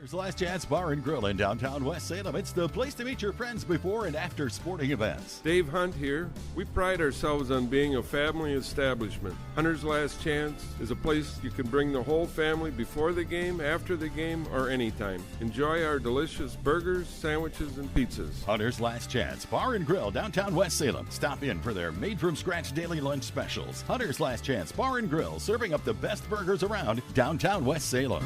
Hunter's Last Chance Bar and Grill in downtown West Salem. It's the place to meet your friends before and after sporting events. Dave Hunt here. We pride ourselves on being a family establishment. Hunter's Last Chance is a place you can bring the whole family before the game, after the game, or anytime. Enjoy our delicious burgers, sandwiches, and pizzas. Hunter's Last Chance Bar and Grill, downtown West Salem. Stop in for their made-from-scratch daily lunch specials. Hunter's Last Chance Bar and Grill, serving up the best burgers around downtown West Salem.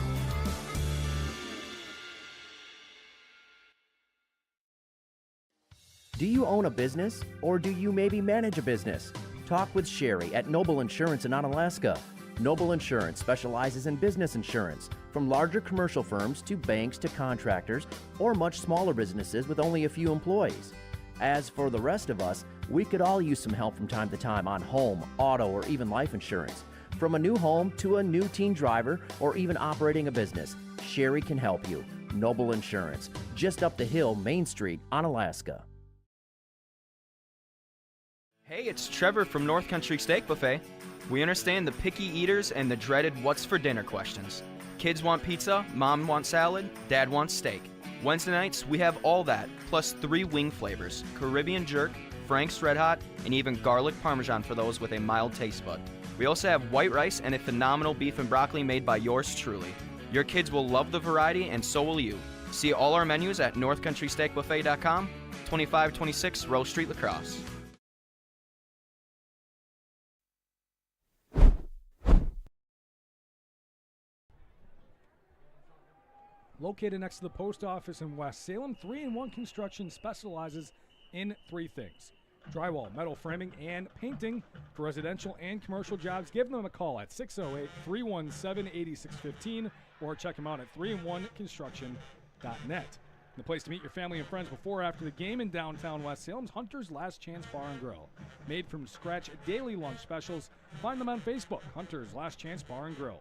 Do you own a business, or do you maybe manage a business? Talk with Sherry at Noble Insurance in Onalaska. Noble Insurance specializes in business insurance, from larger commercial firms to banks to contractors, or much smaller businesses with only a few employees. As for the rest of us, we could all use some help from time to time on home, auto, or even life insurance. From a new home to a new teen driver, or even operating a business, Sherry can help you. Noble Insurance, just up the hill, Main Street, Onalaska. Hey, it's Trevor from North Country Steak Buffet. We understand the picky eaters and the dreaded what's for dinner questions. Kids want pizza, mom wants salad, dad wants steak. Wednesday nights, we have all that, plus 3 wing flavors, Caribbean jerk, Frank's Red Hot, and even garlic parmesan for those with a mild taste bud. We also have white rice and a phenomenal beef and broccoli made by yours truly. Your kids will love the variety, and so will you. See all our menus at northcountrysteakbuffet.com, 2526 Rose Street, La Crosse. Located next to the post office in West Salem, 3-in-1 Construction specializes in 3 things: drywall, metal framing, and painting. For residential and commercial jobs, give them a call at 608-317-8615 or check them out at 3in1construction.net. The place to meet your family and friends before or after the game in downtown West Salem's Hunter's Last Chance Bar and Grill. Made from scratch daily lunch specials. Find them on Facebook, Hunter's Last Chance Bar and Grill.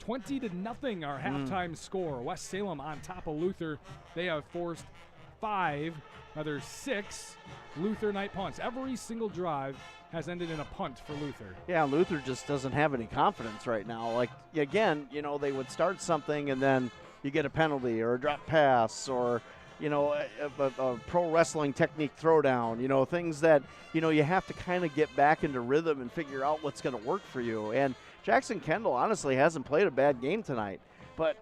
20-0 our halftime score. West Salem on top of Luther. They have forced 6 Luther night punts. Every single drive has ended in a punt for Luther. Yeah, Luther just doesn't have any confidence right now. Like, again, they would start something and then you get a penalty or a drop pass or, a pro wrestling technique throwdown, things that, you have to kind of get back into rhythm and figure out what's going to work for you. And Jackson Kendall honestly hasn't played a bad game tonight, but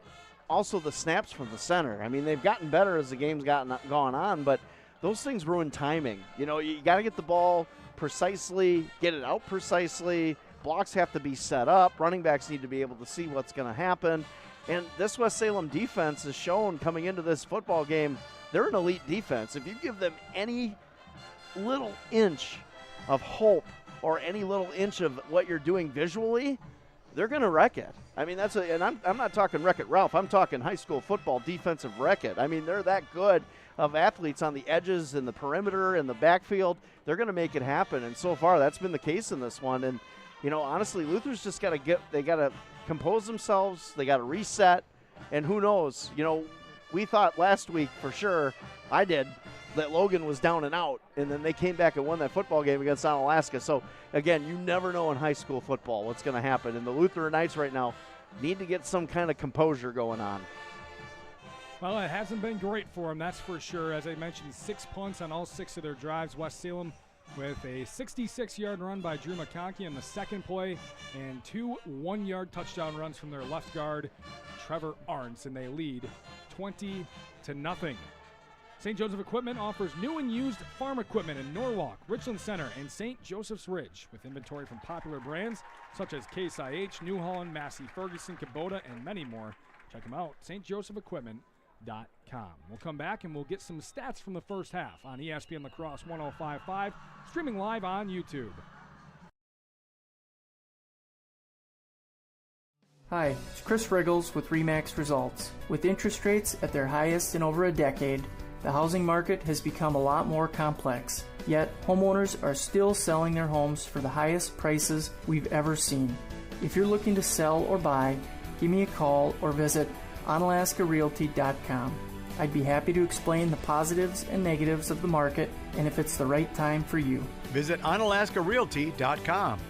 also the snaps from the center. I mean, they've gotten better as the game's gone on, but those things ruin timing. You got to get the ball precisely, get it out precisely. Blocks have to be set up. Running backs need to be able to see what's going to happen. And this West Salem defense has shown coming into this football game, they're an elite defense. If you give them any little inch of hope or any little inch of what you're doing visually, they're going to wreck it. I mean, and I'm not talking Wreck-It Ralph. I'm talking high school football defensive Wreck-It. I mean, they're that good of athletes on the edges and the perimeter and the backfield. They're going to make it happen. And so far, that's been the case in this one. And, honestly, Luther's just got to compose themselves. They got to reset. And who knows? We thought last week for sure, I did, that Logan was down and out, and then they came back and won that football game against Onalaska. So, again, you never know in high school football what's going to happen. And the Luther Knights right now need to get some kind of composure going on. Well, it hasn't been great for them, that's for sure. As I mentioned, 6 punts on all 6 of their drives. West Salem with a 66-yard run by Drew McConkey on the second play and 2 one-yard touchdown runs from their left guard, Trevor Arntz, and they lead 20-0. St. Joseph Equipment offers new and used farm equipment in Norwalk, Richland Center, and St. Joseph's Ridge, with inventory from popular brands such as Case IH, New Holland, Massey Ferguson, Kubota, and many more. Check them out, stjosephequipment.com. We'll come back and we'll get some stats from the first half on ESPN La Crosse 105.5, streaming live on YouTube. Hi, it's Chris Riggles with RE/MAX Results. With interest rates at their highest in over a decade, the housing market has become a lot more complex. Yet, homeowners are still selling their homes for the highest prices we've ever seen. If you're looking to sell or buy, give me a call or visit onalaskarealty.com. I'd be happy to explain the positives and negatives of the market and if it's the right time for you. Visit onalaskarealty.com.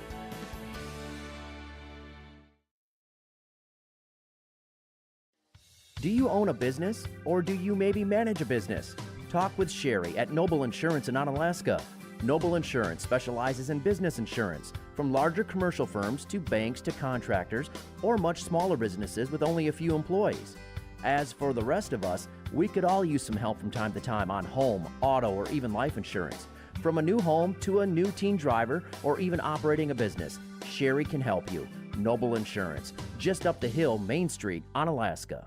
Do you own a business, or do you maybe manage a business? Talk with Sherry at Noble Insurance in Onalaska. Noble Insurance specializes in business insurance, from larger commercial firms to banks to contractors, or much smaller businesses with only a few employees. As for the rest of us, we could all use some help from time to time on home, auto, or even life insurance. From a new home to a new teen driver, or even operating a business, Sherry can help you. Noble Insurance, just up the hill, Main Street, Onalaska.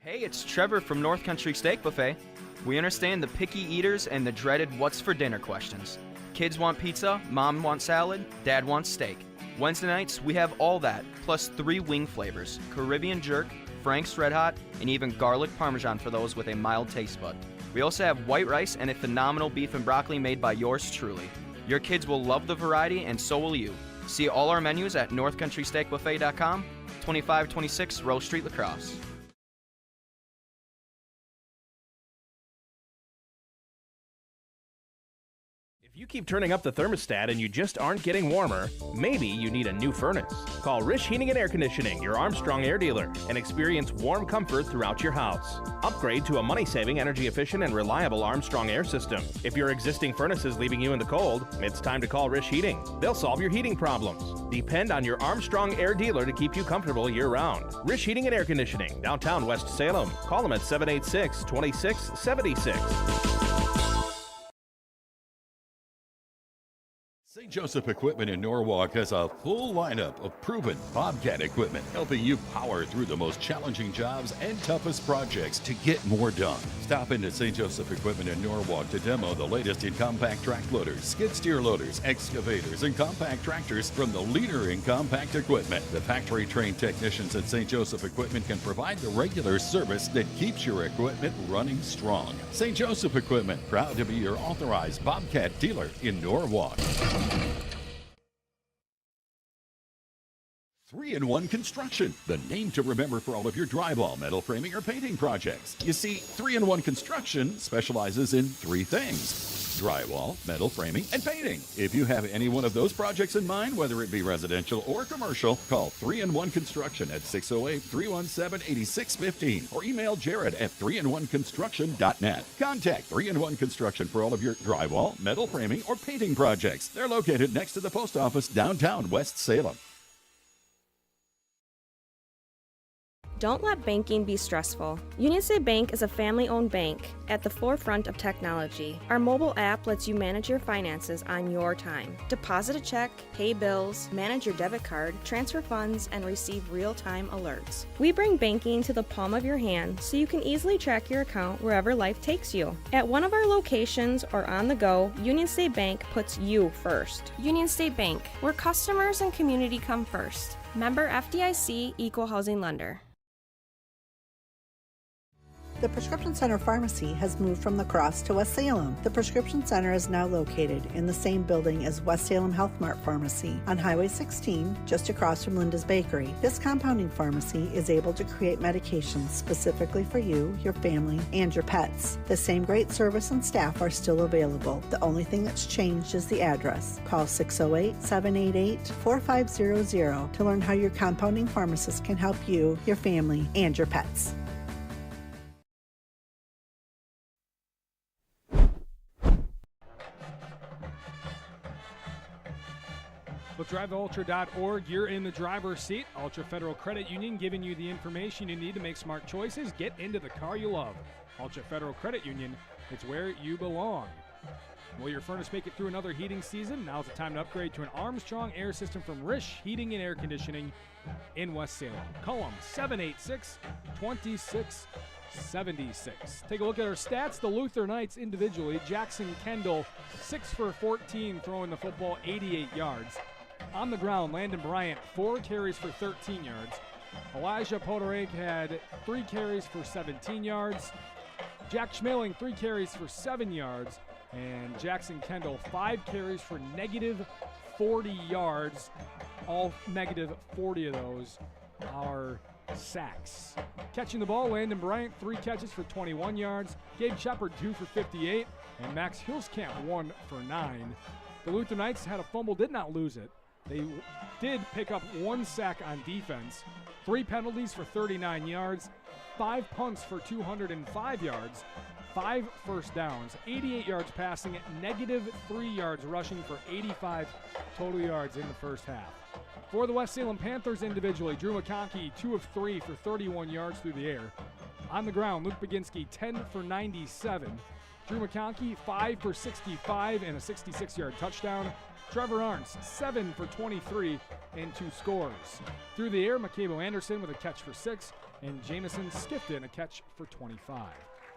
Hey, it's Trevor from North Country Steak Buffet. We understand the picky eaters and the dreaded what's for dinner questions. Kids want pizza, mom wants salad, dad wants steak. Wednesday nights, we have all that, plus 3 wing flavors, Caribbean jerk, Frank's Red Hot, and even garlic parmesan for those with a mild taste bud. We also have white rice and a phenomenal beef and broccoli made by yours truly. Your kids will love the variety, and so will you. See all our menus at northcountrysteakbuffet.com, 2526 Rose Street, La Crosse. If you keep turning up the thermostat and you just aren't getting warmer, maybe you need a new furnace. Call Rish Heating and Air Conditioning, your Armstrong air dealer, and experience warm comfort throughout your house. Upgrade to a money-saving, energy-efficient, and reliable Armstrong air system. If your existing furnace is leaving you in the cold, it's time to call Rish Heating. They'll solve your heating problems. Depend on your Armstrong air dealer to keep you comfortable year-round. Rish Heating and Air Conditioning, downtown West Salem. Call them at 786-2676. St. Joseph Equipment in Norwalk has a full lineup of proven Bobcat equipment, helping you power through the most challenging jobs and toughest projects to get more done. Stop into St. Joseph Equipment in Norwalk to demo the latest in compact track loaders, skid steer loaders, excavators, and compact tractors from the leader in compact equipment. The factory-trained technicians at St. Joseph Equipment can provide the regular service that keeps your equipment running strong. St. Joseph Equipment, proud to be your authorized Bobcat dealer in Norwalk. 3-in-1 Construction, the name to remember for all of your drywall, metal framing, or painting projects. You see, 3-in-1 Construction specializes in 3 things: drywall, metal framing, and painting. If you have any one of those projects in mind, whether it be residential or commercial, call 3-in-1 Construction at 608-317-8615 or email Jared at 3in1construction.net. Contact 3-in-1 Construction for all of your drywall, metal framing, or painting projects. They're located next to the post office downtown West Salem. Don't let banking be stressful. Union State Bank is a family-owned bank at the forefront of technology. Our mobile app lets you manage your finances on your time. Deposit a check, pay bills, manage your debit card, transfer funds, and receive real-time alerts. We bring banking to the palm of your hand so you can easily track your account wherever life takes you. At one of our locations or on the go, Union State Bank puts you first. Union State Bank, where customers and community come first. Member FDIC, Equal Housing Lender. The Prescription Center Pharmacy has moved from La Crosse to West Salem. The Prescription Center is now located in the same building as West Salem Health Mart Pharmacy on Highway 16, just across from Linda's Bakery. This compounding pharmacy is able to create medications specifically for you, your family, and your pets. The same great service and staff are still available. The only thing that's changed is the address. Call 608-788-4500 to learn how your compounding pharmacist can help you, your family, and your pets. With DriveUltra.org, you're in the driver's seat. Ultra Federal Credit Union giving you the information you need to make smart choices. Get into the car you love. Ultra Federal Credit Union, it's where you belong. Will your furnace make it through another heating season? Now's the time to upgrade to an Armstrong air system from Rish Heating and Air Conditioning in West Salem. Call them 786-2676. Take a look at our stats. The Luther Knights individually. Jackson Kendall, 6 for 14, throwing the football 88 yards. On the ground, Landon Bryant, 4 carries for 13 yards. Elijah Podorek had 3 carries for 17 yards. Jack Schmeling, 3 carries for 7 yards. And Jackson Kendall, 5 carries for negative 40 yards. All negative 40 of those are sacks. Catching the ball, Landon Bryant, 3 catches for 21 yards. Gabe Shepard, 2 for 58. And Max Hilskamp, 1 for 9. The Luther Knights had a fumble, did not lose it. They did pick up 1 sack on defense, 3 penalties for 39 yards, 5 punts for 205 yards, 5 first downs, 88 yards passing, -3 yards rushing for 85 total yards in the first half. For the West Salem Panthers individually, Drew McConkey, 2 of 3 for 31 yards through the air. On the ground, Luke Baginski, 10 for 97. Drew McConkey, 5 for 65 and a 66-yard touchdown. Trevor Arntz, 7 for 23 and 2 scores. Through the air, McCabo Anderson with a catch for 6 and Jamison Skifton a catch for 25.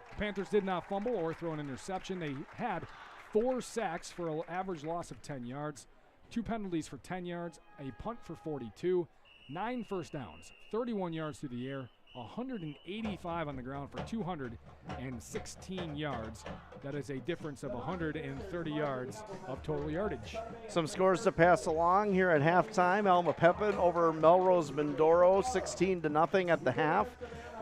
The Panthers did not fumble or throw an interception. They had 4 sacks for an average loss of 10 yards, 2 penalties for 10 yards, a punt for 42, 9 first downs, 31 yards through the air, 185 on the ground for 216 yards. That is a difference of 130 yards of total yardage. Some scores to pass along here at halftime. Alma Pepin over Melrose Mindoro, 16-0 at the half.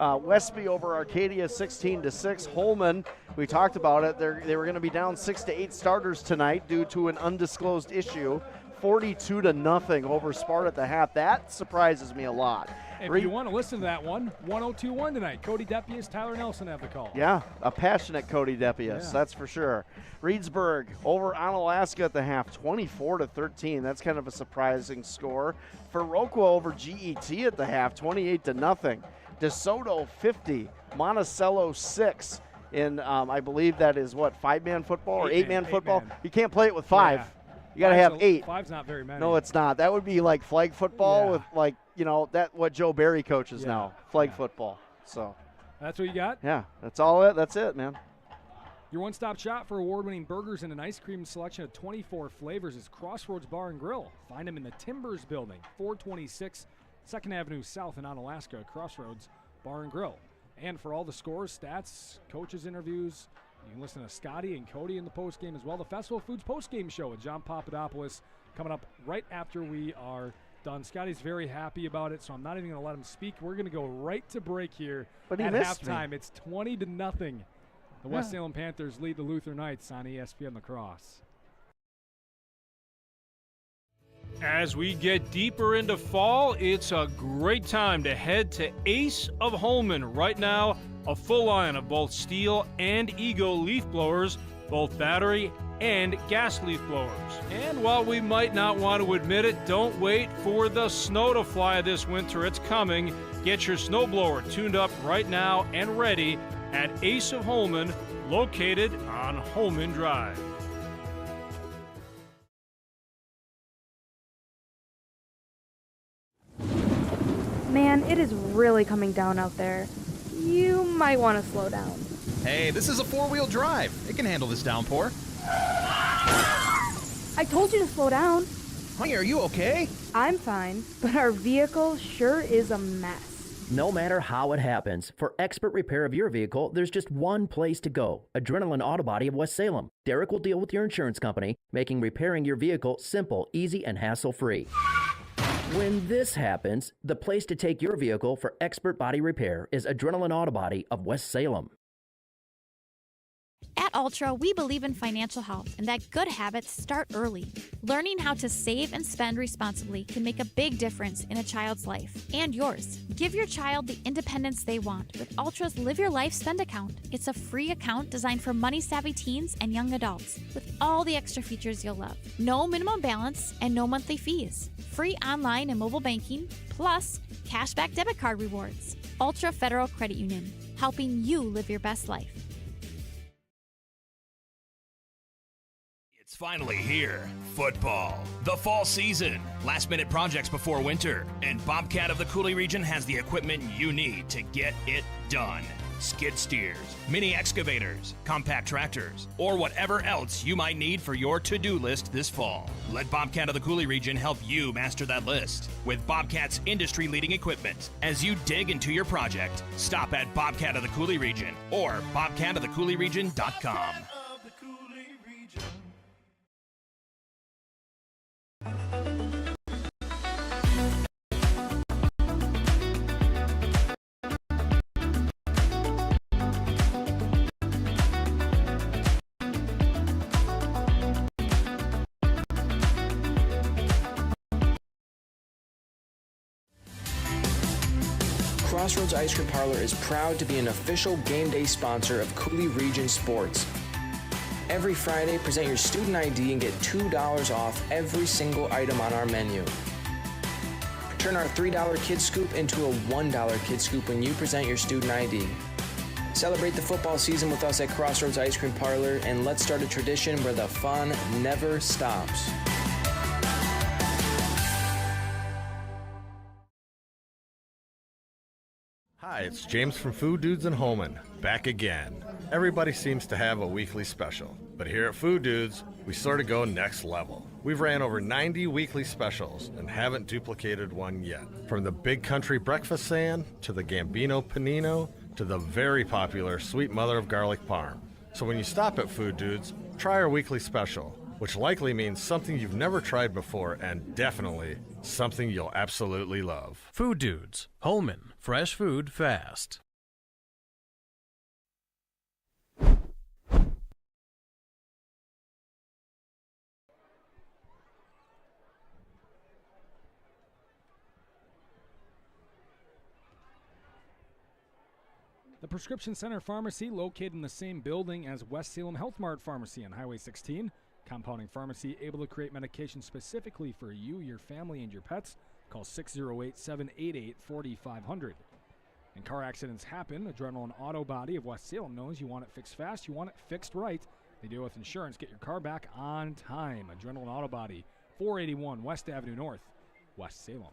Westby over Arcadia, 16-6. Holman, we talked about it. They were going to be down 6 to 8 starters tonight due to an undisclosed issue. 42-0 over Sparta at the half. That surprises me a lot. If you want to listen to that one, 1021 tonight. Cody Depius, Tyler Nelson have the call. Yeah, a passionate Cody Depius, that's for sure. Reedsburg over Onalaska at the half, 24-13. That's kind of a surprising score. Viroqua over GET at the half, 28-0. DeSoto 50, Monticello 6. In I believe that is what, 5-man football or 8-man football? You can't play it with 5. Yeah. You got to have 8. 5's not very many. No, it's not. That would be like flag football with like, that what Joe Barry coaches now, flag football. So that's what you got? Yeah, that's it, man. Your one-stop shop for award-winning burgers and an ice cream selection of 24 flavors is Crossroads Bar and Grill. Find them in the Timbers Building, 426 2nd Avenue South in Onalaska, Crossroads Bar and Grill. And for all the scores, stats, coaches' interviews, you can listen to Scotty and Cody in the postgame as well. The Festival of Foods postgame show with John Papadopoulos coming up right after we are done. Scotty's very happy about it, so I'm not even going to let him speak. We're going to go right to break here at halftime. It's 20-0. The West Salem Panthers lead the Luther Knights on ESPN La Crosse. As we get deeper into fall, it's a great time to head to Ace of Holman. Right now, a full line of both Steel and Ego leaf blowers, both battery and gas leaf blowers. And while we might not want to admit it, don't wait for the snow to fly this winter. It's coming. Get your snowblower tuned up right now and ready at Ace of Holman, located on Holman Drive. Man, it is really coming down out there. You might want to slow down. Hey, this is a 4-wheel drive. It can handle this downpour. I told you to slow down. Honey, are you okay? I'm fine, but our vehicle sure is a mess. No matter how it happens, for expert repair of your vehicle, there's just one place to go. Adrenaline Auto Body of West Salem. Derek will deal with your insurance company, making repairing your vehicle simple, easy, and hassle-free. When this happens, the place to take your vehicle for expert body repair is Adrenaline Auto Body of West Salem. At Ultra, we believe in financial health and that good habits start early. Learning how to save and spend responsibly can make a big difference in a child's life and yours. Give your child the independence they want with Ultra's Live Your Life Spend account. It's a free account designed for money-savvy teens and young adults with all the extra features you'll love. No minimum balance and no monthly fees. Free online and mobile banking, plus cashback debit card rewards. Ultra Federal Credit Union, helping you live your best life. It's finally here. Football. The fall season. Last-minute projects before winter. And Bobcat of the Coulee region has the equipment you need to get it done. Skid steers, mini excavators, compact tractors, or whatever else you might need for your to-do list this fall. Let Bobcat of the Coulee region help you master that list with Bobcat's industry-leading equipment. As you dig into your project, stop at Bobcat of the Coulee region or bobcatofthecouleeregion.com. Crossroads Ice Cream Parlor is proud to be an official game day sponsor of Coulee Region Sports. Every Friday, present your student ID and get $2 off every single item on our menu. Turn our $3 Kid Scoop into a $1 Kid Scoop when you present your student ID. Celebrate the football season with us at Crossroads Ice Cream Parlor, and let's start a tradition where the fun never stops. Hi, it's James from Food Dudes in Holman, back again. Everybody seems to have a weekly special, but here at Food Dudes, we sort of go next level. We've ran over 90 weekly specials and haven't duplicated one yet. From the Big Country Breakfast Sand, to the Gambino Panino, to the very popular Sweet Mother of Garlic Parm. So when you stop at Food Dudes, try our weekly special, which likely means something you've never tried before and definitely something you'll absolutely love. Food Dudes, Holman, fresh food fast. The Prescription Center Pharmacy, located in the same building as West Salem Health Mart Pharmacy on Highway 16. Compounding pharmacy, able to create medication specifically for you, your family, and your pets. Call 608-788-4500. And car accidents happen. Adrenaline Auto Body of West Salem knows you want it fixed fast, you want it fixed right. They deal with insurance. Get your car back on time. Adrenaline Auto Body, 481 West Avenue North, West Salem.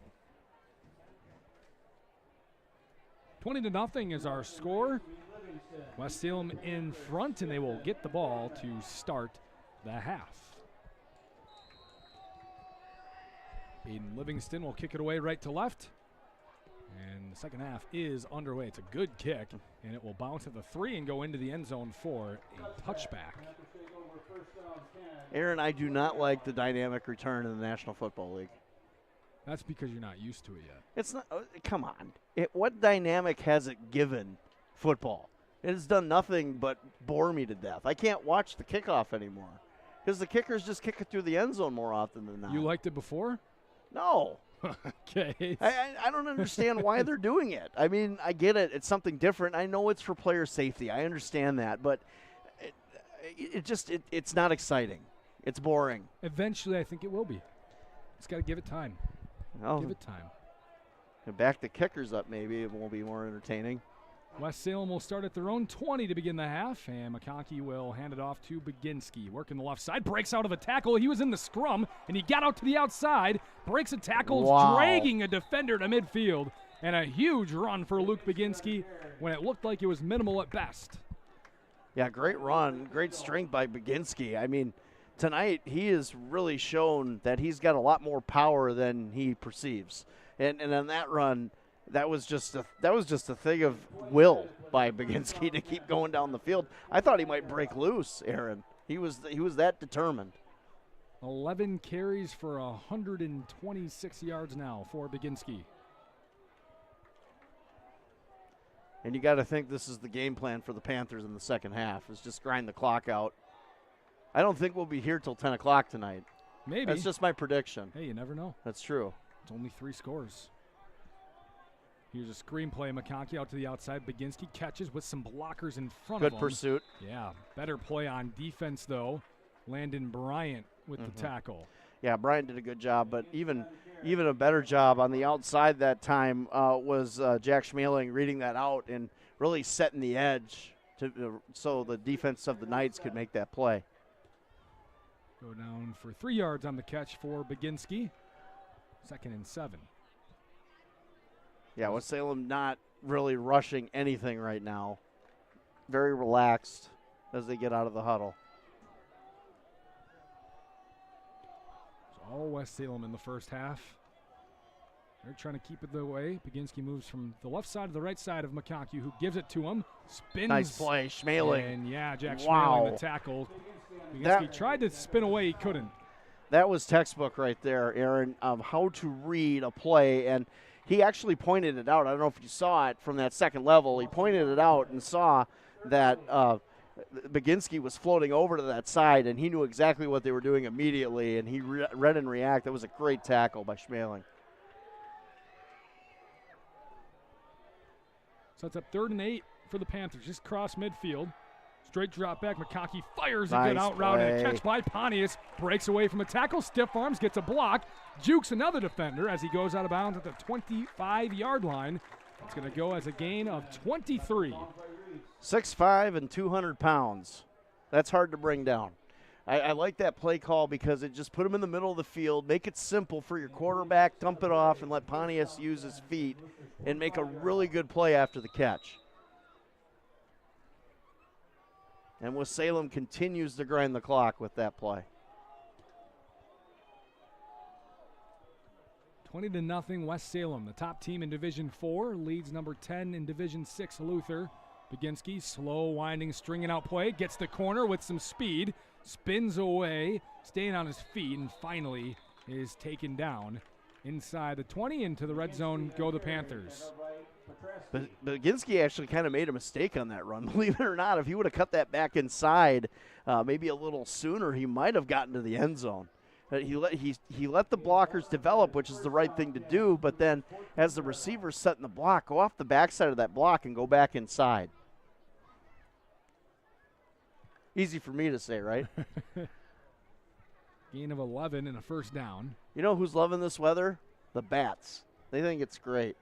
20-0 is our score. West Salem in front, and they will get the ball to start the half. Aiden Livingston will kick it away right to left. And the second half is underway. It's a good kick, and it will bounce at the 3 and go into the end zone for a touchback. Aaron, I do not like the dynamic return in the National Football League. That's because you're not used to it yet. It's not. Come on. What dynamic has it given football? It has done nothing but bore me to death. I can't watch the kickoff anymore because the kickers just kick it through the end zone more often than not. You liked it before? No. Okay. I don't understand why they're doing it. I mean, I get it. It's something different. I know it's for player safety. I understand that, but it's not exciting. It's boring. Eventually, I think it will be. It's got to give it time. Oh. Give it time. Back the kickers up, maybe it won't be more entertaining. West Salem will start at their own 20 to begin the half, and McConkey will hand it off to Baginski. Working the left side, breaks out of a tackle. He was in the scrum, and he got out to the outside, breaks a tackle, dragging a defender to midfield, and a huge run for Luke Baginski when it looked like it was minimal at best. Yeah, great run, great strength by Baginski. I mean, tonight he has really shown that he's got a lot more power than he perceives. And on that run, that was just a thing of will by Baginski to keep going down the field. I thought he might break loose, Aaron. He was that determined. 11 carries for 126 yards now for Baginski. And you got to think this is the game plan for the Panthers in the second half, is just grind the clock out. I don't think we'll be here till 10 o'clock tonight. Maybe. That's just my prediction. Hey, you never know. That's true. It's only 3 scores. Here's a screenplay. McConkey out to the outside. Baginski catches with some blockers in front of him. Good pursuit. Yeah, better play on defense, though. Landon Bryant with the tackle. Yeah, Bryant did a good job, but even a better job on the outside that time was Jack Schmeling reading that out and really setting the edge so the defense of the Knights could make that play. Go down for 3 yards on the catch for Baginski. 2nd and 7. Yeah, West Salem not really rushing anything right now. Very relaxed as they get out of the huddle. So all West Salem in the first half. They're trying to keep it the way. Baginski moves from the left side to the right side of McConkey, who gives it to him. Spins. Nice play, Schmeling. And yeah, Jack Schmeling, the tackle. Baginski tried to spin away, he couldn't. That was textbook right there, Aaron, of how to read a play. And he actually pointed it out. I don't know if you saw it from that second level. He pointed it out and saw that Baginski was floating over to that side, and he knew exactly what they were doing immediately, and he read and reacted. That was a great tackle by Schmeling. So it's up 3rd and 8 for the Panthers. Just cross midfield. Straight drop back. McConkey fires a good out route and a catch by Pontius. Breaks away from a tackle. Stiff arms. Gets a block. Jukes another defender as he goes out of bounds at the 25-yard line. It's going to go as a gain of 23. 6'5" and 200 pounds. That's hard to bring down. I like that play call because it just put him in the middle of the field, make it simple for your quarterback, dump it off, and let Pontius use his feet and make a really good play after the catch. And West Salem continues to grind the clock with that play. 20-0 West Salem, the top team in Division 4, leads number 10 in Division 6 Luther. Baginski, slow winding, stringing out play, gets the corner with some speed, spins away, staying on his feet, and finally is taken down inside the 20. Into the red zone go the Panthers. But Baginski actually kind of made a mistake on that run. Believe it or not, if he would have cut that back inside maybe a little sooner, he might have gotten to the end zone. He let the blockers develop, which is the right thing to do, but then as the receiver's setting the block, go off the backside of that block and go back inside. Easy for me to say, right? Gain of 11 and a first down. You know who's loving this weather? The Bats. They think it's great.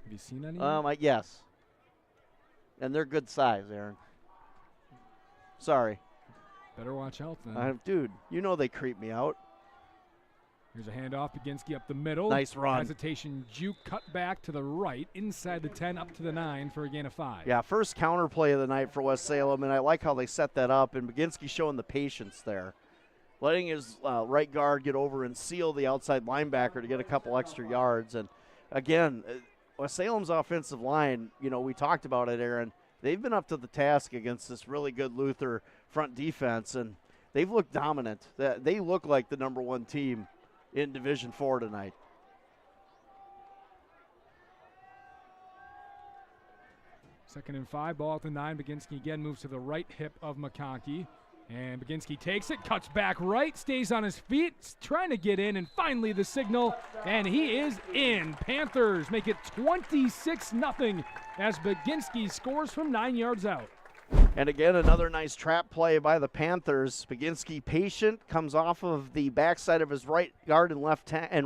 Have you seen any? Yes. And they're good size, Aaron. Sorry. Better watch out then. Dude, you know they creep me out. Here's a handoff. Baginski up the middle. Nice run. Hesitation. Juke cut back to the right, inside the 10, up to the 9 for a gain of 5. Yeah, first counter play of the night for West Salem, and I like how they set that up. And Baginski showing the patience there, letting his right guard get over and seal the outside linebacker to get a couple extra yards. And again, West Salem's offensive line, we talked about it, Aaron. They've been up to the task against this really good Luther front defense, and they've looked dominant. They look like the number 1 team in Division 4 tonight. Second and 5, ball at the 9. Baginski again moves to the right hip of McConkey. And Baginski takes it, cuts back right, stays on his feet, trying to get in, and finally the signal, and he is in. Panthers make it 26-0 as Baginski scores from 9 yards out. And again, another nice trap play by the Panthers. Baginski patient, comes off of the backside of his right guard and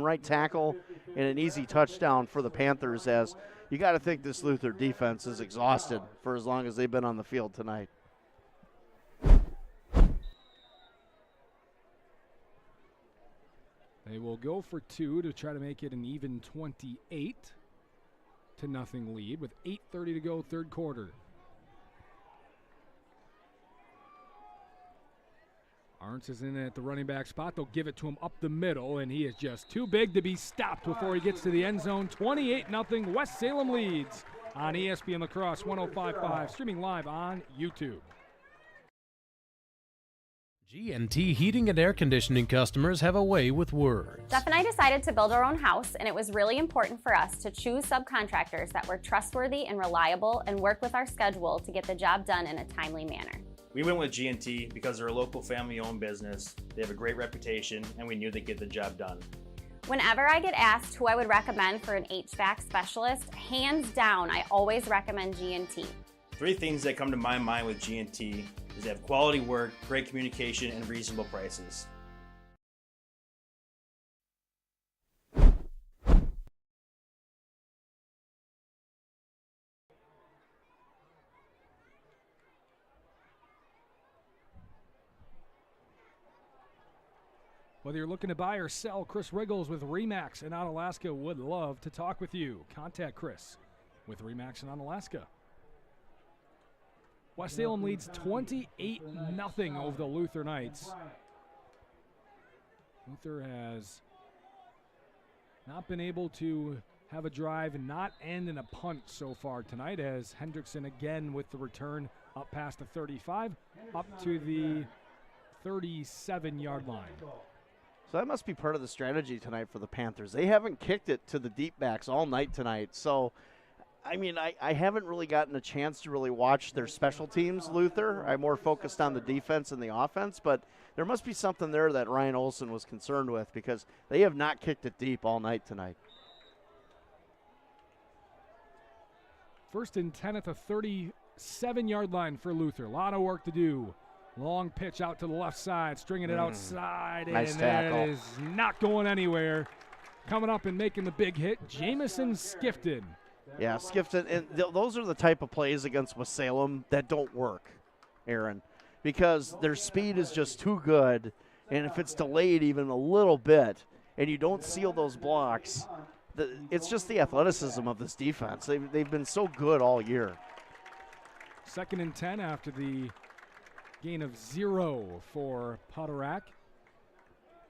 right tackle, and an easy touchdown for the Panthers, as you got to think this Luther defense is exhausted for as long as they've been on the field tonight. They will go for 2 to try to make it an even 28-0 lead with 8:30 to go, third quarter. Arntz is in at the running back spot. They'll give it to him up the middle, and he is just too big to be stopped before he gets to the end zone. 28-0 West Salem leads on ESPN La Crosse 105.5, streaming live on YouTube. G&T Heating and Air Conditioning customers have a way with words. Jeff and I decided to build our own house, and it was really important for us to choose subcontractors that were trustworthy and reliable and work with our schedule to get the job done in a timely manner. We went with G&T because they're a local family-owned business. They have a great reputation, and we knew they'd get the job done. Whenever I get asked who I would recommend for an HVAC specialist, hands down, I always recommend G&T. 3 things that come to my mind with G&T is they have quality work, great communication, and reasonable prices. Whether you're looking to buy or sell, Chris Riggles with RE/MAX in Onalaska would love to talk with you. Contact Chris with RE/MAX in Onalaska. West Salem leads 28-0 over the Luther Knights. Luther has not been able to have a drive and not end in a punt so far tonight, as Hendrickson again with the return up past the 35, up to the 37-yard line. So that must be part of the strategy tonight for the Panthers. They haven't kicked it to the deep backs all night tonight. So, I mean, I haven't really gotten a chance to really watch their special teams, Luther. I'm more focused on the defense and the offense, but there must be something there that Ryan Olson was concerned with, because they have not kicked it deep all night tonight. First and 10 at the 37-yard line for Luther. A lot of work to do. Long pitch out to the left side, stringing it outside, nice and tackle. that is not going anywhere. Coming up and making the big hit, Jamison Skifton. Yeah, Skifton, and those are the type of plays against West Salem that don't work, Aaron, because their speed is just too good, and if it's delayed even a little bit and you don't seal those blocks, it's just the athleticism of this defense. They've been so good all year. Second and 10 after the gain of 0 for Potterack.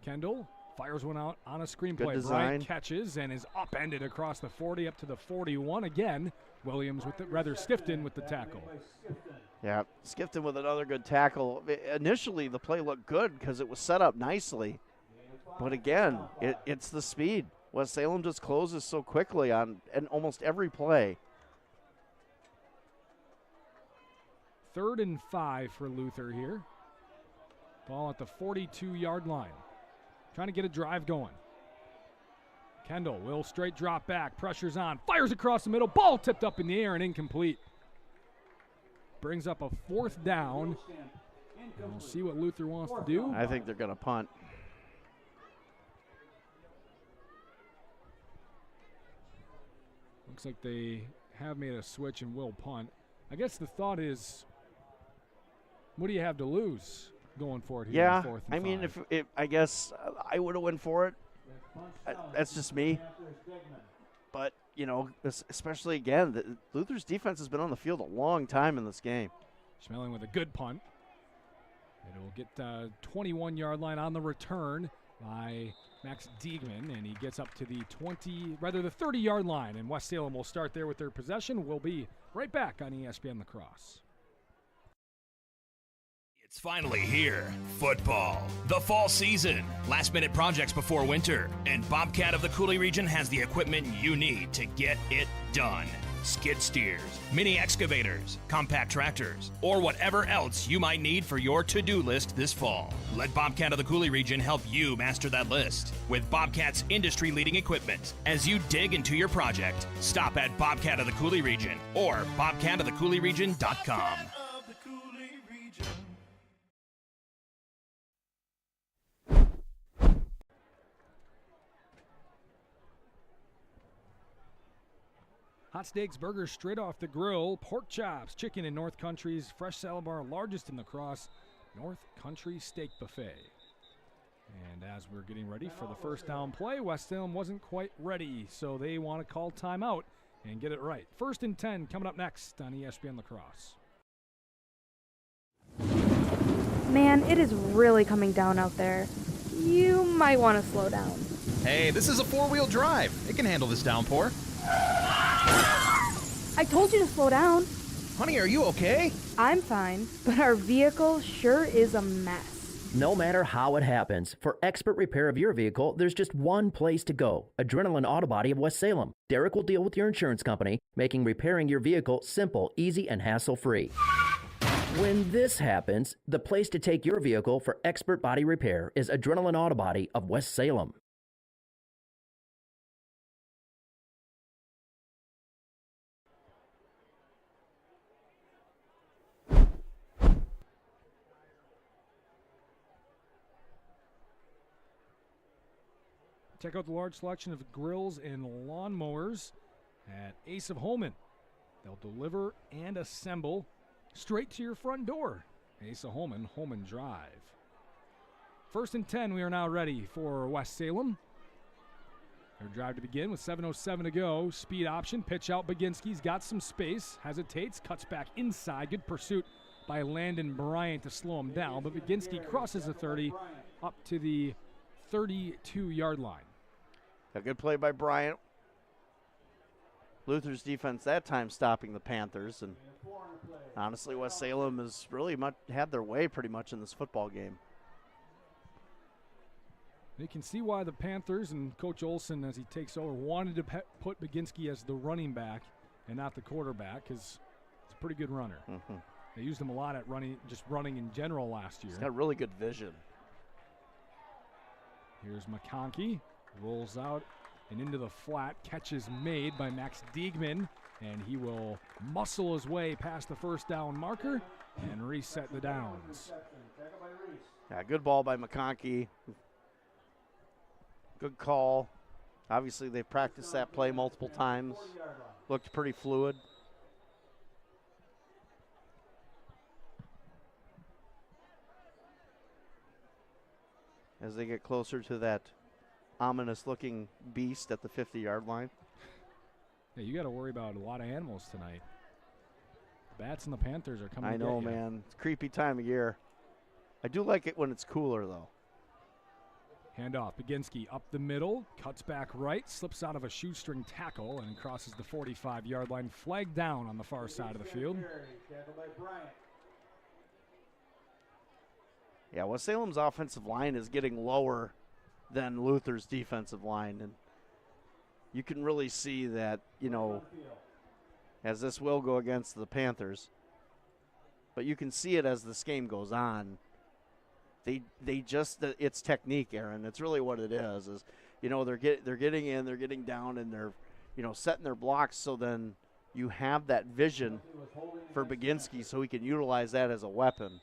Kendall fires one out on a screenplay. Bryant catches and is upended across the 40 up to the 41. Again, Williams Skifton with the tackle. Yeah, Skifton with another good tackle. Initially, the play looked good because it was set up nicely. But again, it's the speed. West Salem just closes so quickly on almost every play. 3rd and 5 for Luther here. Ball at the 42-yard line. Trying to get a drive going. Kendall will straight drop back. Pressure's on. Fires across the middle. Ball tipped up in the air and incomplete. Brings up a 4th down. We'll see what Luther wants to do. I think they're going to punt. Looks like they have made a switch and will punt. I guess the thought is, what do you have to lose going for it here? Yeah, in 4th and I mean, 5? I guess I would have went for it. That's just me. But, you know, especially again, Luther's defense has been on the field a long time in this game. Schmeling with a good punt. It will get 21-yard line on the return by Max Diegman, and he gets up to the 30-yard line, and West Salem will start there with their possession. We'll be right back on ESPN La Crosse. It's finally here. Football. The fall season. Last-minute projects before winter. And Bobcat of the Coulee region has the equipment you need to get it done. Skid steers, mini excavators, compact tractors, or whatever else you might need for your to-do list this fall. Let Bobcat of the Coulee region help you master that list with Bobcat's industry-leading equipment. As you dig into your project, stop at Bobcat of the Coulee region or bobcatofthecouleeregion.com. Hot steaks, burgers straight off the grill, pork chops, chicken in North Country's fresh salad bar, largest in the Crosse, North Country Steak Buffet. And as we're getting ready for the first down play, West Salem wasn't quite ready, so they want to call timeout and get it right. 1st and 10 coming up next on ESPN La Crosse. Man, it is really coming down out there. You might want to slow down. Hey, this is a 4-wheel drive. It can handle this downpour. I told you to slow down. Honey, are you okay? I'm fine, but our vehicle sure is a mess. No matter how it happens, for expert repair of your vehicle, there's just one place to go. Adrenaline Auto Body of West Salem. Derek will deal with your insurance company, making repairing your vehicle simple, easy, and hassle-free. When this happens, the place to take your vehicle for expert body repair is Adrenaline Auto Body of West Salem. Check out the large selection of grills and lawnmowers at Ace of Holman. They'll deliver and assemble straight to your front door. Ace of Holman, Holman Drive. 1st and 10, we are now ready for West Salem. Their drive to begin with 7:07 to go. Speed option, pitch out. Baginski's got some space, hesitates, cuts back inside. Good pursuit by Landon Bryant to slow him down, but Baginski crosses the 30 up to the 32-yard line. A good play by Bryant. Luther's defense that time stopping the Panthers, and honestly, West Salem has really had their way pretty much in this football game. You can see why the Panthers and Coach Olson, as he takes over, wanted to put Baginski as the running back and not the quarterback, because he's a pretty good runner. Mm-hmm. They used him a lot at running in general last year. He's got really good vision. Here's McConkey, rolls out and into the flat. Catch is made by Max Diegman, and he will muscle his way past the first down marker and reset the downs. Yeah, good ball by McConkey. Good call. Obviously, they've practiced that play multiple times. Looked pretty fluid. As they get closer to that ominous-looking beast at the 50-yard line. Yeah, you got to worry about a lot of animals tonight. The Bats and the Panthers are coming. I know, man. It's a creepy time of year. I do like it when it's cooler, though. Handoff. Baginski up the middle, cuts back right, slips out of a shoestring tackle, and crosses the 45-yard line. Flag down on the far side of the field. Yeah, West Salem's offensive line is getting lower than Luther's defensive line, and you can really see that, you know, as this will go against the Panthers, but you can see it as this game goes on. They just it's technique, Aaron. It's really what it is. You know, they're getting in, they're getting down, and they're, you know, setting their blocks so then you have that vision for Baginski so he can utilize that as a weapon.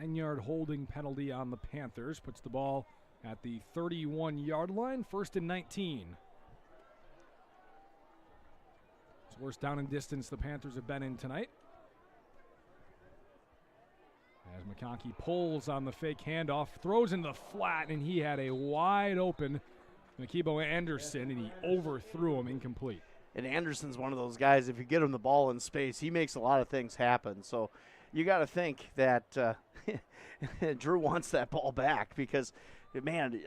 9-yard holding penalty on the Panthers puts the ball at the 31-yard line, 1st and 19. It's the worst down and distance the Panthers have been in tonight. As McConkey pulls on the fake handoff, throws in the flat, and he had a wide open Makibo Anderson, and he overthrew him, incomplete. And Anderson's one of those guys, if you get him the ball in space, he makes a lot of things happen. So you got to think that Drew wants that ball back because, man,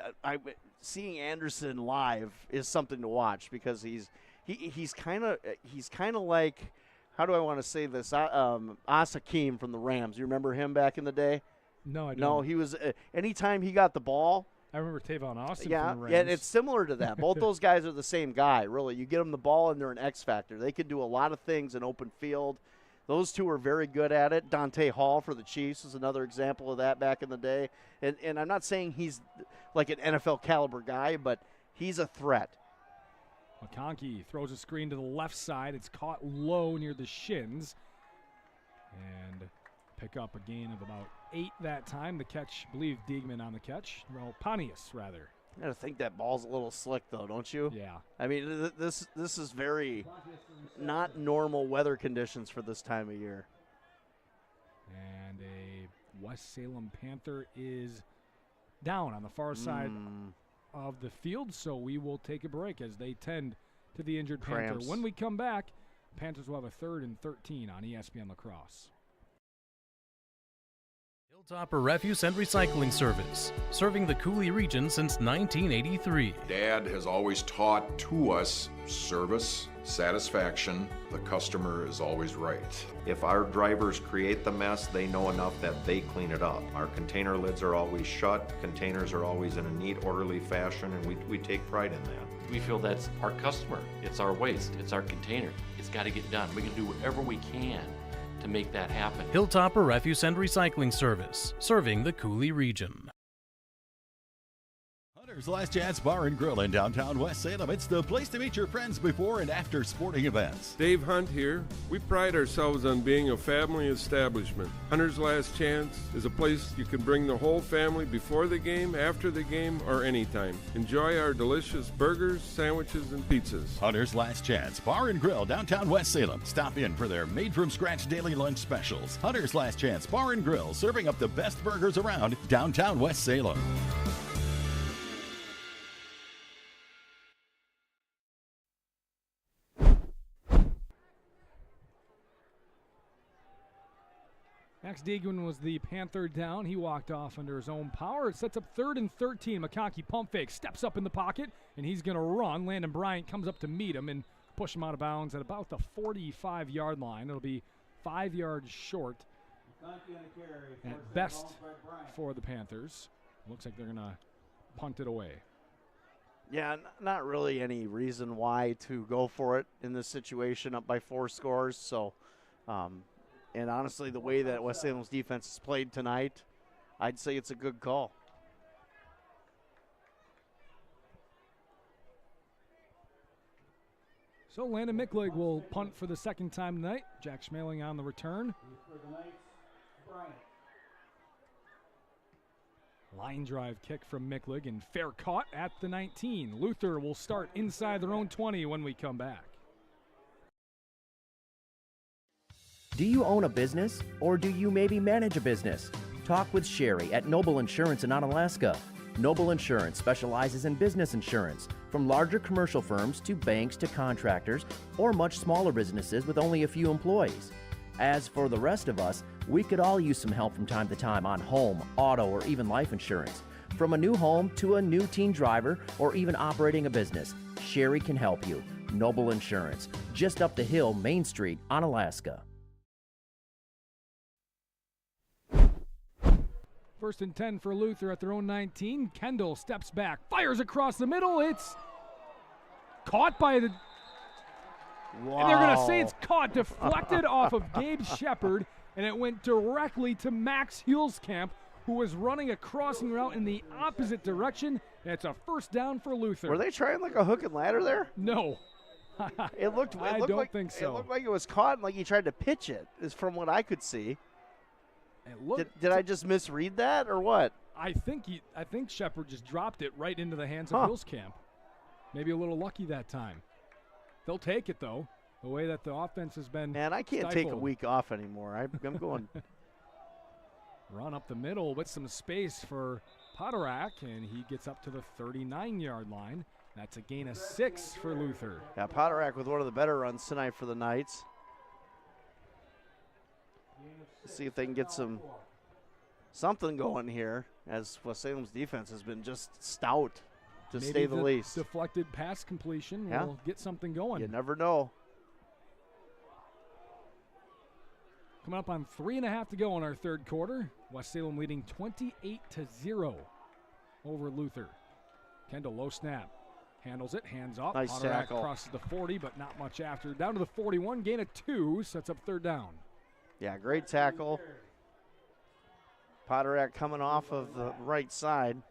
seeing Anderson live is something to watch because he's kind of like, how do I want to say this? Asakeem from the Rams. You remember him back in the day? No, I don't. No, he was anytime he got the ball. I remember Tavon Austin yeah, from the Rams. Yeah, and it's similar to that. Both those guys are the same guy, really. You get them the ball, and they're an X factor. They can do a lot of things in open field. Those two are very good at it. Dante Hall for the Chiefs is another example of that back in the day. And I'm not saying he's like an NFL caliber guy, but he's a threat. McConkey throws a screen to the left side. It's caught low near the shins. And pick up a gain of about 8 that time. The catch, I believe Diegman on the catch. Well, Pontius, rather. You got to think that ball's a little slick, though, don't you? Yeah. I mean, this is very not normal weather conditions for this time of year. And a West Salem Panther is down on the far side of the field, so we will take a break as they tend to the injured Panther. When we come back, Panthers will have a 3rd and 13 on ESPN La Crosse. Hilltopper Refuse and Recycling Service, serving the Coulee region since 1983. Dad has always taught to us service, satisfaction. The customer is always right. If our drivers create the mess, they know enough that they clean it up. Our container lids are always shut, containers are always in a neat, orderly fashion, and we take pride in that. We feel that's our customer. It's our waste. It's our container. It's got to get done. We can do whatever we can to make that happen. Hilltopper Refuse and Recycling Service, serving the Coulee region. Hunter's Last Chance Bar and Grill in downtown West Salem. It's the place to meet your friends before and after sporting events. Dave Hunt here. We pride ourselves on being a family establishment. Hunter's Last Chance is a place you can bring the whole family before the game, after the game, or anytime. Enjoy our delicious burgers, sandwiches, and pizzas. Hunter's Last Chance Bar and Grill, downtown West Salem. Stop in for their made-from-scratch daily lunch specials. Hunter's Last Chance Bar and Grill, serving up the best burgers around downtown West Salem. Max Diegman was the Panther down. He walked off under his own power. It sets up 3rd and 13. McConkey pump fake, steps up in the pocket, and he's going to run. Landon Bryant comes up to meet him and push him out of bounds at about the 45-yard line. It'll be 5 yards short at best for the Panthers. Looks like they're going to punt it away. Yeah, not really any reason why to go for it in this situation, up by 4 scores. So, and honestly, the way that West Salem's defense has played tonight, I'd say it's a good call. So Landon Micklig will punt for the second time tonight. Jack Schmeling on the return. Line drive kick from Micklig and fair caught at the 19. Luther will start inside their own 20 when we come back. Do you own a business, or do you maybe manage a business? Talk with Sherry at Noble Insurance in Onalaska. Noble Insurance specializes in business insurance, from larger commercial firms to banks to contractors, or much smaller businesses with only a few employees. As for the rest of us, we could all use some help from time to time on home, auto, or even life insurance. From a new home to a new teen driver, or even operating a business, Sherry can help you. Noble Insurance, just up the hill, Main Street, Onalaska. First and 10 for Luther at their own 19. Kendall steps back, fires across the middle. It's caught by the... Wow. And they're going to say it's caught, deflected off of Gabe Shepard, and it went directly to Max Hulskamp, who was running a crossing route in the opposite direction. And it's a first down for Luther. Were they trying like a hook and ladder there? No. It looked I like, don't think so. It looked like it was caught and like he tried to pitch it, is from what I could see. Did I just misread that or what? I think Shepard just dropped it right into the hands of Hulskamp. Maybe a little lucky that time. They'll take it, though, the way that the offense has been Man, I can't take a week off anymore. I'm going. Run up the middle with some space for Potterack, and he gets up to the 39-yard line. That's a gain of 6 for Luther. Yeah, Potterack with one of the better runs tonight for the Knights. Let's see if they can get something going here, as West Salem's defense has been just stout, to say the least. Deflected pass completion will get something going. You never know. Coming up on 3.5 to go in our third quarter. West Salem leading 28-0 over Luther. Kendall, low snap. Handles it, hands off. Nice tackle. Crosses the 40, but not much after. Down to the 41, gain of 2, sets up third down. Yeah, great tackle. Potterack coming off of the right side.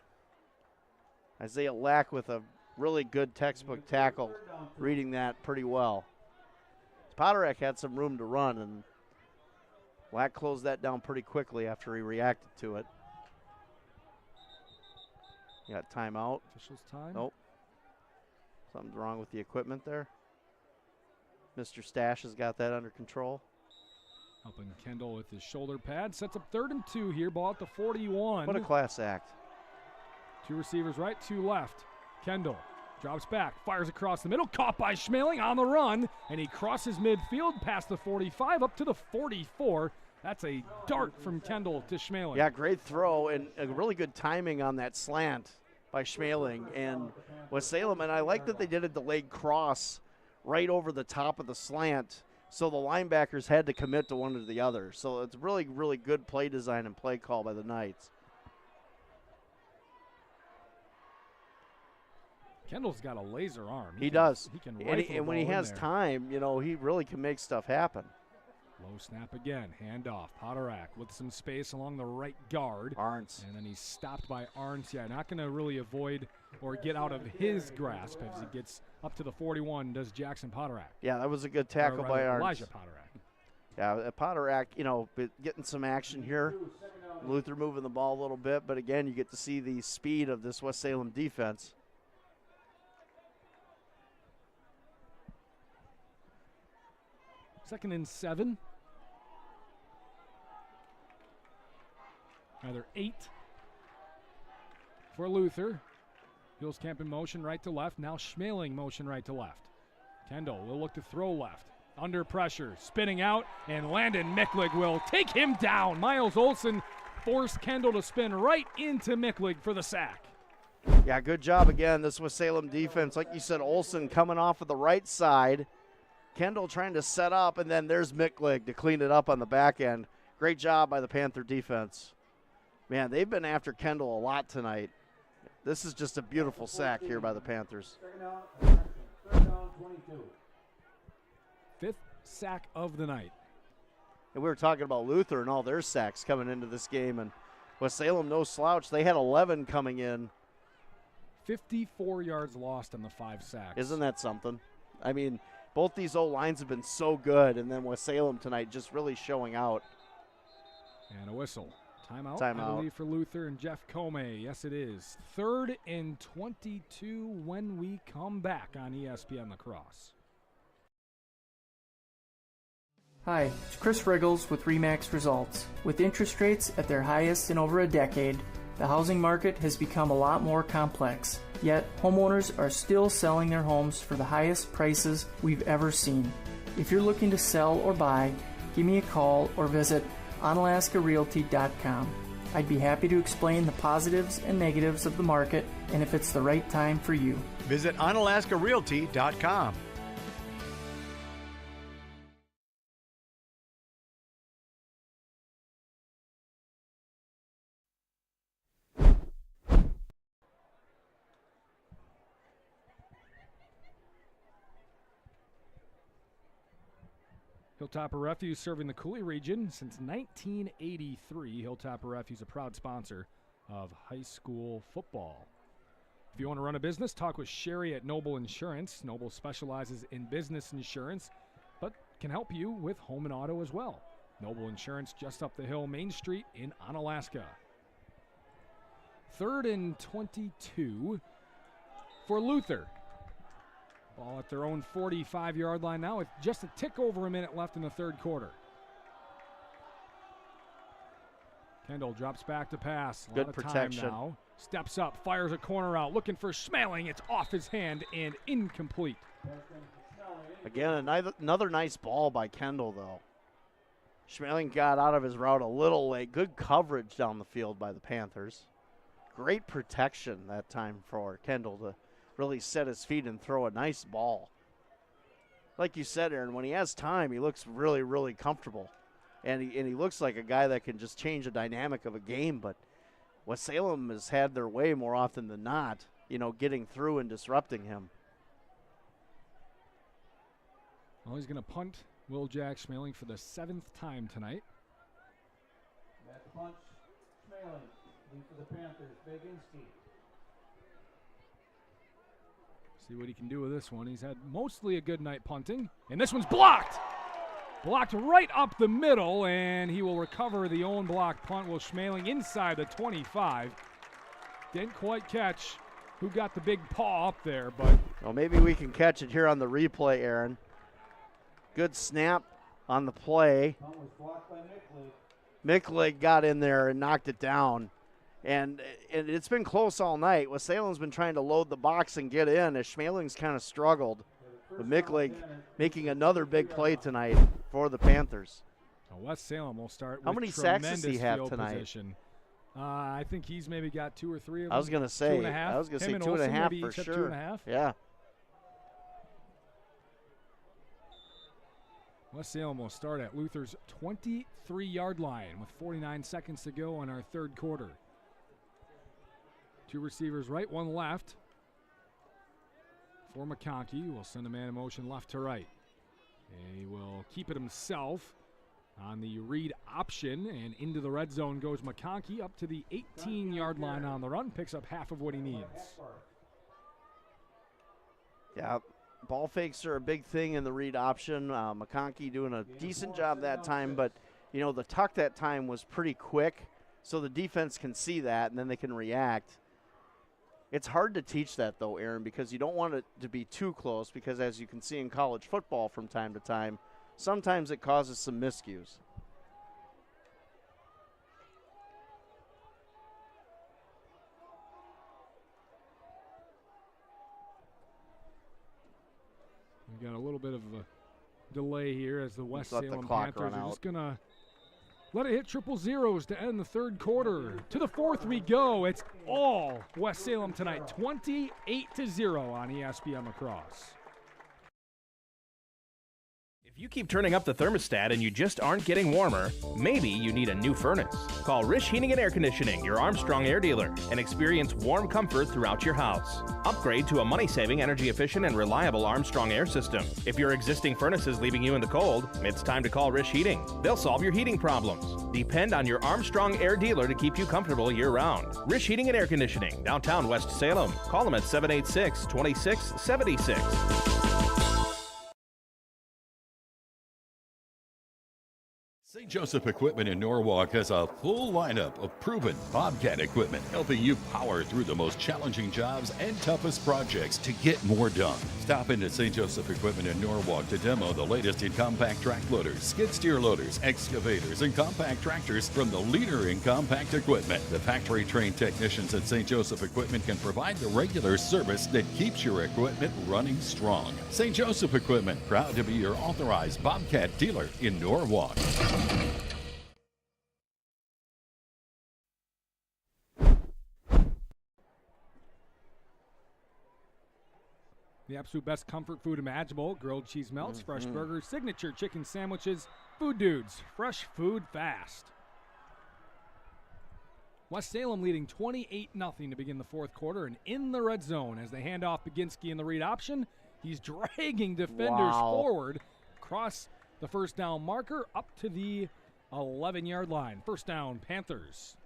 Isaiah Lack with a really good textbook tackle, reading that pretty well. Potterack had some room to run, and Lack closed that down pretty quickly after he reacted to it. You got timeout. Official's time. Nope. Something's wrong with the equipment there. Mr. Stash has got that under control. Helping Kendall with his shoulder pad. Sets up 3rd and 2 here. Ball at the 41. What a class act. 2 receivers right, 2 left. Kendall drops back, fires across the middle. Caught by Schmeling on the run. And he crosses midfield past the 45 up to the 44. That's a dart from Kendall to Schmeling. Yeah, great throw and a really good timing on that slant by Schmeling and West Salem. And I like that they did a delayed cross right over the top of the slant, so the linebackers had to commit to one or the other. So it's really, really good play design and play call by the Knights. Kendall's got a laser arm. He does. He can and when he has time, you know, he really can make stuff happen. Low snap again, handoff. Potterack with some space along the right guard. Arntz. And then he's stopped by Arntz. Yeah, not going to really avoid or get out of his grasp as he gets up to the 41, does Jackson Potterack. Yeah, that was a good tackle by Arntz. Elijah Potterack. Yeah, Potterack, you know, getting some action here. Luther moving the ball a little bit, but again, you get to see the speed of this West Salem defense. Second and 7. Another 8 for Luther. Hulskamp in motion right to left. Now Schmeling motion right to left. Kendall will look to throw left. Under pressure, spinning out, and Landon Micklig will take him down. Miles Olson forced Kendall to spin right into Micklig for the sack. Yeah, good job again. This was Salem defense. Like you said, Olson coming off of the right side. Kendall trying to set up, and then there's Micklig to clean it up on the back end. Great job by the Panther defense. Man, they've been after Kendall a lot tonight. This is just a beautiful sack here by the Panthers. 5th sack of the night. And we were talking about Luther and all their sacks coming into this game, and West Salem, no slouch. They had 11 coming in. 54 yards lost on the 5 sacks. Isn't that something? I mean, Both these O-lines have been so good, and then West Salem tonight just really showing out. And a whistle. Timeout. Timeout. I believe for Luther and Jeff Comey. Yes, it is. 3rd and 22 when we come back on ESPN La Crosse. Hi, it's Chris Riggles with RE/MAX Results. With interest rates at their highest in over a decade, the housing market has become a lot more complex. Yet, homeowners are still selling their homes for the highest prices we've ever seen. If you're looking to sell or buy, give me a call or visit onalaskarealty.com. I'd be happy to explain the positives and negatives of the market and if it's the right time for you. Visit onalaskarealty.com. Hilltopper Refuse serving the Coulee region since 1983. Hilltopper Refuse, a proud sponsor of high school football. If you want to run a business, talk with Sherry at Noble Insurance. Noble specializes in business insurance, but can help you with home and auto as well. Noble Insurance just up the hill, Main Street in Onalaska. 3rd and 22 for Luther. Ball at their own 45-yard line now with just a tick over a minute left in the 3rd quarter. Kendall drops back to pass. A Good lot of protection. time now. Steps up, fires a corner out, looking for Schmeling. It's off his hand and incomplete. Again, another nice ball by Kendall, though. Schmeling got out of his route a little late. Good coverage down the field by the Panthers. Great protection that time for Kendall to really set his feet and throw a nice ball. Like you said, Aaron, when he has time, he looks really, really comfortable. And he looks like a guy that can just change the dynamic of a game. But West Salem has had their way more often than not, getting through and disrupting him. Well, he's going to punt Will Jack Schmeling for the 7th time tonight. That punch, Schmeling, for the Panthers, big instinct. See what he can do with this one. He's had mostly a good night punting. And this one's blocked. Blocked right up the middle, and he will recover the own block punt. Will Schmeling inside the 25. Didn't quite catch who got the big paw up there, but. Well, maybe we can catch it here on the replay, Aaron. Good snap on the play. Micklig got in there and knocked it down. And it's been close all night. West Salem's been trying to load the box and get in as Schmeling's kind of struggled. But Micklig making another big play tonight for the Panthers. So West Salem will start How with many sacks does he have field tonight? Position. I think he's maybe got 2 or 3 of them. I was going to say 2.5. I was going to say Him and 2.5 Olsen for each have sure. 2.5. Yeah. West Salem will start at Luther's 23-yard line with 49 seconds to go in our 3rd quarter. 2 receivers right, 1 left. For McConkey, will send a man in motion left to right. And he will keep it himself on the read option, and into the red zone goes McConkey up to the 18-yard line on the run, picks up half of what he needs. Yeah, ball fakes are a big thing in the read option. McConkey doing a decent job that time, but, the tuck that time was pretty quick, so the defense can see that, and then they can react. It's hard to teach that, though, Aaron, because you don't want it to be too close, because as you can see in college football from time to time, sometimes it causes some miscues. We've got a little bit of a delay here as the West Salem clock Panthers run are out. just going to let it hit triple zeros to end the 3rd quarter. To the 4th we go. It's all West Salem tonight, 28-0 on ESPN La Crosse. If you keep turning up the thermostat and you just aren't getting warmer, maybe you need a new furnace. Call Rish Heating and Air Conditioning, your Armstrong air dealer, and experience warm comfort throughout your house. Upgrade to a money-saving, energy-efficient, and reliable Armstrong air system. If your existing furnace is leaving you in the cold, it's time to call Rish Heating. They'll solve your heating problems. Depend on your Armstrong air dealer to keep you comfortable year-round. Rish Heating and Air Conditioning, downtown West Salem. Call them at 786-2676. St. Joseph Equipment in Norwalk has a full lineup of proven Bobcat equipment, helping you power through the most challenging jobs and toughest projects to get more done. Stop into St. Joseph Equipment in Norwalk to demo the latest in compact track loaders, skid steer loaders, excavators, and compact tractors from the leader in compact equipment. The factory-trained technicians at St. Joseph Equipment can provide the regular service that keeps your equipment running strong. St. Joseph Equipment, proud to be your authorized Bobcat dealer in Norwalk. The absolute best comfort food imaginable: grilled cheese melts, fresh burgers, signature chicken sandwiches. Food Dudes, fresh food fast. West Salem leading 28-0 to begin the fourth quarter, and in the red zone as they hand off Baginski in the read option. He's dragging defenders forward across the first down marker up to the 11-yard line. First down, Panthers.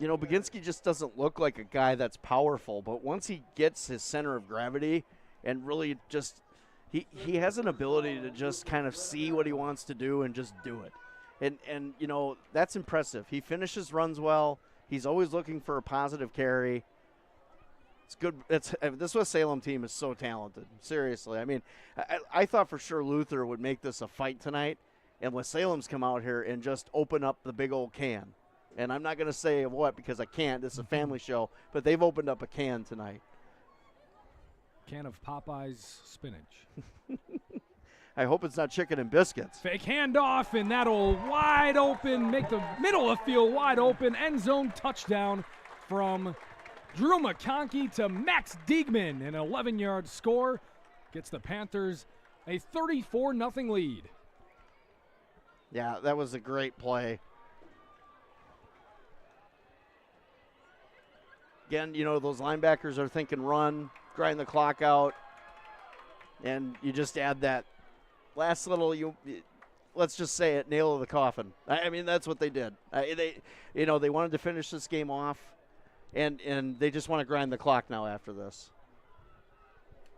You know, Baginski just doesn't look like a guy that's powerful, but once he gets his center of gravity and really just he has an ability to just kind of see what he wants to do and just do it. And you know, that's impressive. He finishes runs well. He's always looking for a positive carry. It's good. This West Salem team is so talented. Seriously. I mean, I thought for sure Luther would make this a fight tonight, and West Salem's come out here and just open up the big old can. And I'm not going to say what because I can't. This is a family show. But they've opened up a can tonight. Can of Popeye's spinach. I hope it's not chicken and biscuits. Fake handoff, and that'll wide open, make the middle of the field wide open. End zone touchdown from Drew McConkey to Max Diegman. An 11-yard score gets the Panthers a 34-0 lead. Yeah, that was a great play. Again, you know, those linebackers are thinking run, grind the clock out, and you just add that last little, let's just say it, nail of the coffin. I mean, that's what they did. They wanted to finish this game off, and they just want to grind the clock now after this.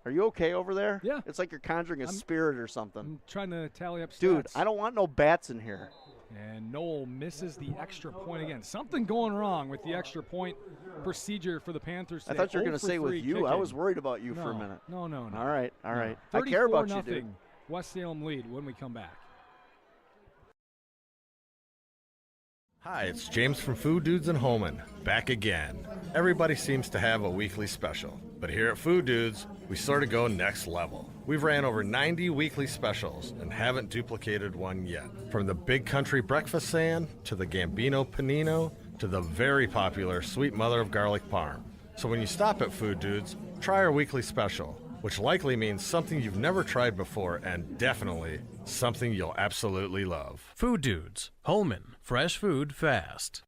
Are you okay over there? Yeah. It's like you're conjuring a spirit or something. I'm trying to tally up stats. Dude, I don't want no bats in here. And Noel misses the extra point again. Something going wrong with the extra point procedure for the Panthers today. I thought you were going to say with you. Kicking. I was worried about you for a minute. No. All right. I care about you, dude. West Salem lead when we come back. Hi, it's James from Food Dudes and Holman, back again. Everybody seems to have a weekly special, but here at Food Dudes, we sort of go next level. We've ran over 90 weekly specials and haven't duplicated one yet. From the Big Country Breakfast Sand, to the Gambino Panino, to the very popular Sweet Mother of Garlic Parm. So when you stop at Food Dudes, try our weekly special, which likely means something you've never tried before and definitely something you'll absolutely love. Food Dudes, Holman, fresh food fast.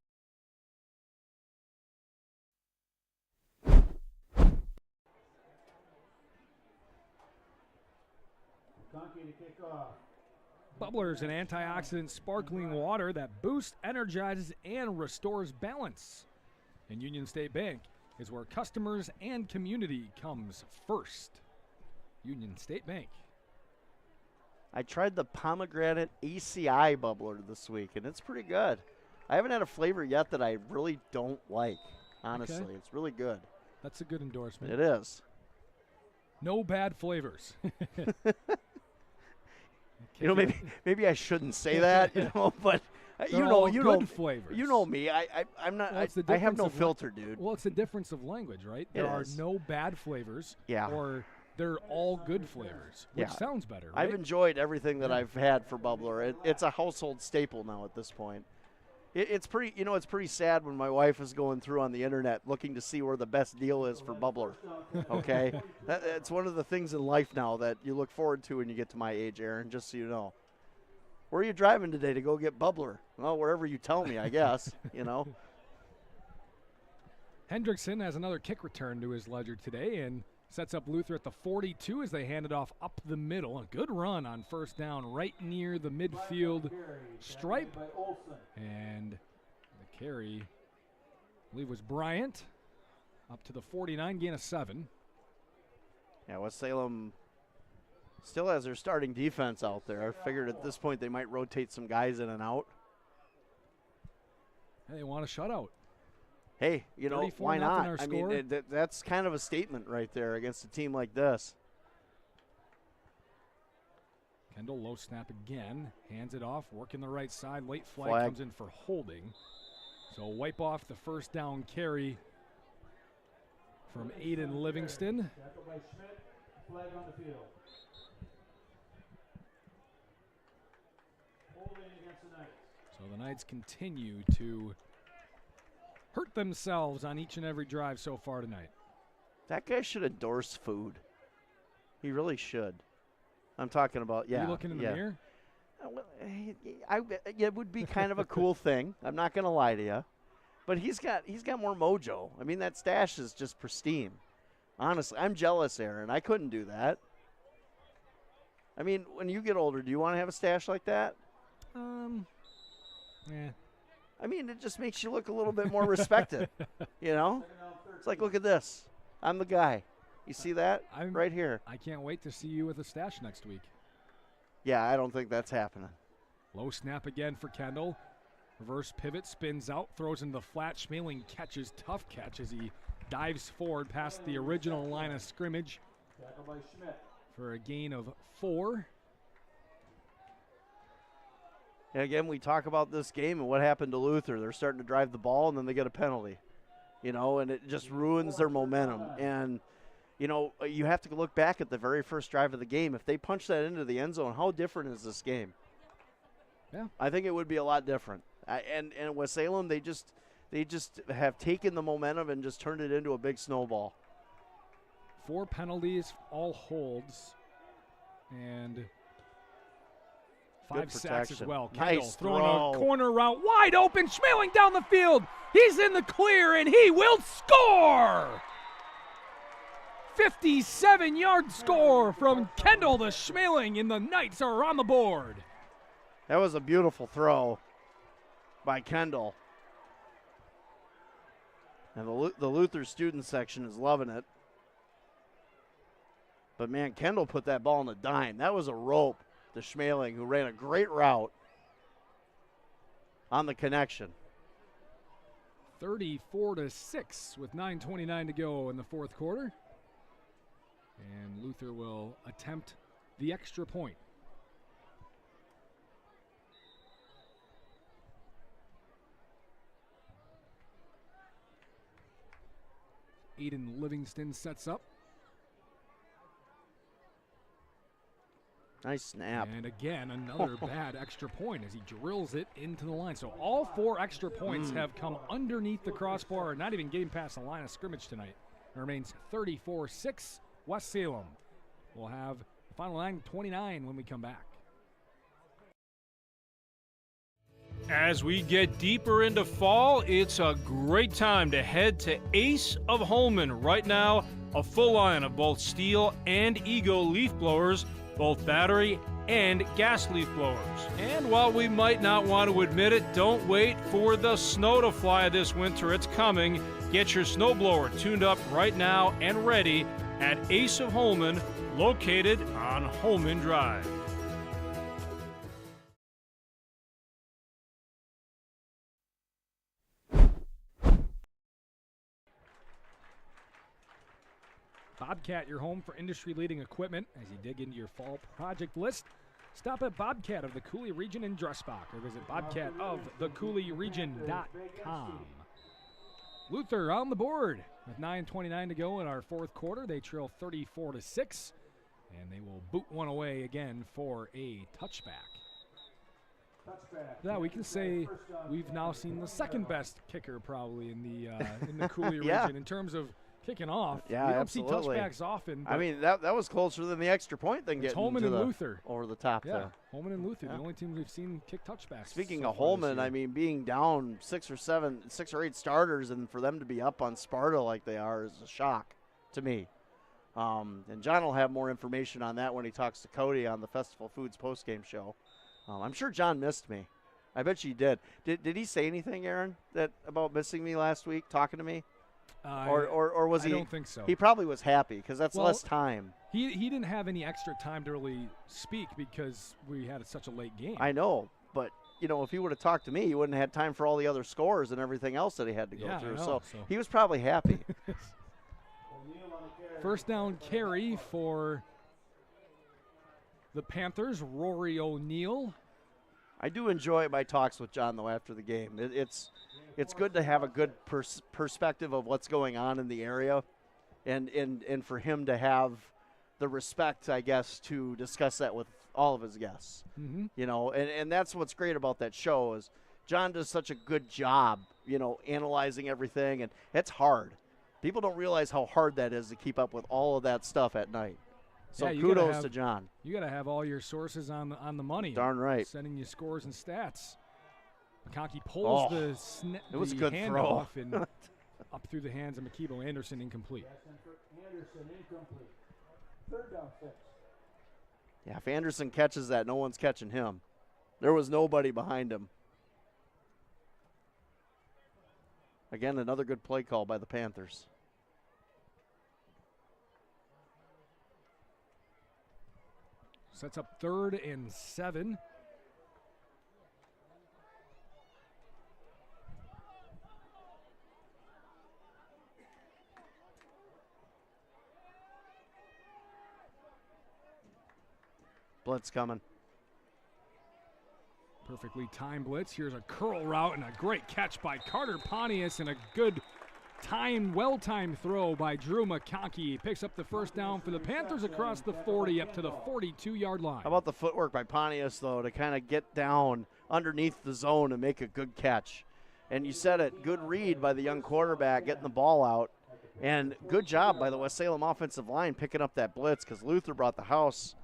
Bubblers, an antioxidant sparkling water that boosts, energizes, and restores balance. And Union State Bank is where customers and community comes first. Union State Bank. I tried the pomegranate ACI bubbler this week, and it's pretty good. I haven't had a flavor yet that I really don't like, honestly. Okay. It's really good. That's a good endorsement. It is. No bad flavors. You know, maybe I shouldn't say that, you know, but you know, flavors. You know me. I'm not. Well, I have no filter, dude. Well, it's a difference of language, right? There are no bad flavors. Yeah. Or they're all good flavors, which sounds better. Right? I've enjoyed everything that I've had for bubbler. It's a household staple now at this point. It's pretty. You know, it's pretty sad when my wife is going through on the internet looking to see where the best deal is for bubbler. Okay, it's one of the things in life now that you look forward to when you get to my age, Aaron. Just so you know. Where are you driving today to go get bubbler? Well, wherever you tell me, I guess. You know. Hendrickson has another kick return to his ledger today and sets up Luther at the 42 as they hand it off up the middle. A good run on first down right near the midfield stripe. And the carry, I believe, was Bryant up to the 49, gain of 7. Yeah, West Salem Still has their starting defense out there. I figured at this point they might rotate some guys in and out. Hey, they want a shutout. Hey, you know, why not? Our I score. mean, that's kind of a statement right there against a team like this. Kendall, low snap again. Hands it off, working the right side. Late flag comes in for holding. So wipe off the first down carry from Aiden Livingston. Tackled by Schmidt. Flag on the field. Holding against the Knights. So the Knights continue to hurt themselves on each and every drive so far tonight. That guy should endorse food. He really should. I'm talking about, yeah. Are you looking in the mirror? It would be kind of a cool thing. I'm not going to lie to you. But he's got more mojo. I mean, that stash is just pristine. Honestly, I'm jealous, Aaron. I couldn't do that. I mean, when you get older, do you want to have a stash like that? Yeah. I mean, it just makes you look a little bit more respected, you know? It's like, look at this. I'm the guy. You see that? Right here. I can't wait to see you with a stash next week. Yeah, I don't think that's happening. Low snap again for Kendall. Reverse pivot, spins out, throws into the flat. Schmeling catches, tough catch as he dives forward past the original line of scrimmage Tackled by Schmidt. for a gain of 4. And again, we talk about this game and what happened to Luther. They're starting to drive the ball, and then they get a penalty, you know, and it just ruins their momentum. And, you know, you have to look back at the very first drive of the game. If they punch that into the end zone, how different is this game? Yeah. I think it would be a lot different. And West Salem, they just have taken the momentum and just turned it into a big snowball. 4 penalties, all holds, and 5 sacks as well. Kendall Nice throwing throw. a corner route, wide open. Schmeling down the field. He's in the clear, and he will score! 57-yard score from Kendall to Schmeling, and the Knights are on the board. That was a beautiful throw by Kendall. And the Luther student section is loving it. But, man, Kendall put that ball on a dime. That was a rope to Schmeling, who ran a great route on the connection. 34-6 with 9:29 to go in the fourth quarter. And Luther will attempt the extra point. Aiden Livingston sets up. Nice snap. And again, another bad extra point as he drills it into the line. So all 4 extra points have come underneath the crossbar, not even getting past the line of scrimmage tonight. It remains 34-6. West Salem will have the final 9:29 when we come back. As we get deeper into fall, it's a great time to head to Ace of Holman. Right now, a full line of both Steel and Ego leaf blowers, both battery and gas leaf blowers. And while we might not want to admit it, don't wait for the snow to fly this winter. It's coming. Get your snowblower tuned up right now and ready at Ace of Holman, located on Holman Drive. Bobcat, your home for industry-leading equipment. As you dig into your fall project list, stop at Bobcat of the Coulee Region in Dressbach or visit bobcatofthecouleeregion.com. Luther on the board with 9:29 to go in our fourth quarter. They trail 34-6, and they will boot one away again for a touchback. Yeah, we can say we've now seen the second best kicker probably in the Coulee region in terms of kicking off. Yeah, we don't absolutely. see touchbacks often. I mean, that was closer than the extra point than getting Holman to and the Luther over the top yeah, there. Holman and Luther, the only teams we've seen kick touchbacks. Speaking so of far this Holman, year. I mean, being down 6 or 8 starters and for them to be up on Sparta like they are is a shock to me. And John will have more information on that when he talks to Cody on the Festival Foods postgame show. I'm sure John missed me. I bet you did. Did he say anything, Aaron, about missing me last week, talking to me? Or was he? I don't think so. He probably was happy because that's less time. He didn't have any extra time to really speak because we had such a late game. I know, but if he would have talked to me, he wouldn't have had time for all the other scores and everything else that he had to go through. So he was probably happy. First down carry for the Panthers, Rory O'Neill. I do enjoy my talks with John, though, after the game. It's good to have a good perspective of what's going on in the area and for him to have the respect, I guess, to discuss that with all of his guests. And that's what's great about that show is John does such a good job, analyzing everything, and it's hard. People don't realize how hard that is to keep up with all of that stuff at night. So kudos to John. You got to have all your sources on the money. Darn right. Sending you scores and stats. McConkey pulls it was a good handoff and up through the hands of McKeebo Anderson, incomplete. Anderson incomplete. Third down 6. Yeah, if Anderson catches that, no one's catching him. There was nobody behind him. Again, another good play call by the Panthers. Sets up 3rd and 7. Blitz coming. Perfectly timed blitz. Here's a curl route and a great catch by Carter Pontius and a good well-timed throw by Drew McConkey. Picks up the first down for the Panthers across the 40 up to the 42-yard line. How about the footwork by Pontius, though, to kind of get down underneath the zone and make a good catch? And you said it, good read by the young quarterback getting the ball out. And good job by the West Salem offensive line picking up that blitz because Luther brought the house,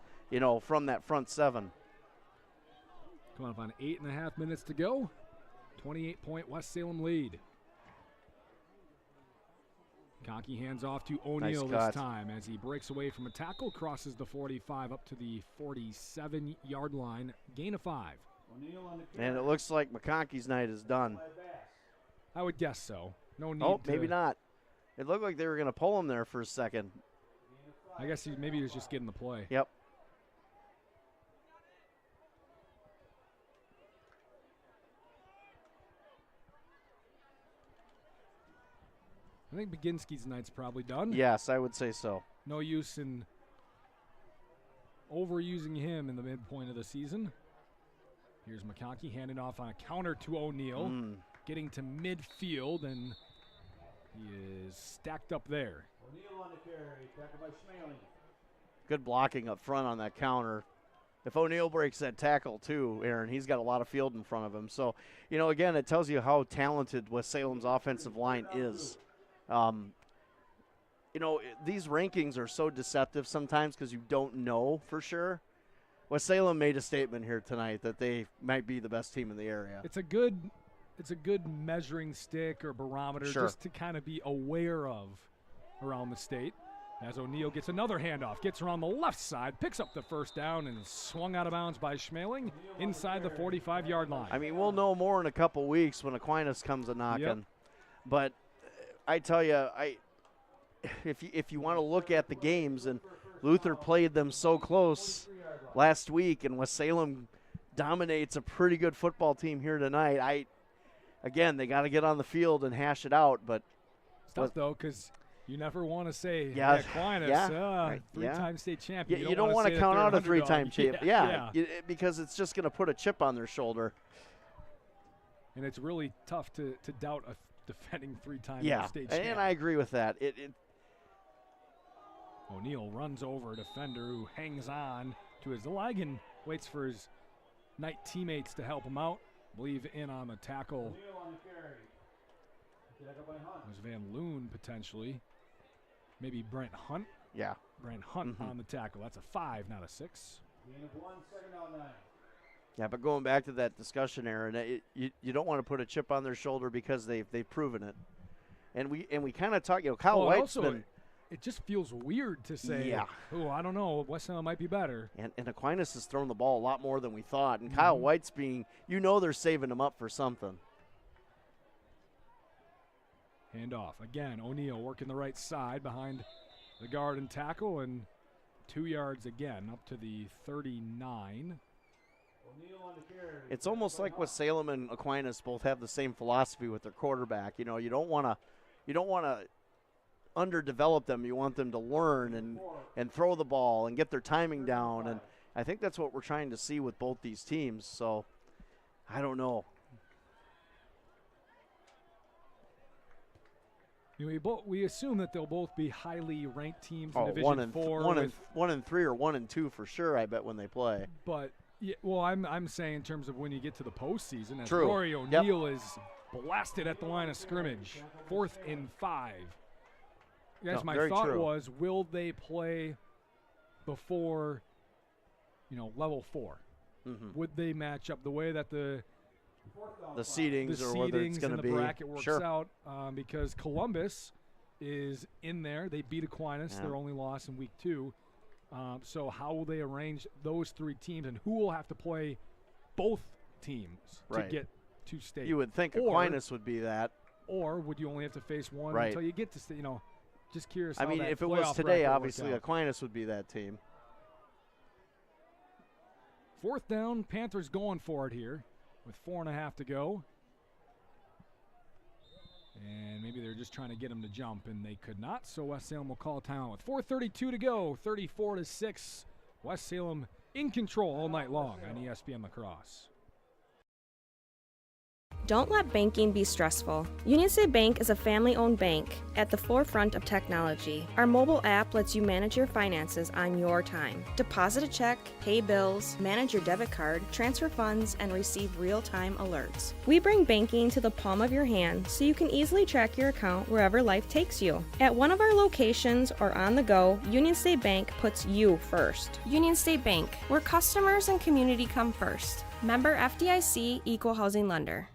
from that front 7. Coming up on 8.5 minutes to go. 28-point West Salem lead. Conkey hands off to O'Neill this time as he breaks away from a tackle, crosses the 45 up to the 47-yard line. Gain of 5. And it looks like McConkey's night is done. I would guess so. No need to. Maybe not. It looked like they were going to pull him there for a second. I guess maybe he was just getting the play. Yep. I think Baginski's night's probably done. Yes, I would say so. No use in overusing him in the midpoint of the season. Here's McConkey handing off on a counter to O'Neill, getting to midfield, and he is stacked up there. O'Neill on the carry, tackled by Schmaling. Good blocking up front on that counter. If O'Neill breaks that tackle too, Aaron, he's got a lot of field in front of him. So, again, it tells you how talented West Salem's offensive line is. These rankings are so deceptive sometimes because you don't know for sure. West Salem made a statement here tonight that they might be the best team in the area. It's a good measuring stick or barometer just to kind of be aware of around the state. As O'Neill gets another handoff, gets around the left side, picks up the first down, and swung out of bounds by Schmaling inside the 45-yard line. I mean, we'll know more in a couple weeks when Aquinas comes a knocking. Yep. But I tell you, if you want to look at the games, and Luther played them so close last week, and West Salem dominates a pretty good football team here tonight. Again, they got to get on the field and hash it out. But it's tough though, because you never want to say Aquinas, three-time state champion. You don't want to count out a three-time champion. Because it's just going to put a chip on their shoulder. And it's really tough to doubt a defending three-time state champion. And I agree with that. O'Neill runs over a defender who hangs on to his leg and waits for his night teammates to help him out. Believe in on the tackle. There's Van Loon potentially. Maybe Brent Hunt. Yeah. Brent Hunt on the tackle. That's a 5, not a 6. Yeah, but going back to that discussion, Aaron, you don't want to put a chip on their shoulder because they've proven it. And we kind of talk, Kyle White's been. It just feels weird to say, I don't know, West Salem might be better. And Aquinas has thrown the ball a lot more than we thought. And Kyle White's being, they're saving him up for something. Hand off. Again, O'Neal working the right side behind the guard and tackle, and 2 yards again, up to the 39. It's almost like West Salem and Aquinas both have the same philosophy with their quarterback. You know, you don't want to underdevelop them. You want them to learn and throw the ball and get their timing down. And I think that's what we're trying to see with both these teams. So I don't know. We assume that they'll both be highly ranked teams in Oh, Division 4. 1 and 3 or 1 and 2 for sure, I bet, when they play. But yeah, well, I'm saying in terms of when you get to the postseason, as True. Rory O'Neal is blasted at the line of scrimmage, 4th and 5. Yes, No, my very thought true. was, will they play before, level 4? Mm-hmm. Would they match up the way that the seedings or whether it's going to be the bracket works sure. out? Because Columbus is in there. They beat Aquinas, Yeah. their only loss in week 2. So how will they arrange those 3 teams, and who will have to play both teams Right. to get to state? You would think Aquinas would be that. Or would you only have to face one Right. until you get to state? Just curious. I how mean, that if it was playoff today, bracket would obviously work out. Aquinas would be that team. 4th down, Panthers going for it here with 4.5 to go. And maybe they're just trying to get him to jump, and they could not, so West Salem will call a timeout with 4:32 to go, 34-6. West Salem in control all night long on ESPN La Crosse. Don't let banking be stressful. Union State Bank is a family-owned bank at the forefront of technology. Our mobile app lets you manage your finances on your time. Deposit a check, pay bills, manage your debit card, transfer funds, and receive real-time alerts. We bring banking to the palm of your hand so you can easily track your account wherever life takes you. At one of our locations or on the go, Union State Bank puts you first. Union State Bank, where customers and community come first. Member FDIC, Equal Housing Lender.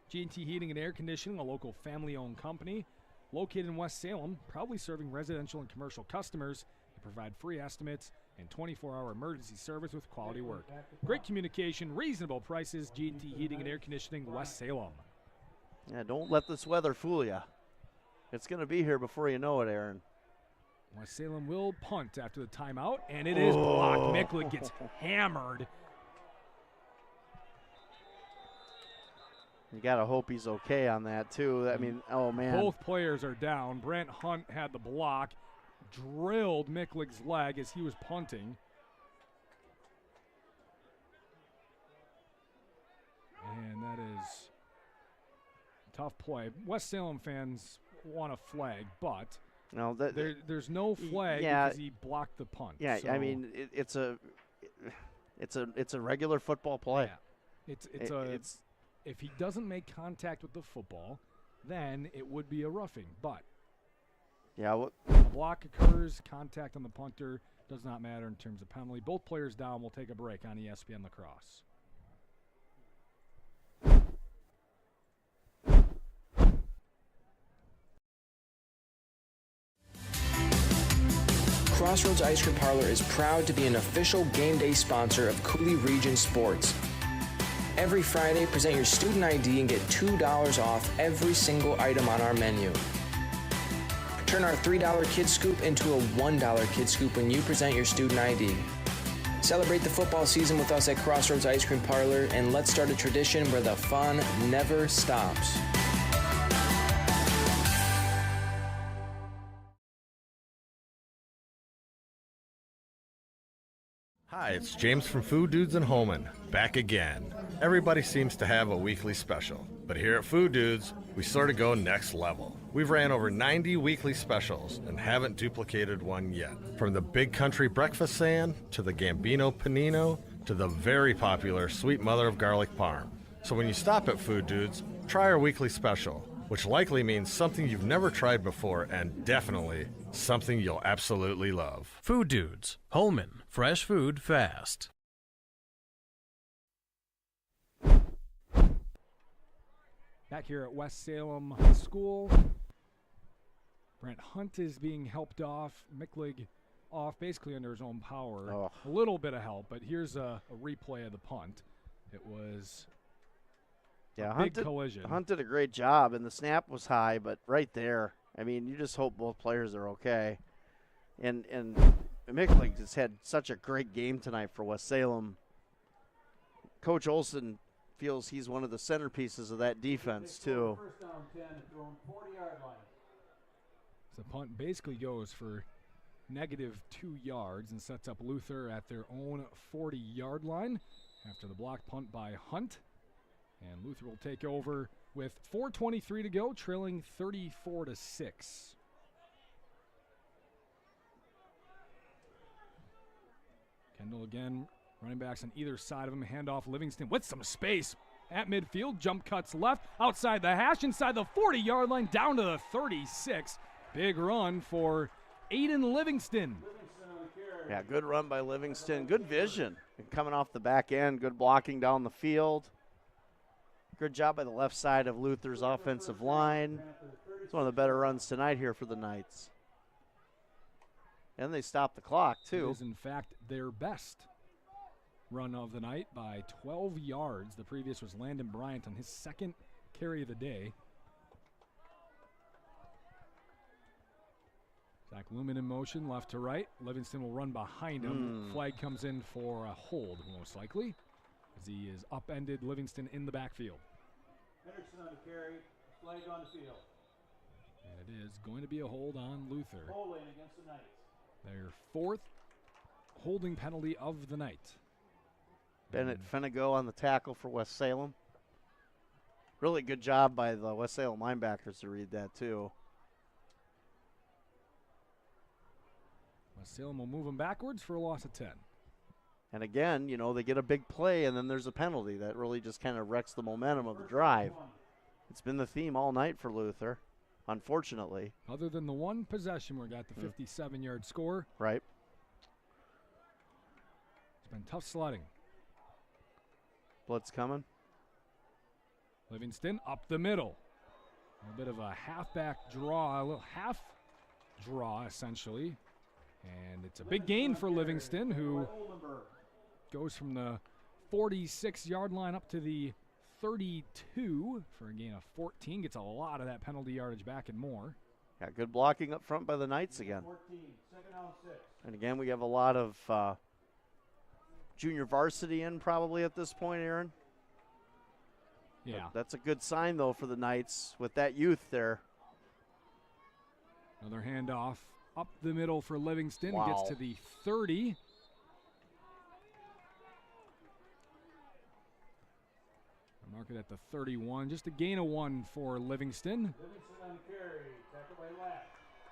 G&T Heating and Air Conditioning, a local family-owned company located in West Salem, proudly serving residential and commercial customers. They provide free estimates and 24-hour emergency service with quality work. Great communication, reasonable prices. G&T Heating and Air Conditioning, West Salem. Yeah, don't let this weather fool you. It's going to be here before you know it, Aaron. West Salem will punt after the timeout, and it is blocked. Mickle gets hammered. You got to hope he's okay on that, too. I mean, oh, man. Both players are down. Brent Hunt had the block, drilled Micklig's leg as he was punting. And that is a tough play. West Salem fans want a flag, but no, there's no flag because he blocked the punt. Yeah, so I mean, it's a regular football play. Yeah. It's if he doesn't make contact with the football, then it would be a roughing. But yeah, a block occurs, contact on the punter does not matter in terms of penalty. Both players down. We'll take a break on ESPN La Crosse. Crossroads Ice Cream Parlor is proud to be an official game day sponsor of Coulee Region Sports. Every Friday, present your student ID and get $2 off every single item on our menu. Turn our $3 Kid Scoop into a $1 Kid Scoop when you present your student ID. Celebrate the football season with us at Crossroads Ice Cream Parlor, and let's start a tradition where the fun never stops. Hi, it's James from Food Dudes in Holman, back again. Everybody seems to have a weekly special, but here at Food Dudes, we sort of go next level. We've ran over 90 weekly specials and haven't duplicated one yet. From the Big Country Breakfast Sand, to the Gambino Panino, to the very popular Sweet Mother of Garlic Parm. So when you stop at Food Dudes, try our weekly special, which likely means something you've never tried before and definitely something you'll absolutely love. Food Dudes, Holman, fresh food fast. Back here at West Salem High School, Brent Hunt is being helped off. Micklig off basically under his own power. Oh. A little bit of help, but here's a replay of the punt. It was a big collision. Hunt did a great job, and the snap was high, but right there, I mean, you just hope both players are okay. And Mickling just had such a great game tonight for West Salem. Coach Olson feels he's one of the centerpieces of that defense, too. First down 10, thrown 40-yard line. The punt basically goes for -2 yards and sets up Luther at their own 40-yard line after the block punt by Hunt. And Luther will take over with 4:23 to go, trailing 34-6. Kendall again, running backs on either side of him. Handoff Livingston with some space at midfield. Jump cuts left, outside the hash, inside the 40-yard line, down to the 36. Big run for Aiden Livingston. Yeah, good run by Livingston. Good vision. And coming off the back end, good blocking down the field. Good job by the left side of Luther's offensive line. It's one of the better runs tonight here for the Knights. And they stopped the clock, too. It is, in fact, their best run of the night by 12 yards. The previous was Landon Bryant on his second carry of the day. Zach Lumen in motion, left to right. Livingston will run behind him. Flag comes in for a hold, most likely, as he is upended Livingston in the backfield. Hendrickson on the carry, flag on the field. And it is going to be a hold on Luther. Holding against the Knights. Their fourth holding penalty of the night. Bennett Fenego on the tackle for West Salem. Really good job by the West Salem linebackers to read that, too. West Salem will move them backwards for a loss of 10. And again, you know, they get a big play and then there's a penalty that really just kind of wrecks the momentum of the drive. It's been the theme all night for Luther, unfortunately. Other than the one possession where we got the 57-yard score. Right. It's been tough sledding. Blitz coming. Livingston up the middle. A bit of a halfback draw, a little half draw essentially. And it's a big gain for Livingston, who goes from the 46-yard line up to the 32 for a gain of 14. Gets a lot of that penalty yardage back and more. Yeah, good blocking up front by the Knights again. 14, second down 6. And again, we have a lot of junior varsity in probably at this point, Aaron. Yeah. But that's a good sign, though, for the Knights with that youth there. Another handoff up the middle for Livingston. Wow. Gets to the 30. Mark it at the 31. Just a gain of 1 for Livingston. Livingston on the carry, tackled by Lack.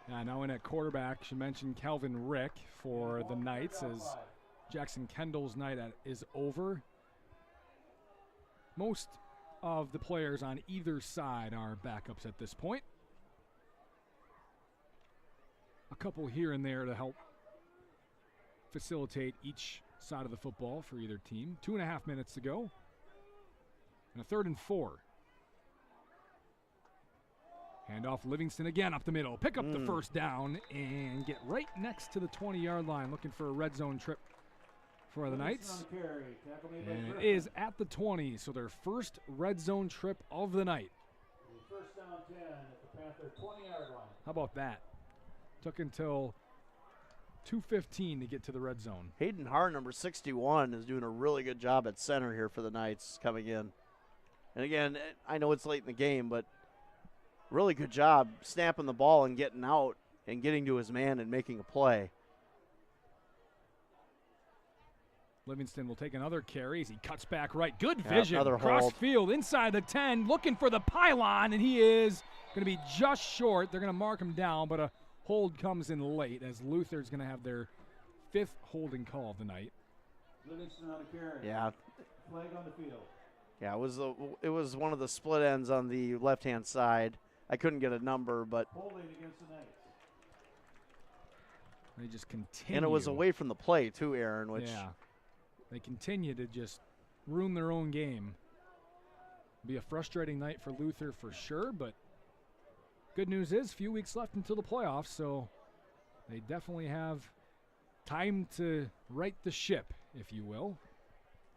Yeah, now in at quarterback, should mention Calvin Rick for the Knights as Jackson Kendall's night is over. Most of the players on either side are backups at this point. A couple here and there to help facilitate each side of the football for either team. 2.5 minutes to go. And a 3rd and 4. Handoff Livingston again up the middle. Pick up the first down and get right next to the 20-yard line, looking for a red zone trip for the Knights. And it is at the 20, so their first red zone trip of the night. First down 10 at the Panther 20-yard line. How about that? Took until 2:15 to get to the red zone. Hayden Haar, number 61, is doing a really good job at center here for the Knights coming in. And again, I know it's late in the game, but really good job snapping the ball and getting out and getting to his man and making a play. Livingston will take another carry as he cuts back right. Good vision. Another Cross hold. field inside the 10, looking for the pylon, and he is going to be just short. They're going to mark him down, but a hold comes in late as Luther's going to have their 5th holding call of the night. Livingston on the carry. Yeah. Flag on the field. Yeah, it was one of the split ends on the left-hand side. I couldn't get a number, but holding against the Knights. They just continue. And it was away from the play too, Aaron, which they continue to just ruin their own game. Be a frustrating night for Luther for sure, but good news is few weeks left until the playoffs, so they definitely have time to right the ship, if you will.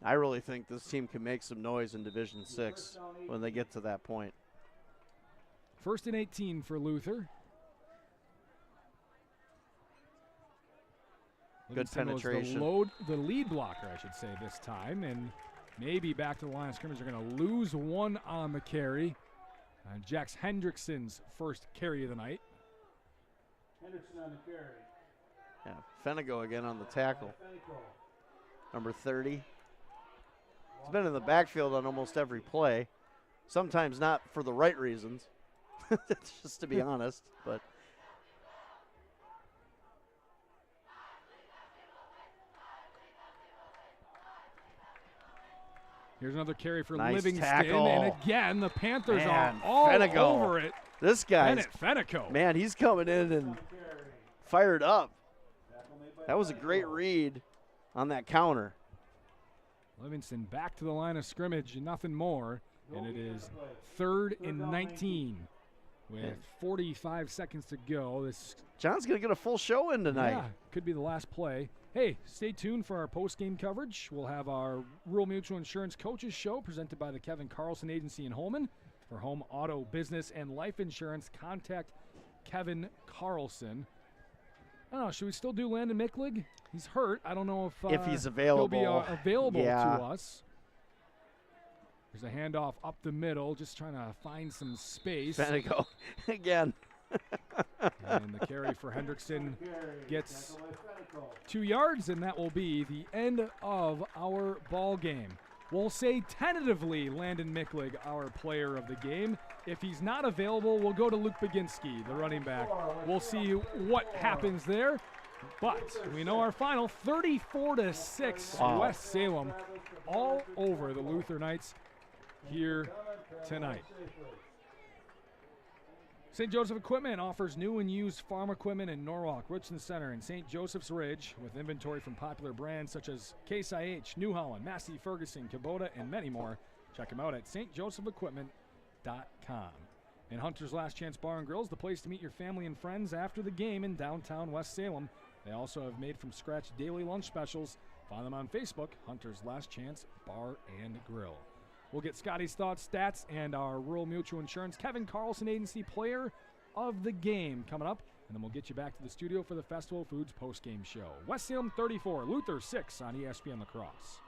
I really think this team can make some noise in Division 6 when they get to that point. 1st and 18 for Luther. Good penetration. The lead blocker, I should say, this time. And maybe back to the line of scrimmage. They're going to lose one on the carry. Jax Hendrickson's first carry of the night. Henderson on the carry. Yeah, Fenego again on the tackle. Number 30. He's been in the backfield on almost every play. Sometimes not for the right reasons, just to be honest. But here's another carry for nice Livingston. Tackle. And again, the Panthers man, are all Fenego. over it. This guy, Fenego. Man, he's coming in and fired up. That was a great read on that counter. Livingston back to the line of scrimmage, nothing more. And it is 3rd and 19 with 45 seconds to go. John's going to get a full show in tonight. Yeah, could be the last play. Hey, stay tuned for our post-game coverage. We'll have our Rural Mutual Insurance Coaches Show presented by the Kevin Carlson Agency in Holmen. For home, auto, business, and life insurance, contact Kevin Carlson. I don't know, should we still do Landon Micklig? He's hurt. I don't know if he's available. He'll be available yeah. to us. There's a handoff up the middle, just trying to find some space. Fenego again. And the carry for Hendrickson gets 2 yards, and that will be the end of our ball game. We'll say tentatively Landon Micklig, our player of the game. If he's not available, we'll go to Luke Baginski, the running back. We'll see what happens there. But we know our final, 34-6, wow. West Salem, all over the Luther Knights here tonight. St. Joseph Equipment offers new and used farm equipment in Norwalk, Richland Center, and St. Joseph's Ridge with inventory from popular brands such as Case IH, New Holland, Massey Ferguson, Kubota, and many more. Check them out at stjosephequipment.com. And Hunter's Last Chance Bar and Grill is the place to meet your family and friends after the game in downtown West Salem. They also have made from scratch daily lunch specials. Find them on Facebook, Hunter's Last Chance Bar and Grill. We'll get Scotty's thoughts, stats, and our Rural Mutual Insurance Kevin Carlson Agency Player of the Game coming up. And then we'll get you back to the studio for the Festival Foods post-game show. West Salem 34, Luther 6 on ESPN La Crosse.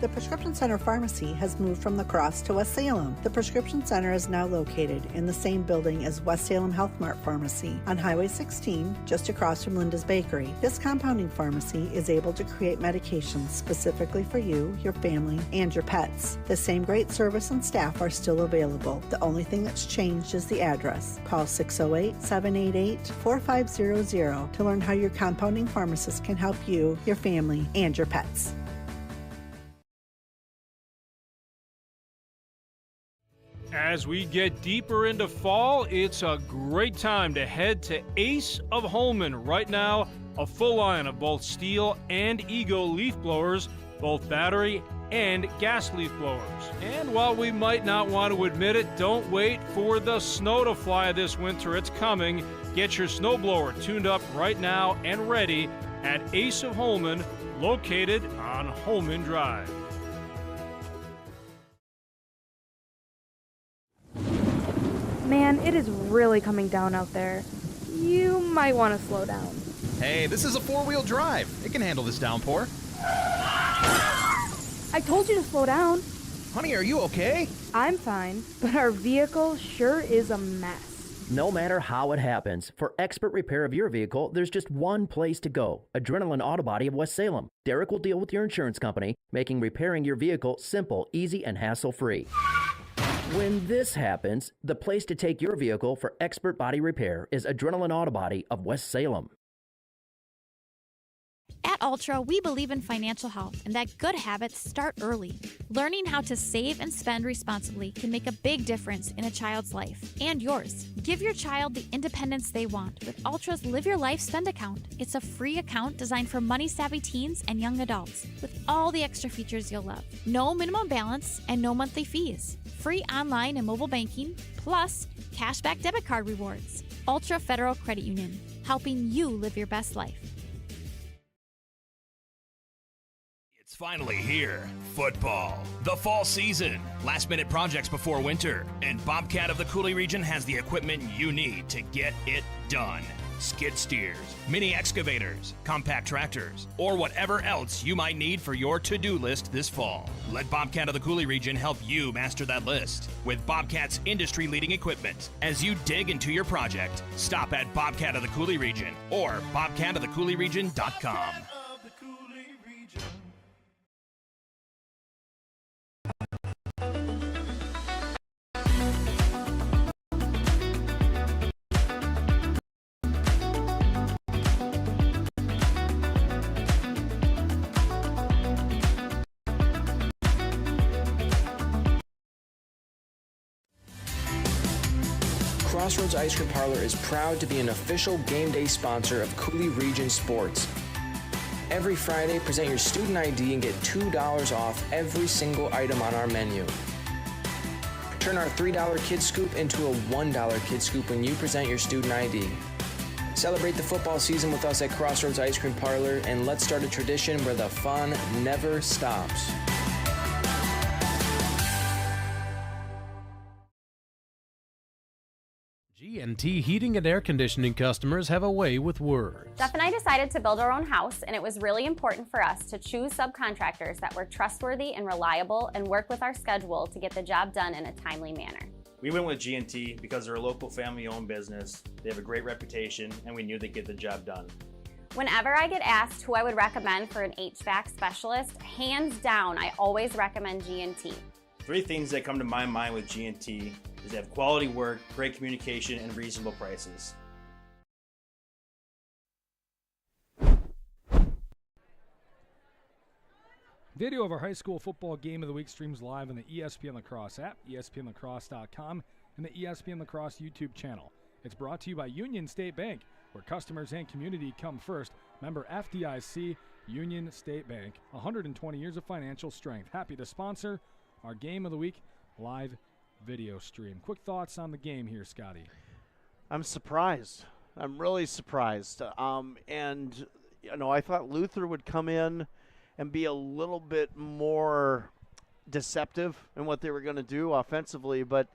The Prescription Center Pharmacy has moved from La Crosse to West Salem. The Prescription Center is now located in the same building as West Salem Health Mart Pharmacy on Highway 16, just across from Linda's Bakery. This compounding pharmacy is able to create medications specifically for you, your family, and your pets. The same great service and staff are still available. The only thing that's changed is the address. Call 608-788-4500 to learn how your compounding pharmacist can help you, your family, and your pets. As we get deeper into fall, it's a great time to head to Ace of Holmen. Right now, a full line of both Steel and Ego leaf blowers, both battery and gas leaf blowers. And while we might not want to admit it, don't wait for the snow to fly this winter. It's coming. Get your snowblower tuned up right now and ready at Ace of Holmen, located on Holmen Drive. Man, it is really coming down out there. You might want to slow down. Hey, this is a four-wheel drive. It can handle this downpour. I told you to slow down. Honey, are you okay? I'm fine, but our vehicle sure is a mess. No matter how it happens, for expert repair of your vehicle, there's just one place to go. Adrenaline Auto Body of West Salem. Derek will deal with your insurance company, making repairing your vehicle simple, easy, and hassle-free. When this happens, the place to take your vehicle for expert body repair is Adrenaline Auto Body of West Salem. At Ultra, we believe in financial health and that good habits start early. Learning how to save and spend responsibly can make a big difference in a child's life and yours. Give your child the independence they want with Ultra's Live Your Life Spend account. It's a free account designed for money-savvy teens and young adults with all the extra features you'll love. No minimum balance and no monthly fees. Free online and mobile banking, plus cashback debit card rewards. Ultra Federal Credit Union, helping you live your best life. It's finally here. Football. The fall season. Last-minute projects before winter. And Bobcat of the Coulee region has the equipment you need to get it done. Skid steers, mini excavators, compact tractors, or whatever else you might need for your to-do list this fall. Let Bobcat of the Coulee region help you master that list with Bobcat's industry-leading equipment. As you dig into your project, stop at Bobcat of the Coulee region or bobcatofthecouleeregion.com. Crossroads Ice Cream Parlor is proud to be an official game day sponsor of Coulee Region Sports. Every Friday, present your student ID and get $2 off every single item on our menu. Turn our $3 Kid Scoop into a $1 Kid Scoop when you present your student ID. Celebrate the football season with us at Crossroads Ice Cream Parlor, and let's start a tradition where the fun never stops. G&T Heating and Air Conditioning customers have a way with words. Jeff and I decided to build our own house, and it was really important for us to choose subcontractors that were trustworthy and reliable and work with our schedule to get the job done in a timely manner. We went with G&T because they're a local family-owned business, they have a great reputation, and we knew they'd get the job done. Whenever I get asked who I would recommend for an HVAC specialist, hands down, I always recommend G&T. 3 things that come to my mind with G&T is they have quality work, great communication, and reasonable prices. Video of our high school football game of the week streams live on the ESPN La Crosse app, ESPNLacrosse.com, and the ESPN La Crosse YouTube channel. It's brought to you by Union State Bank, where customers and community come first. Member FDIC, Union State Bank, 120 years of financial strength. Happy to sponsor our game of the week live video stream. Quick thoughts on the game here, Scotty. I'm surprised. I'm really surprised. And, you know, I thought Luther would come in and be a little bit more deceptive in what they were going to do offensively, but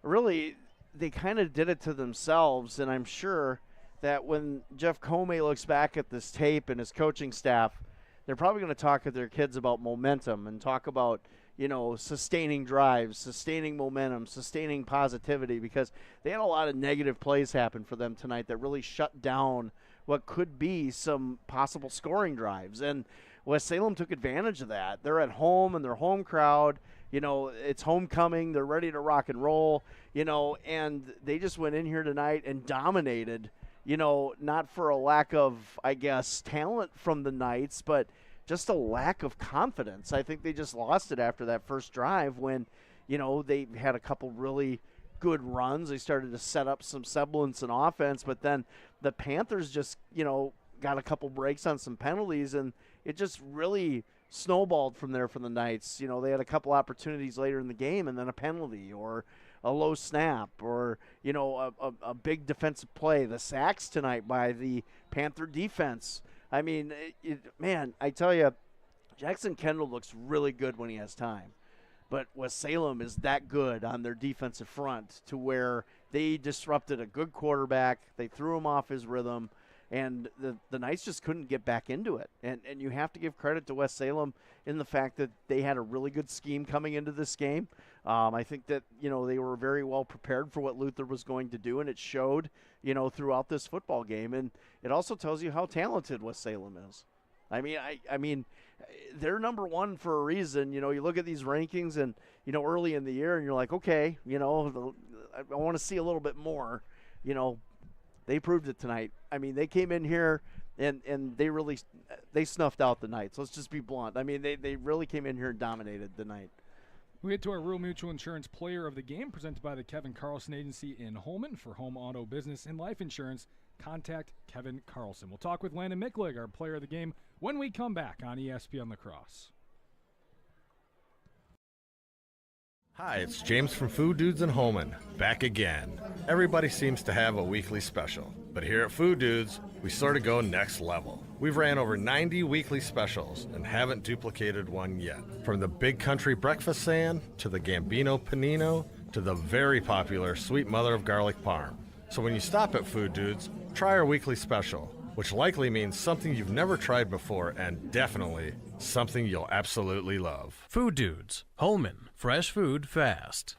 really they kind of did it to themselves, and I'm sure that when Jeff Comey looks back at this tape and his coaching staff, they're probably going to talk to their kids about momentum and talk about, you know, sustaining drives, sustaining momentum, sustaining positivity, because they had a lot of negative plays happen for them tonight that really shut down what could be some possible scoring drives. And West Salem took advantage of that. They're at home and their home crowd, you know, it's homecoming. They're ready to rock and roll, you know, and they just went in here tonight and dominated, you know, not for a lack of, I guess, talent from the Knights, but just a lack of confidence. I think they just lost it after that first drive when, you know, they had a couple really good runs. They started to set up some semblance in offense, but then the Panthers just, you know, got a couple breaks on some penalties, and it just really snowballed from there for the Knights. You know, they had a couple opportunities later in the game, and then a penalty or a low snap or, you know, a big defensive play. The sacks tonight by the Panther defense. I mean, man, I tell you, Jackson Kendall looks really good when he has time. But West Salem is that good on their defensive front to where they disrupted a good quarterback. They threw him off his rhythm, and the Knights just couldn't get back into it. And you have to give credit to West Salem in the fact that they had a really good scheme coming into this game. I think that, you know, they were very well prepared for what Luther was going to do, and it showed, you know, throughout this football game. And it also tells you how talented West Salem is. I mean, they're number one for a reason. You know, you look at these rankings and, you know, early in the year and you're like, okay, you know, I want to see a little bit more. You know, they proved it tonight. I mean, they came in here and they snuffed out the night. So let's just be blunt. I mean, they really came in here and dominated the night. We get to our Rural Mutual Insurance Player of the Game, presented by the Kevin Carlson Agency in Holmen. For home, auto, business, and life insurance, contact Kevin Carlson. We'll talk with Landon Micklig, our Player of the Game, when we come back on ESPN La Crosse. Hi, it's James from Food Dudes in Holmen, back again. Everybody seems to have a weekly special, but here at Food Dudes, we sort of go next level. We've ran over 90 weekly specials and haven't duplicated one yet. From the Big Country Breakfast Sand, to the Gambino Panino, to the very popular Sweet Mother of Garlic Parm. So when you stop at Food Dudes, try our weekly special, which likely means something you've never tried before and definitely something you'll absolutely love. Food Dudes, Holmen, fresh food fast.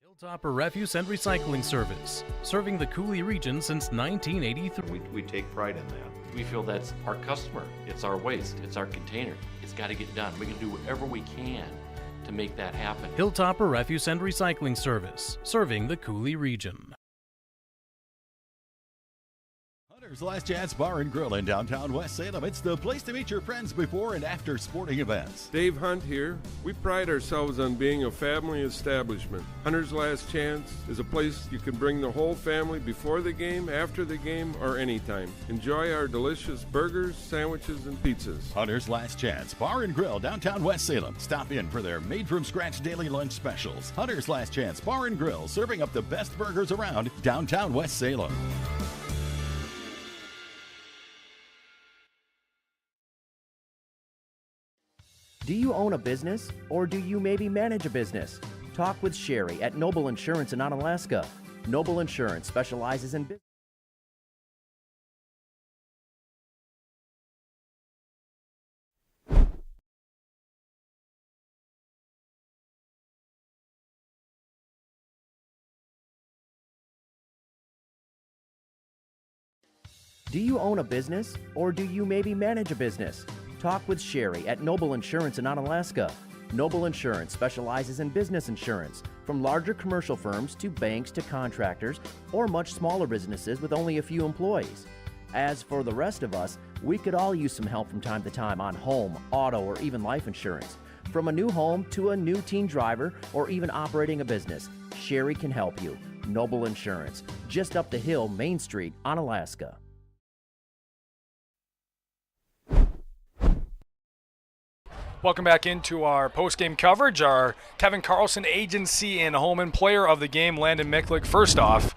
Hilltopper Refuse and Recycling Service, serving the Coulee region since 1983. We take pride in that. We feel that's our customer. It's our waste. It's our container. It's got to get done. We can do whatever we can to make that happen. Hilltopper Refuse and Recycling Service, serving the Coulee region. Hunter's Last Chance Bar and Grill in downtown West Salem. It's the place to meet your friends before and after sporting events. Dave Hunt here. We pride ourselves on being a family establishment. Hunter's Last Chance is a place you can bring the whole family before the game, after the game, or anytime. Enjoy our delicious burgers, sandwiches, and pizzas. Hunter's Last Chance Bar and Grill, downtown West Salem. Stop in for their made-from-scratch daily lunch specials. Hunter's Last Chance Bar and Grill, serving up the best burgers around downtown West Salem. Do you own a business, or do you maybe manage a business? Talk with Sherry at Noble Insurance in Onalaska. Noble Insurance specializes in business. Do you own a business, or do you maybe manage a business? Talk with Sherry at Noble Insurance in Onalaska. Noble Insurance specializes in business insurance, from larger commercial firms to banks to contractors, or much smaller businesses with only a few employees. As for the rest of us, we could all use some help from time to time on home, auto, or even life insurance. From a new home to a new teen driver, or even operating a business, Sherry can help you. Noble Insurance, just up the hill, Main Street, Onalaska. Welcome back into our post-game coverage. Our Kevin Carlson Agency in Holmen Player of the Game, Landon Micklig. First off,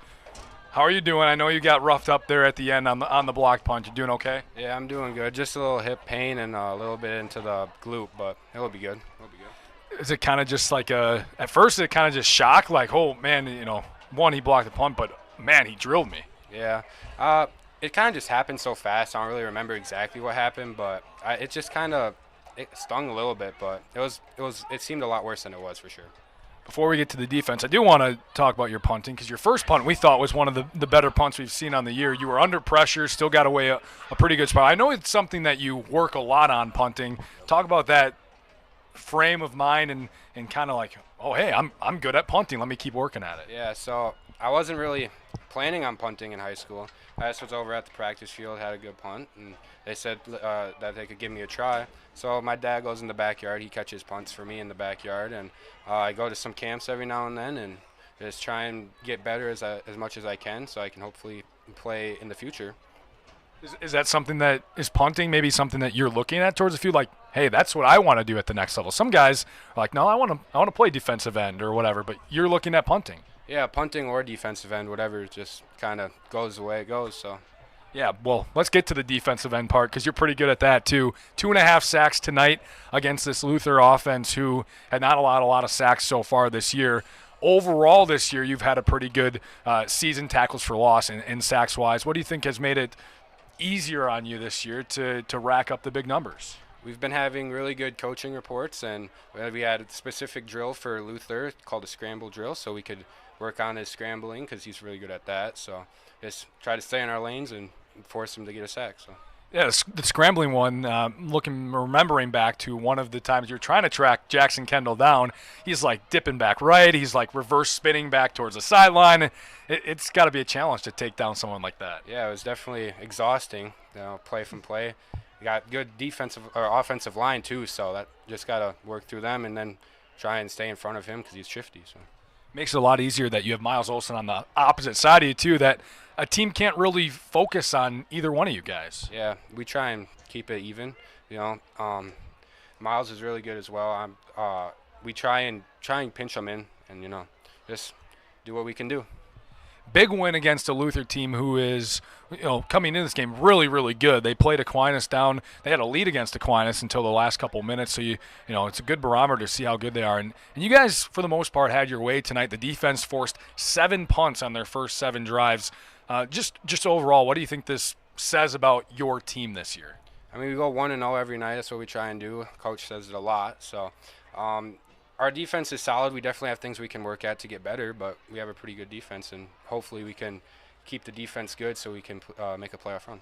how are you doing? I know you got roughed up there at the end on the block punt. You doing okay? Yeah, I'm doing good. Just a little hip pain and a little bit into the glute, but it'll be good. Is it kind of just like at first it kind of just shocked, like, oh, man, one, he blocked the punt, but, man, he drilled me. Yeah. It kind of just happened so fast. I don't really remember exactly what happened, but it just kind of – it stung a little bit, but it seemed a lot worse than it was for sure. Before we get to the defense, I do want to talk about your punting, because your first punt we thought was one of the better punts we've seen on the year. You were under pressure, still got away a pretty good spot. I know it's something that you work a lot on, punting. Talk about that frame of mind and kind of like, oh, hey, I'm good at punting. Let me keep working at it. Yeah, so I wasn't really planning on punting in high school. I just was over at the practice field, had a good punt, and they said that they could give me a try. So my dad goes in the backyard. He catches punts for me in the backyard, and I go to some camps every now and then and just try and get better as much as I can so I can hopefully play in the future. Is that something that is punting, maybe something that you're looking at towards the field? Like, hey, that's what I want to do at the next level. Some guys are like, no, I want to play defensive end or whatever, but you're looking at punting. Yeah, punting or defensive end, whatever, just kind of goes the way it goes. So. Yeah, well, let's get to the defensive end part, because you're pretty good at that too. 2.5 sacks tonight against this Luther offense, who had not allowed a lot of sacks so far this year. Overall this year, you've had a pretty good season tackles for loss and sacks-wise. What do you think has made it easier on you this year to rack up the big numbers? We've been having really good coaching reports, and we had a specific drill for Luther called a scramble drill, so we could work on his scrambling because he's really good at that. So just try to stay in our lanes and force him to get a sack. So Yeah, the scrambling one, remembering back to one of the times you're trying to track Jackson Kendall down, he's like dipping back right, he's like reverse spinning back towards the sideline. It's got to be a challenge to take down someone like that. Yeah, it was definitely exhausting, play from play. You got good defensive or offensive line too, so that just got to work through them and then try and stay in front of him because he's shifty. So makes it a lot easier that you have Miles Olsen on the opposite side of you too, that a team can't really focus on either one of you guys. Yeah, we try and keep it even. Miles is really good as well. We try and pinch him in, and just do what we can do. Big win against a Luther team who is, coming into this game really, really good. They played Aquinas down. They had a lead against Aquinas until the last couple minutes. So it's a good barometer to see how good they are. And you guys, for the most part, had your way tonight. The defense forced 7 punts on their first 7 drives. Just overall, what do you think this says about your team this year? I mean, we go 1-0 every night. That's what we try and do. Coach says it a lot. So our defense is solid. We definitely have things we can work at to get better, but we have a pretty good defense, and hopefully we can keep the defense good so we can make a playoff run.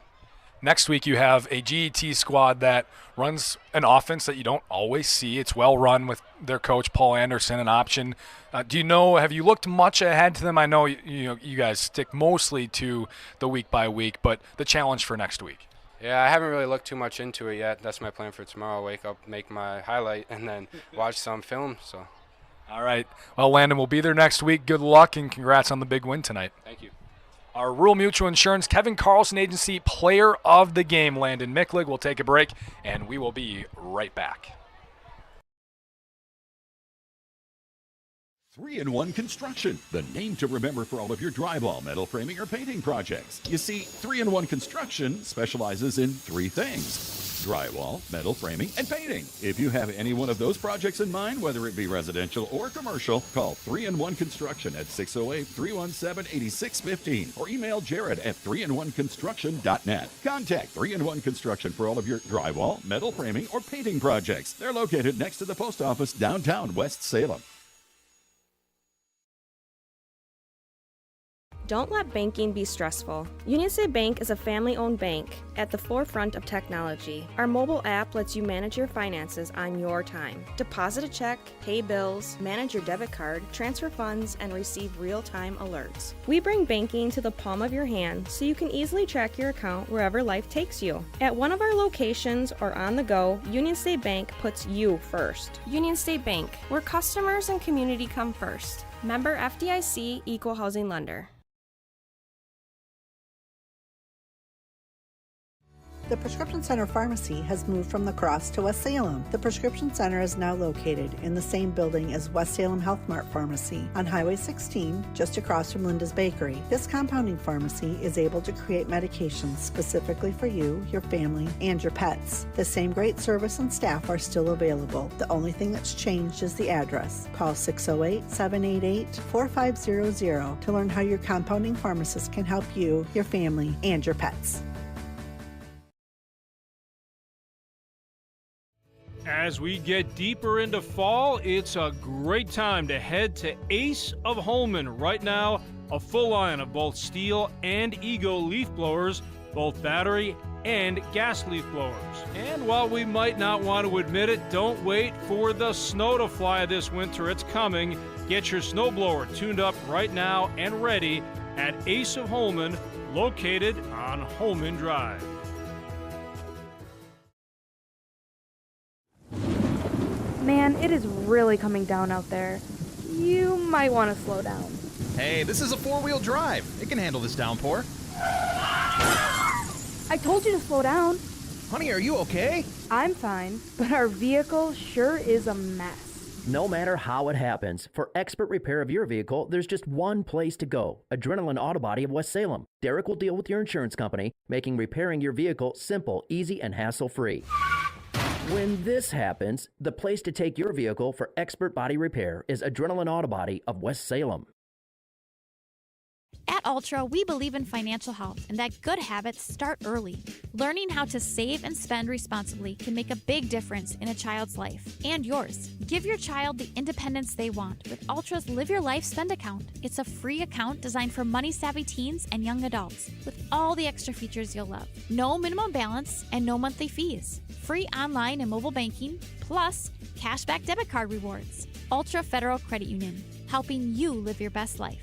Next week you have a GET squad that runs an offense that you don't always see. It's well run with their coach, Paul Anderson, an option. Have you looked much ahead to them? I know you guys stick mostly to the week by week, but the challenge for next week. Yeah, I haven't really looked too much into it yet. That's my plan for tomorrow. Wake up, make my highlight, and then watch some film. So, all right. Well, Landon will be there next week. Good luck, and congrats on the big win tonight. Thank you. Our Rural Mutual Insurance Kevin Carlson Agency Player of the Game, Landon Micklig. We'll take a break, and we will be right back. 3-in-1 Construction, the name to remember for all of your drywall, metal framing, or painting projects. You see, 3-in-1 Construction specializes in 3 things: drywall, metal framing, and painting. If you have any one of those projects in mind, whether it be residential or commercial, call 3-in-1 Construction at 608-317-8615 or email Jared at 3in1construction.net. Contact 3-in-1 Construction for all of your drywall, metal framing, or painting projects. They're located next to the post office downtown West Salem. Don't let banking be stressful. Union State Bank is a family-owned bank at the forefront of technology. Our mobile app lets you manage your finances on your time. Deposit a check, pay bills, manage your debit card, transfer funds, and receive real-time alerts. We bring banking to the palm of your hand so you can easily track your account wherever life takes you. At one of our locations or on the go, Union State Bank puts you first. Union State Bank, where customers and community come first. Member FDIC, Equal Housing Lender. The Prescription Center Pharmacy has moved from La Crosse to West Salem. The Prescription Center is now located in the same building as West Salem Health Mart Pharmacy on Highway 16, just across from Linda's Bakery. This compounding pharmacy is able to create medications specifically for you, your family, and your pets. The same great service and staff are still available. The only thing that's changed is the address. Call 608-788-4500 to learn how your compounding pharmacist can help you, your family, and your pets. As we get deeper into fall, it's a great time to head to Ace of Holman. Right now, a full line of both Steel and Ego leaf blowers, both battery and gas leaf blowers. And while we might not want to admit it, don't wait for the snow to fly this winter. It's coming. Get your snowblower tuned up right now and ready at Ace of Holman, located on Holman Drive. Man, it is really coming down out there. You might want to slow down. Hey, this is a 4-wheel drive. It can handle this downpour. I told you to slow down. Honey, are you okay? I'm fine, but our vehicle sure is a mess. No matter how it happens, for expert repair of your vehicle, there's just one place to go. Adrenaline Auto Body of West Salem. Derek will deal with your insurance company, making repairing your vehicle simple, easy, and hassle-free. When this happens, the place to take your vehicle for expert body repair is Adrenaline Auto Body of West Salem. At Ultra, we believe in financial health and that good habits start early. Learning how to save and spend responsibly can make a big difference in a child's life and yours. Give your child the independence they want with Ultra's Live Your Life Spend account. It's a free account designed for money-savvy teens and young adults with all the extra features you'll love. No minimum balance and no monthly fees. Free online and mobile banking, plus cashback debit card rewards. Ultra Federal Credit Union, helping you live your best life.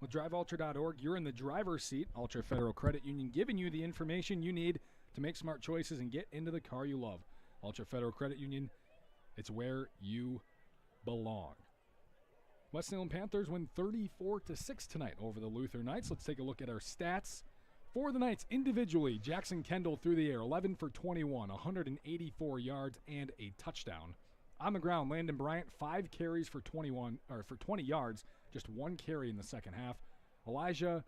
With DriveUltra.org, you're in the driver's seat. Ultra Federal Credit Union giving you the information you need to make smart choices and get into the car you love. Ultra Federal Credit Union, it's where you belong. West Salem Panthers win 34-6 tonight over the Luther Knights. Let's take a look at our stats. For the Knights individually, Jackson Kendall through the air, 11 for 21, 184 yards and a touchdown. On the ground, Landon Bryant, 5 carries for 20 yards, just 1 carry in the second half. Elijah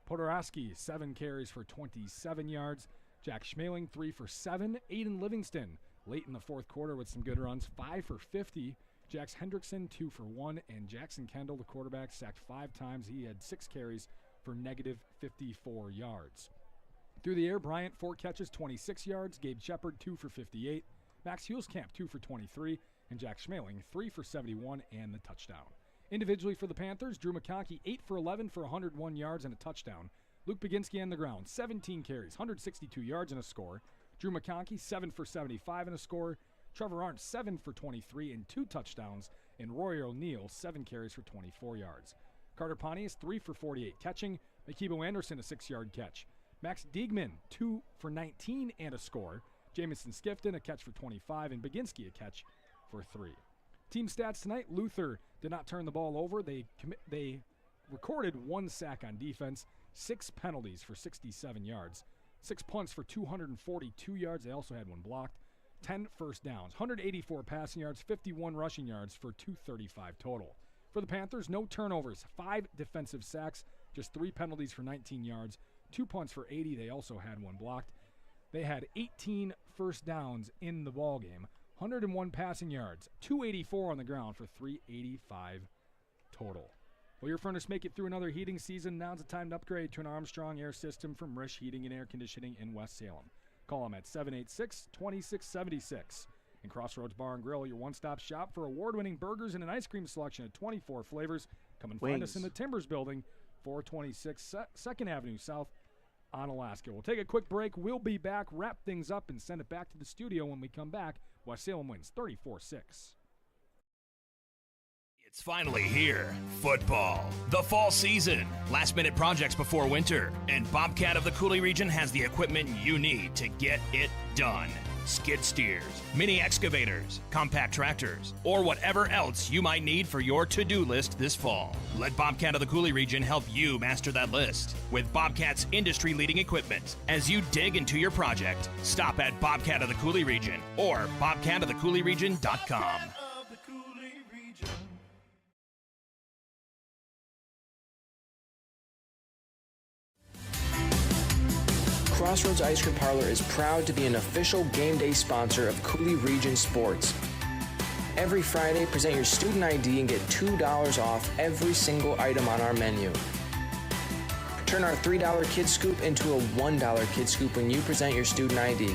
Podorowski, 7 carries for 27 yards. Jack Schmaling, 3 for 7. Aiden Livingston, late in the fourth quarter with some good runs, 5 for 50. Jax Hendrickson, 2 for 1. And Jackson Kendall, the quarterback, sacked 5 times. He had 6 carries for negative 54 yards. Through the air, Bryant, 4 catches, 26 yards. Gabe Shepard, 2 for 58. Max Hulskamp, 2 for 23. And Jack Schmaling, 3 for 71 and the touchdown. Individually for the Panthers, Drew McConkey, 8 for 11 for 101 yards and a touchdown. Luke Baginski on the ground, 17 carries, 162 yards and a score. Drew McConkey, 7 for 75 and a score. Trevor Arndt, 7 for 23 and 2 touchdowns. And Roy O'Neal, 7 carries for 24 yards. Carter Pontius, 3 for 48 catching. Makibo Anderson, a 6-yard catch. Max Diegman, 2 for 19 and a score. Jamison Skifton, a catch for 25. And Baginski, a catch for 3. Team stats tonight, Luther did not turn the ball over. They recorded 1 sack on defense, 6 penalties for 67 yards, 6 punts for 242 yards. They also had 1 blocked, 10 first downs, 184 passing yards, 51 rushing yards for 235 total. For the Panthers, no turnovers, 5 defensive sacks, just 3 penalties for 19 yards, 2 punts for 80. They also had 1 blocked. They had 18 first downs in the ballgame. 101 passing yards, 284 on the ground for 385 total. Will your furnace make it through another heating season? Now's the time to upgrade to an Armstrong air system from Risch Heating and Air Conditioning in West Salem. Call them at 786-2676. And Crossroads Bar and Grill, your one-stop shop for award-winning burgers and an ice cream selection of 24 flavors. Come and find us in the Timbers Building, 426 2nd Avenue South on Alaska. We'll take a quick break. We'll be back, wrap things up, and send it back to the studio when we come back. West Salem wins 34-6. It's finally here. Football. The fall season. Last-minute projects before winter. And Bobcat of the Coulee region has the equipment you need to get it done. Skid steers, mini excavators, compact tractors, or whatever else you might need for your to-do list this fall. Let Bobcat of the Coulee region help you master that list with Bobcat's industry-leading equipment. As you dig into your project, stop at Bobcat of the Coulee region or bobcatofthecouleeregion.com. Crossroads Ice Cream Parlor is proud to be an official game day sponsor of Coulee Region Sports. Every Friday, present your student ID and get $2 off every single item on our menu. Turn our $3 Kid Scoop into a $1 Kid Scoop when you present your student ID.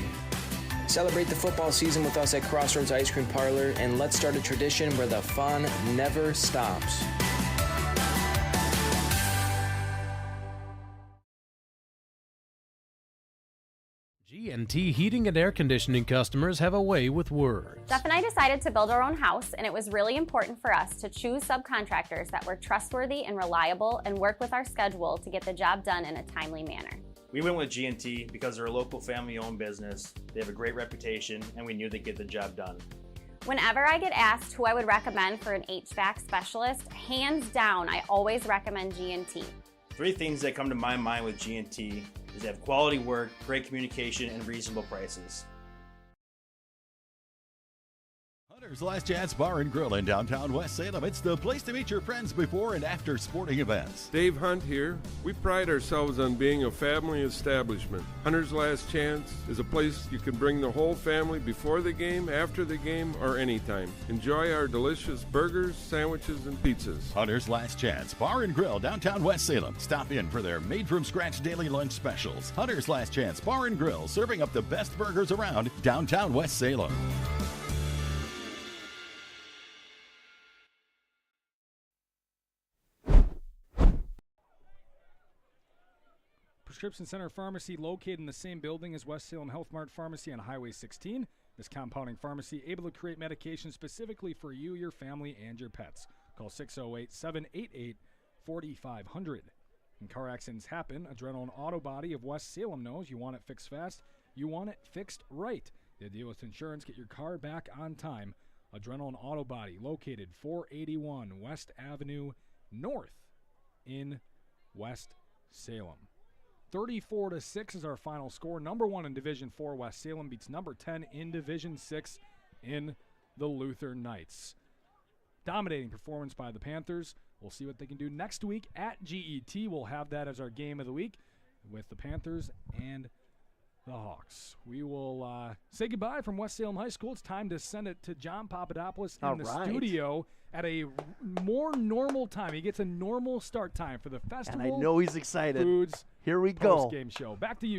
Celebrate the football season with us at Crossroads Ice Cream Parlor, and let's start a tradition where the fun never stops. G&T Heating and Air Conditioning customers have a way with words. Jeff and I decided to build our own house, and it was really important for us to choose subcontractors that were trustworthy and reliable and work with our schedule to get the job done in a timely manner. We went with G&T because they're a local family-owned business. They have a great reputation, and we knew they'd get the job done. Whenever I get asked who I would recommend for an HVAC specialist, hands down, I always recommend G&T. 3 things that come to my mind with G&T is they have quality work, great communication, and reasonable prices. Hunter's Last Chance Bar and Grill in downtown West Salem. It's the place to meet your friends before and after sporting events. Dave Hunt here. We pride ourselves on being a family establishment. Hunter's Last Chance is a place you can bring the whole family before the game, after the game, or anytime. Enjoy our delicious burgers, sandwiches, and pizzas. Hunter's Last Chance Bar and Grill, downtown West Salem. Stop in for their made-from-scratch daily lunch specials. Hunter's Last Chance Bar and Grill, serving up the best burgers around downtown West Salem. Prescription Center Pharmacy, located in the same building as West Salem Health Mart Pharmacy on Highway 16. This compounding pharmacy able to create medication specifically for you, your family, and your pets. Call 608-788-4500. When car accidents happen, Adrenaline Auto Body of West Salem knows you want it fixed fast, you want it fixed right. They deal with insurance, get your car back on time. Adrenaline Auto Body, located 481 West Avenue North in West Salem. 34-6 is our final score. Number 1 in Division 4, West Salem beats number 10 in Division 6 in the Luther Knights. Dominating performance by the Panthers. We'll see what they can do next week at GET. We'll have that as our game of the week with the Panthers and the Hawks. We will say goodbye from West Salem High School. It's time to send it to John Papadopoulos in the studio at a more normal time. He gets a normal start time for the festival. And I know he's excited. Foods Here we go. Postgame show. Back to you,